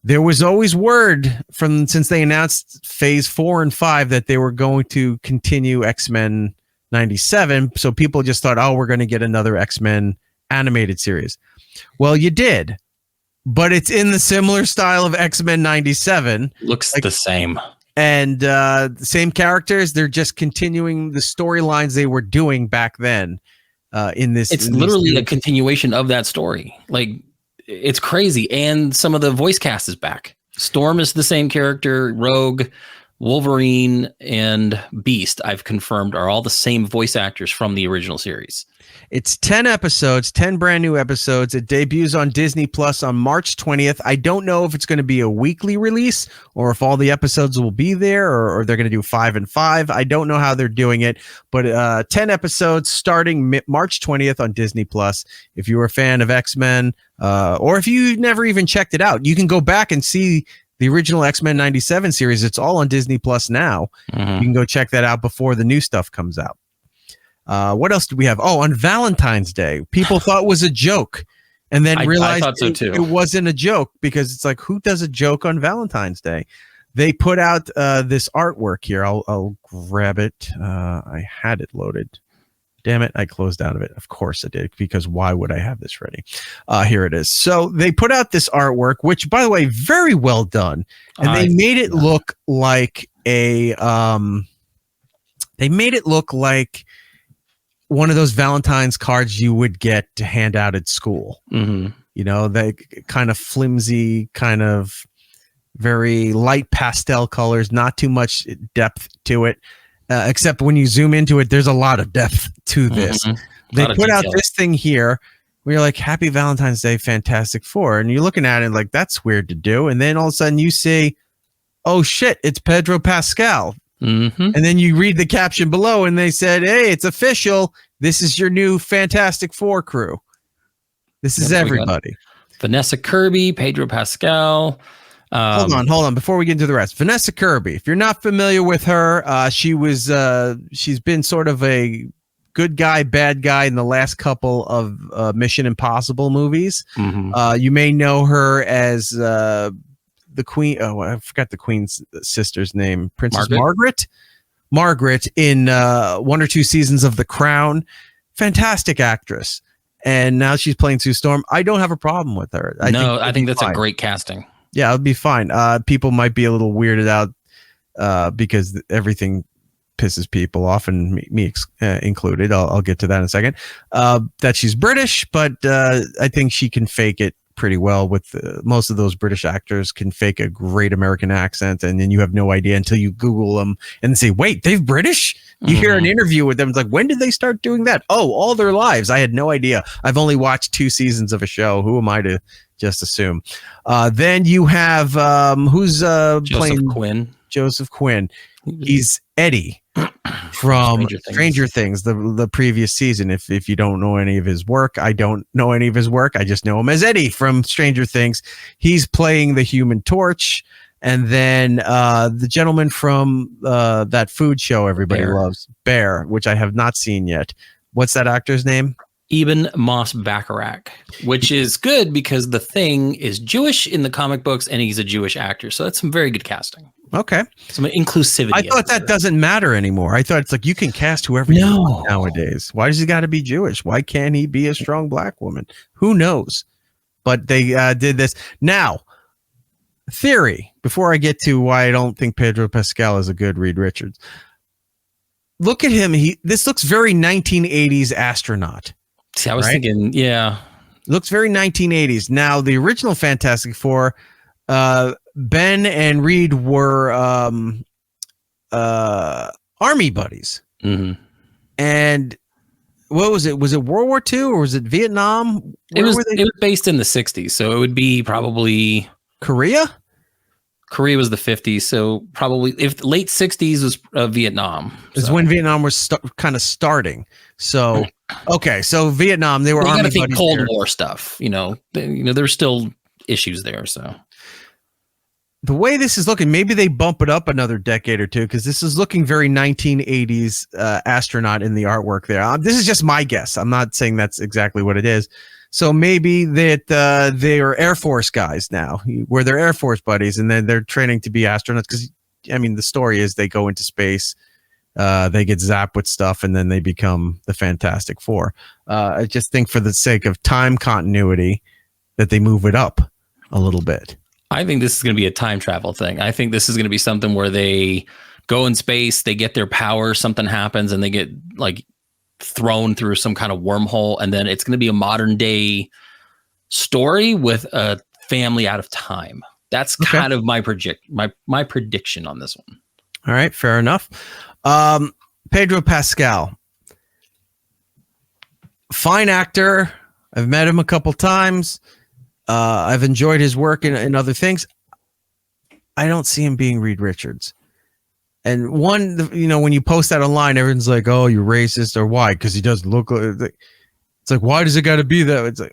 There was always word since they announced phase 4 and 5 that they were going to continue X-Men 97. So people just thought, oh, we're going to get another X-Men animated series. Well, you did, but it's in the similar style of X-Men 97. Looks the same. And the same characters. They're just continuing the storylines they were doing back then in this. It's literally a continuation of that story. Like, it's crazy. And some of the voice cast is back. Storm is the same character. Rogue, Wolverine, and Beast, I've confirmed, are all the same voice actors from the original series. It's 10 episodes, 10 brand new episodes. It debuts on Disney Plus on March 20th. I don't know if it's going to be a weekly release or if all the episodes will be there or they're going to do 5 and 5. I don't know how they're doing it, but 10 episodes starting March 20th on Disney Plus. If you were a fan of X-Men or if you never even checked it out, you can go back and see the original X-Men 97 series. It's all on Disney Plus now. You can go check that out before the new stuff comes out. What else do we have? Oh, on Valentine's Day, people thought it was a joke and then realized I thought so too. It wasn't a joke because it's like, who does a joke on Valentine's Day? They put out this artwork here. I'll grab it. I had it loaded. Damn it. I closed out of it. Of course I did, because why would I have this ready? Here it is. So they put out this artwork, which, by the way, very well done. And they made it look like one of those Valentine's cards you would get to hand out at school. You know, they kind of flimsy, kind of very light pastel colors, not too much depth to it. Except when you zoom into it, there's a lot of depth to this. They put out this thing here where you're like, Happy Valentine's Day, Fantastic Four. And you're looking at it like, that's weird to do. And then all of a sudden you see, oh shit, it's Pedro Pascal. And then you read the caption below and they said, hey, it's official. This is your new Fantastic Four crew. This is everybody. Vanessa Kirby, Pedro Pascal. Hold on. Before we get into the rest, Vanessa Kirby, if you're not familiar with her, she's been sort of a good guy, bad guy in the last couple of Mission Impossible movies. You may know her as the Queen. Oh, I forgot the Queen's sister's name. Princess Margaret in 1 or 2 seasons of The Crown. Fantastic actress. And now she's playing Sue Storm. I don't have a problem with her. I think that's a great casting. Yeah, it'll be fine. People might be a little weirded out because everything pisses people off, and me included. I'll get to that in a second. That she's British, but I think she can fake it pretty well. With most of those British actors can fake a great American accent, and then you have no idea until you Google them and say, wait, they're British? You hear an interview with them, it's like, when did they start doing that? Oh, all their lives. I had no idea. I've only watched 2 seasons of a show. Who am I to just assume? Then you have who's playing Quinn. Joseph Quinn. He's Eddie from Stranger Things, the previous season. If you don't know any of his work, I don't know any of his work. I just know him as Eddie from Stranger Things. He's playing the Human Torch. And then the gentleman from that food show everybody loves, Bear, which I have not seen yet. What's that actor's name? Eben Moss Bacharach, which is good because the Thing is Jewish in the comic books and he's a Jewish actor. So that's some very good casting. Okay. Some inclusivity. I thought that doesn't matter anymore. I thought it's like you can cast whoever you want nowadays. Why does he got to be Jewish? Why can't he be a strong black woman? Who knows? But they did this. Now, theory, before I get to why I don't think Pedro Pascal is a good Reed Richards. Look at him. This looks very 1980s astronaut. See, I was thinking, yeah. Looks very 1980s. Now, the original Fantastic Four, Ben and Reed were army buddies. And what was it? Was it World War II or was it Vietnam? It was based in the 60s. So it would be probably Korea? Korea was the 50s, so probably if late 60s was Vietnam. Is when Vietnam was kind of starting. So, okay, so Vietnam, they were you army got to think buddies Cold there. War stuff. There's still issues there. So the way this is looking, maybe they bump it up another decade or two because this is looking very 1980s astronaut in the artwork there. This is just my guess. I'm not saying that's exactly what it is. So maybe that they are Air Force guys now, where they're Air Force buddies, and then they're training to be astronauts. Because the story is they go into space, they get zapped with stuff, and then they become the Fantastic Four. I just think for the sake of time continuity, that they move it up a little bit. I think this is going to be a time travel thing. I think this is going to be something where they go in space, they get their power, something happens, and they get like thrown through some kind of wormhole, and then it's going to be a modern day story with a family out of time. That's kind of my prediction on this one. All right, fair enough. Pedro Pascal, fine actor. I've met him a couple times. I've enjoyed his work in other things. I don't see him being Reed Richards. And when you post that online, everyone's like, "Oh, you're racist," or "Why?" Because he doesn't look like. It's like, why does it got to be that? It's like,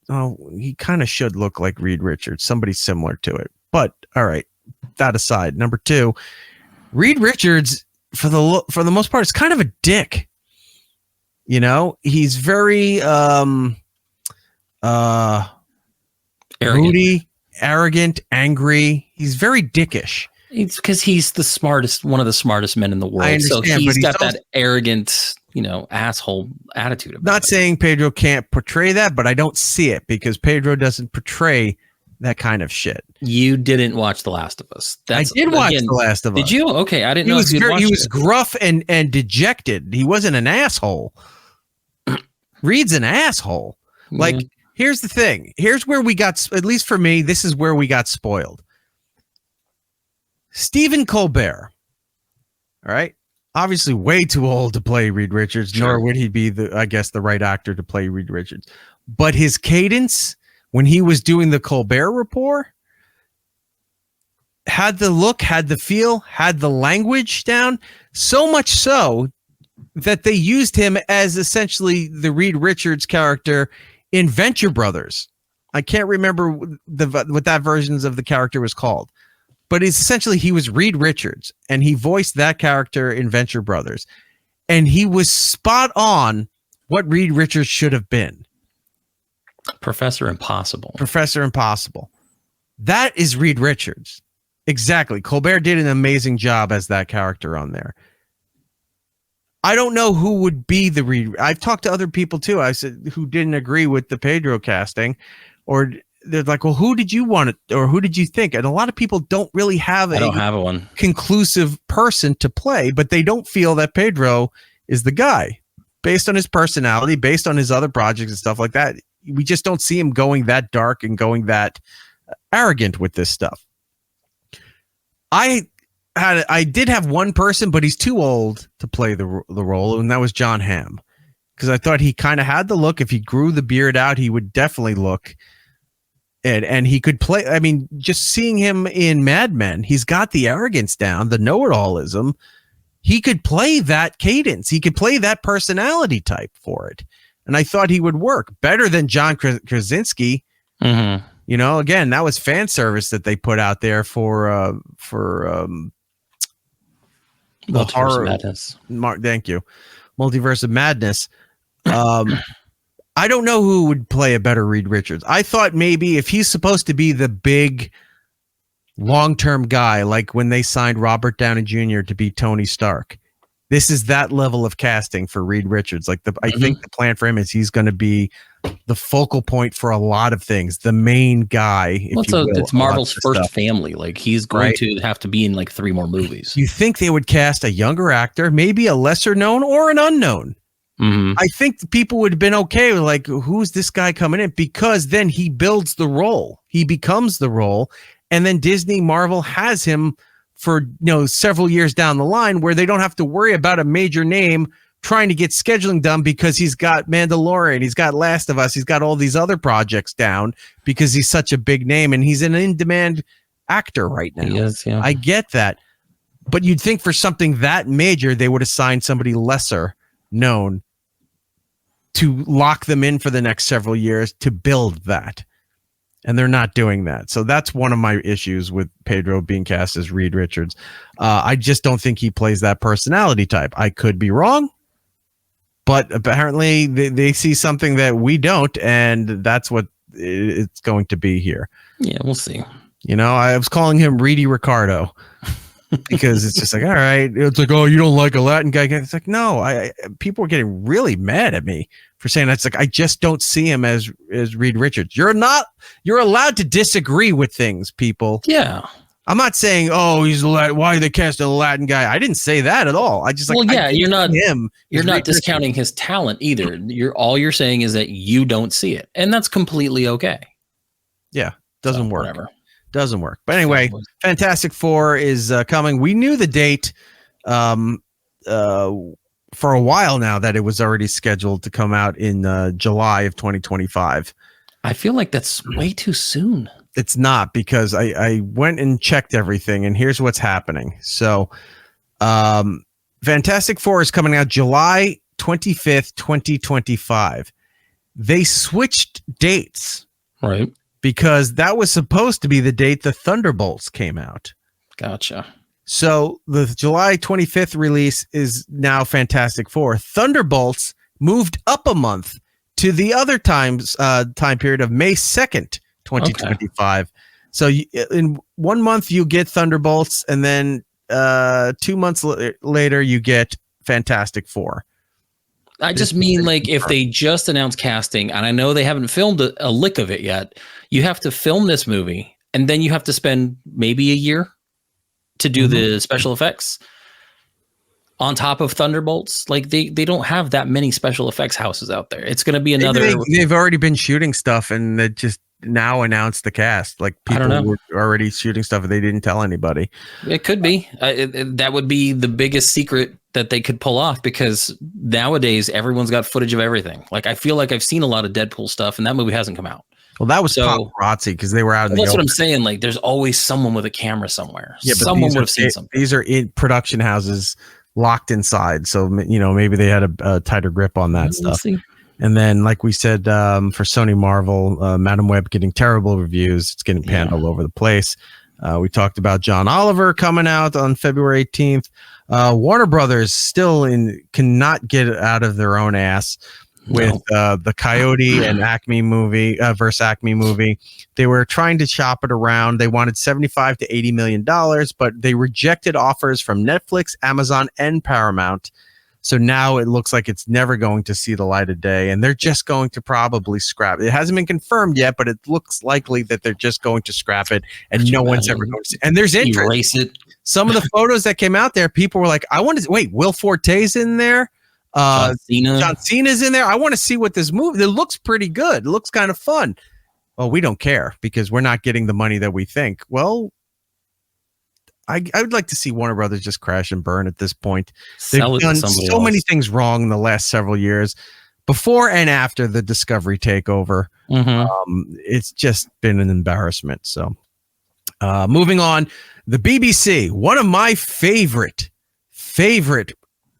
oh, he kind of should look like Reed Richards, somebody similar to it. But all right, that aside, number 2, Reed Richards for the most part is kind of a dick. He's very moody, arrogant, angry. He's very dickish. It's because he's one of the smartest men in the world. So he's got that arrogant, asshole attitude. Not saying Pedro can't portray that, but I don't see it because Pedro doesn't portray that kind of shit. You didn't watch The Last of Us. I did watch The Last of Us. Did you? Okay, I didn't know if you'd watched it. He was gruff and dejected. He wasn't an asshole. Reed's an asshole. Like, here's the thing. Here's where we got, at least for me, this is where we got spoiled. Stephen Colbert, all right, obviously way too old to play Reed Richards, nor would he be the right actor to play Reed Richards. But his cadence when he was doing the Colbert Report had the look, had the feel, had the language down, so much so that they used him as essentially the Reed Richards character in Venture Brothers. I can't remember what that versions of the character was called. But essentially, he was Reed Richards, and he voiced that character in Venture Brothers. And he was spot on what Reed Richards should have been. Professor Impossible. That is Reed Richards. Exactly. Colbert did an amazing job as that character on there. I don't know who would be the Reed. I've talked to other people, too. I said who didn't agree with the Pedro casting, or they're like, well, who did you want it, or who did you think? And a lot of people don't really have a conclusive person to play, but they don't feel that Pedro is the guy based on his personality, based on his other projects and stuff like that. We just don't see him going that dark and going that arrogant with this stuff. I did have one person, but he's too old to play the role, and that was John Hamm, because I thought he kind of had the look. If he grew the beard out, he would definitely look. And he could play. I mean, just seeing him in Mad Men, he's got the arrogance down, the know-it-allism. He could play that cadence. He could play that personality type for it. And I thought he would work better than John Krasinski. Mm-hmm. Again, that was fan service that they put out there for the horror. Madness. Thank you. Multiverse of Madness. I don't know who would play a better Reed Richards. I thought maybe if he's supposed to be the big long-term guy, like when they signed Robert Downey Jr. to be Tony Stark, this is that level of casting for Reed Richards. I think the plan for him is he's going to be the focal point for a lot of things, the main guy. It's Marvel's first family. Like, he's going to have to be in like 3 more movies. You think they would cast a younger actor, maybe a lesser known or an unknown? Mm-hmm. I think people would have been okay with like, who's this guy coming in? Because then he builds the role. He becomes the role. And then Disney, Marvel has him for several years down the line where they don't have to worry about a major name trying to get scheduling done because he's got Mandalorian, he's got Last of Us, he's got all these other projects down because he's such a big name and he's an in-demand actor right now. He is, yeah. I get that. But you'd think for something that major, they would assign somebody lesser known to lock them in for the next several years to build that. And they're not doing that. So that's one of my issues with Pedro being cast as Reed Richards. I just don't think he plays that personality type. I could be wrong, but apparently they see something that we don't, and that's what it's going to be here. Yeah, we'll see. You know, I was calling him Reedy Ricardo because it's just like, all right. It's like, oh, you don't like a Latin guy. It's like, no, people are getting really mad at me for saying that's like, I just don't see him as Reed Richards. You're allowed to disagree with things, people. Yeah. I'm not saying, oh, he's Latin. Why are they casting a Latin guy? I didn't say that at all. I just like, well, yeah, you're not him. You're not discounting his talent either. All you're saying is that you don't see it, and that's completely okay. Yeah, doesn't work. Whatever. Doesn't work. But anyway, Fantastic Four is coming. We knew the date for a while now that it was already scheduled to come out in July of 2025. I feel like that's way too soon. It's not, because I went and checked everything, and here's what's happening. So Fantastic Four is coming out July 25th, 2025. They switched dates. Right. Because that was supposed to be the date the Thunderbolts came out. Gotcha. So the July 25th release is now Fantastic Four. Thunderbolts moved up a month to the other time period of May 2nd, 2025. Okay. So in 1 month you get Thunderbolts, and then 2 months later you get Fantastic Four. I just mean, like, if they just announced casting, and I know they haven't filmed a lick of it yet, you have to film this movie, and then you have to spend maybe a year to do the special effects on top of Thunderbolts. Like, they don't have that many special effects houses out there. It's going to be another. They've already been shooting stuff, and they just now announced the cast. Like, people were already shooting stuff, and they didn't tell anybody. It could be. That would be the biggest secret that they could pull off, because nowadays everyone's got footage of everything. Like, I feel like I've seen a lot of Deadpool stuff, and that movie hasn't come out. Well, that was paparazzi, because they were out in the open. That's what I'm saying. Like, there's always someone with a camera somewhere. Yeah, but someone would have seen something. These are in production houses locked inside, so maybe they had a tighter grip on that stuff. See. And then, like we said, for Sony Marvel, Madam Web getting terrible reviews. It's getting panned all over the place. We talked about John Oliver coming out on February 18th. Warner Brothers still cannot get out of their own ass with the Coyote and Acme movie versus Acme movie. They were trying to shop it around. They wanted $75 to $80 million, but they rejected offers from Netflix, Amazon, and Paramount. So now it looks like it's never going to see the light of day, and they're just going to probably scrap it. It hasn't been confirmed yet, but it looks likely that they're just going to scrap it, and no one's ever going to see it. And there's interest. Erase it. Some of the photos that came out there, people were like, I want to wait, Will Forte's in there. John Cena's in there. I want to see what this movie, it looks pretty good. It looks kind of fun. Well, we don't care because we're not getting the money that we think. Well, I would like to see Warner Brothers just crash and burn at this point. They've done so many things wrong in the last several years, before and after the Discovery takeover. It's just been an embarrassment. So moving on, the BBC, one of my favorite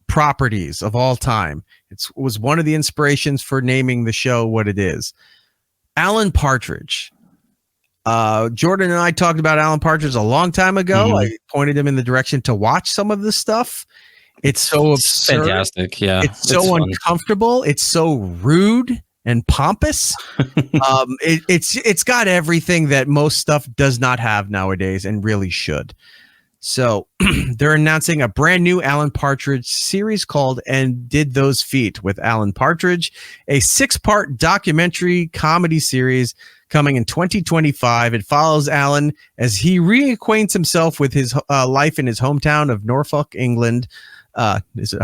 properties of all time. It was one of the inspirations for naming the show what it is. Alan Partridge. Jordan and I talked about Alan Partridge a long time ago. I pointed him in the direction to watch some of this stuff. It's so absurd. Fantastic. Yeah. It's so uncomfortable. It's so rude and pompous. It's got everything that most stuff does not have nowadays and really should. So they're announcing a brand new Alan Partridge series called And Did Those Feet with Alan Partridge, a 6-part documentary comedy series coming in 2025. It follows Alan as he reacquaints himself with his life in his hometown of Norfolk, England. I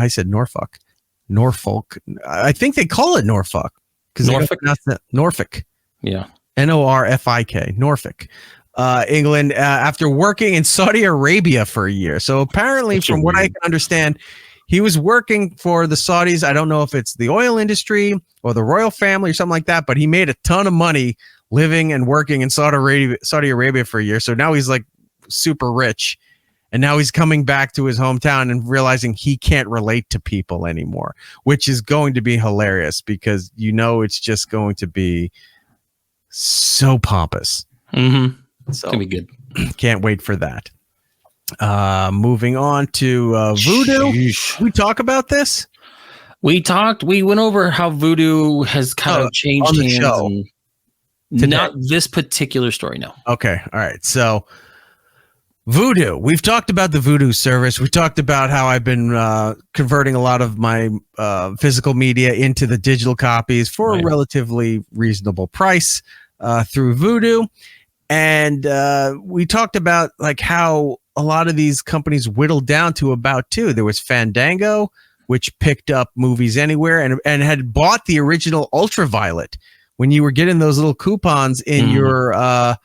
said Norfolk. Norfolk. I think they call it Norfolk. Norfolk? Norfolk. Yeah. Norfik. Norfolk. England, after working in Saudi Arabia for a year. So apparently, from what I can understand, he was working for the Saudis. I don't know if it's the oil industry or the royal family or something like that, but he made a ton of money living and working in Saudi Arabia for a year. So now he's like super rich. And now he's coming back to his hometown and realizing he can't relate to people anymore, which is going to be hilarious because it's just going to be so pompous. Mm-hmm. So it's going to be good. Can't wait for that. Moving on to Vudu. Sheesh. We talk about this? We went over how Voodoo has kind of changed on the hands. show. Not this particular story, no. Okay. All right. So Voodoo. We've talked about the Voodoo service. We talked about how I've been converting a lot of my physical media into the digital copies for a relatively reasonable price through Voodoo. And we talked about like how a lot of these companies whittled down to about two. There was Fandango, which picked up Movies Anywhere and had bought the original Ultraviolet. When you were getting those little coupons in your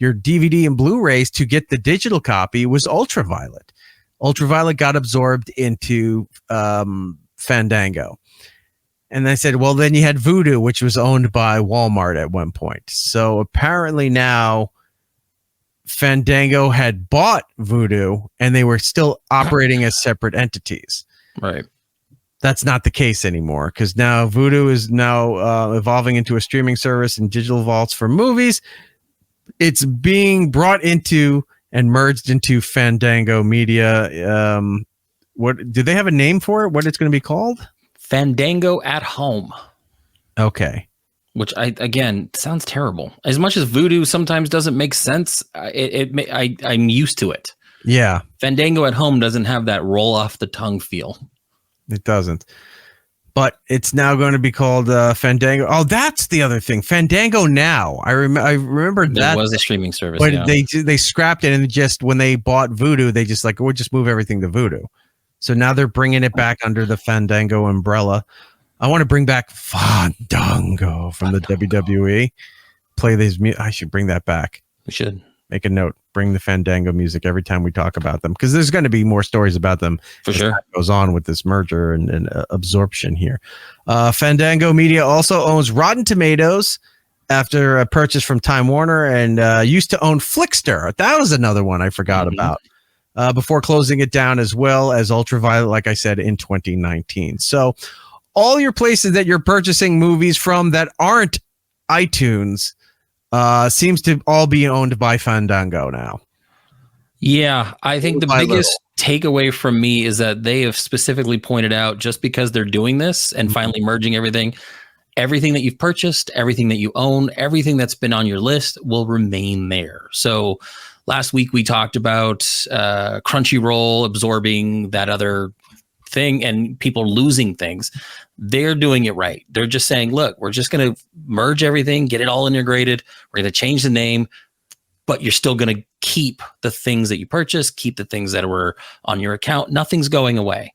DVD and Blu-rays to get the digital copy, was Ultraviolet. Ultraviolet got absorbed into Fandango. And they said, well, then you had Voodoo, which was owned by Walmart at one point. So apparently now Fandango had bought Voodoo and they were still operating as separate entities. Right. That's not the case anymore because now Voodoo is now evolving into a streaming service and digital vaults for movies. It's being brought into and merged into Fandango Media. What do they have a name for it? What it's going to be called? Fandango at Home. Okay. Which again sounds terrible. As much as Voodoo sometimes doesn't make sense, I'm used to it. Yeah. Fandango at Home doesn't have that roll off the tongue feel. It doesn't. But it's now going to be called Fandango. Oh, that's the other thing. Fandango Now. I remember that was a streaming service. But they scrapped it, and just when they bought Voodoo, they just we'll just move everything to Voodoo. So now they're bringing it back under the Fandango umbrella. I want to bring back Fandango from the WWE. Play these. I should bring that back. We should make a note. Bring the Fandango music every time we talk about them because there's going to be more stories about them for sure. Time goes on with this merger and absorption here. Fandango Media also owns Rotten Tomatoes after a purchase from Time Warner and used to own Flickster. That was another one I forgot about before closing it down as well as Ultraviolet, like I said, in 2019. So all your places that you're purchasing movies from that aren't iTunes seems to all be owned by Fandango now. Yeah, I think the biggest takeaway from me is that they have specifically pointed out just because they're doing this and finally merging everything that you've purchased, everything that you own, everything that's been on your list will remain there. So last week we talked about Crunchyroll absorbing that other thing and people losing things. They're doing it right. They're just saying, look, we're just going to merge everything, get it all integrated. We're going to change the name, but you're still going to keep the things that you purchased, keep the things that were on your account. Nothing's going away.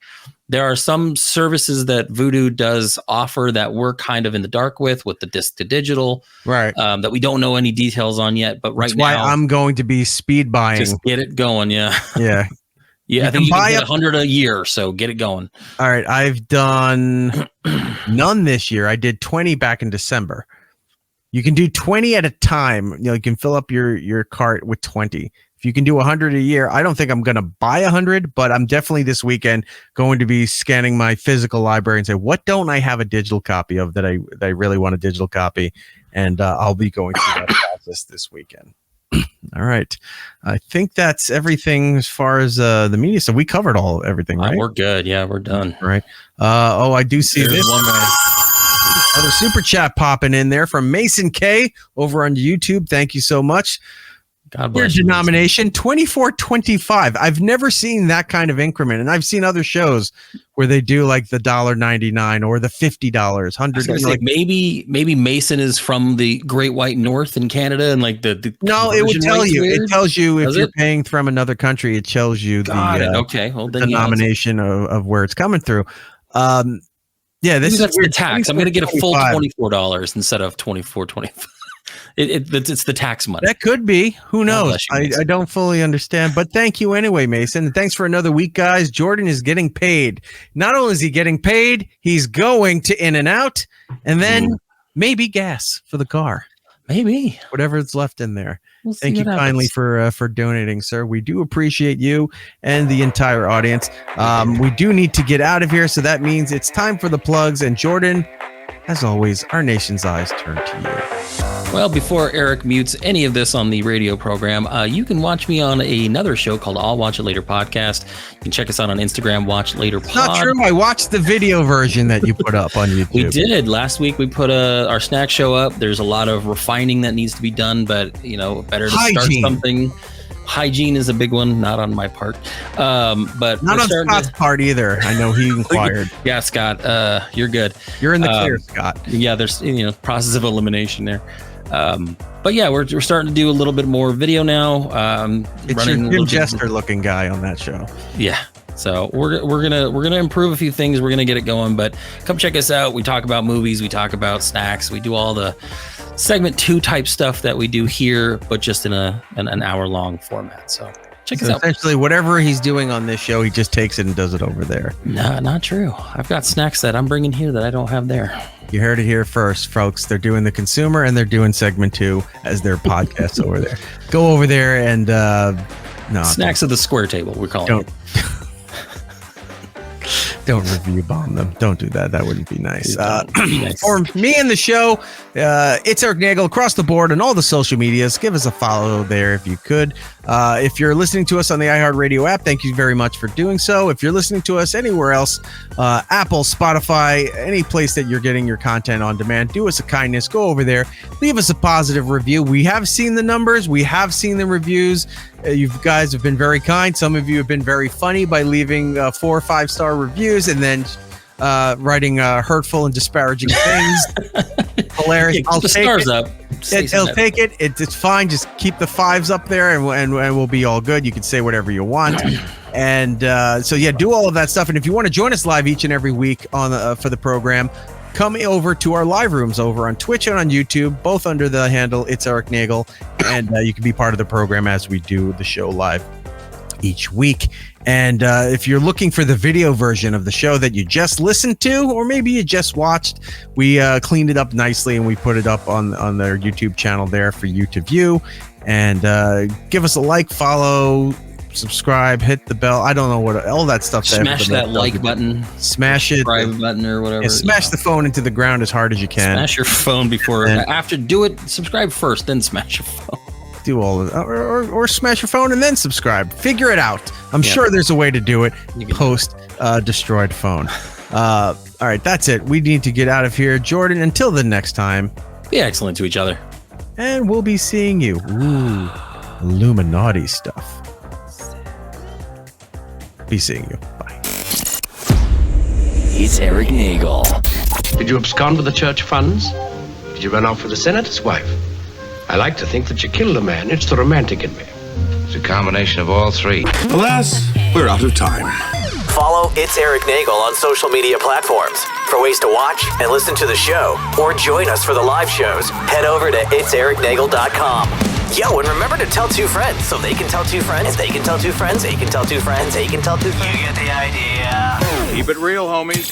There are some services that Voodoo does offer that we're kind of in the dark with the disc to digital, right? That we don't know any details on yet. But That's why I'm going to be speed buying. Just get it going, yeah. Yeah. Yeah, I think you can get 100 a year, so get it going. All right, I've done none this year. I did 20 back in December. You can do 20 at a time. You can fill up your cart with 20. If you can do 100 a year, I don't think I'm going to buy 100, but I'm definitely this weekend going to be scanning my physical library and say, what don't I have a digital copy of that I really want a digital copy? And I'll be going through that process this weekend. All right. I think that's everything as far as the media. So we covered everything, right? We're good. Yeah, we're done. Right. I do see this. Another super chat popping in there from Mason K over on YouTube. Thank you so much. God bless your denomination, $24.25. I've never seen that kind of increment, and I've seen other shows where they do like the $1.99 or the $50, $100. Maybe Mason is from the Great White North in Canada, and like the no, it would tell you. Weird? It tells you if you're paying from another country. It tells you the denomination of where it's coming through. Yeah, that's the tax. I'm going to get a full $24 instead of $24.25. It's the tax money. That could be. Who knows? bless you, Mason. I don't fully understand. But thank you anyway, Mason. And thanks for another week, guys. Jordan is getting paid. Not only is he getting paid, he's going to In-N-Out and then maybe gas for the car. Maybe. Whatever's left in there. We'll see Thank you what kindly happens. for donating, sir. We do appreciate you and the entire audience. We do need to get out of here, so that means it's time for the plugs. And Jordan, as always, our nation's eyes turn to you. Well, before Erik mutes any of this on the radio program, you can watch me on another show called I'll Watch It Later Podcast. You can check us out on Instagram, Watch Later Pod. Not true. I watched the video version that you put up on YouTube. We did. Last week we put our snack show up. There's a lot of refining that needs to be done, but better to start something. Hygiene is a big one, not on my part. But not on Scott's part either. I know he inquired. Yeah, Scott, you're good. You're in the clear, Scott. Yeah, there's process of elimination there. But yeah, we're starting to do a little bit more video now. It's your Jim Jester looking guy on that show. Yeah. So we're gonna improve a few things. We're gonna get it going, but come check us out. We talk about movies, we talk about snacks, we do all the segment 2 type stuff that we do here, but just in an hour long format. So check us out. Essentially, whatever he's doing on this show, he just takes it and does it over there. No, not true. I've got snacks that I'm bringing here that I don't have there. You heard it here first, folks. They're doing the consumer and they're doing segment 2 as their podcasts over there. Go over there and snacks of the square table. We're calling it. Don't review bomb them. Don't do that. That wouldn't be nice. For me and the show, it's Erik Nagel across the board on all the social medias. Give us a follow there if you could. If you're listening to us on the iHeartRadio app, thank you very much for doing so. If you're listening to us anywhere else, Apple, Spotify, any place that you're getting your content on demand, do us a kindness. Go over there. Leave us a positive review. We have seen the numbers. We have seen the reviews. You guys have been very kind. Some of you have been very funny by leaving 4 or 5 star reviews and then writing hurtful and disparaging things. Hilarious. I'll take stars it. Up. I'll take it. It's fine. Just keep the 5s up there and we'll be all good. You can say whatever you want. And so, yeah, do all of that stuff. And if you want to join us live each and every week on for the program, come over to our live rooms over on Twitch and on YouTube, both under the handle It's Erik Nagel, and you can be part of the program as we do the show live each week. And if you're looking for the video version of the show that you just listened to, or maybe you just watched, we cleaned it up nicely and we put it up on their YouTube channel there for you to view. And give us a like, follow, subscribe, hit the bell. I don't know what all that stuff. Smash that like button. Smash it. Subscribe button or whatever. Yeah, smash the phone into the ground as hard as you can. Smash your phone before. After do it. Subscribe first, then smash your phone. Do all of that, or smash your phone and then subscribe. Figure it out. I'm sure there's a way to do it. Post destroyed phone. All right, that's it. We need to get out of here, Jordan. Until the next time. Be excellent to each other. And we'll be seeing you. Ooh, Illuminati stuff. Be seeing you. Bye. It's Erik Nagel. Did you abscond with the church funds? Did you run off with the senator's wife? I like to think that you killed a man. It's the romantic in me. It's a combination of all 3. Alas, we're out of time. Follow It's Erik Nagel on social media platforms. For ways to watch and listen to the show, or join us for the live shows, head over to itseriknagel.com. Yo, and remember to tell 2 friends, so they can tell 2 friends, they can tell 2 friends, they can tell 2 friends, they can tell 2 friends. You get the idea. Keep it real, homies.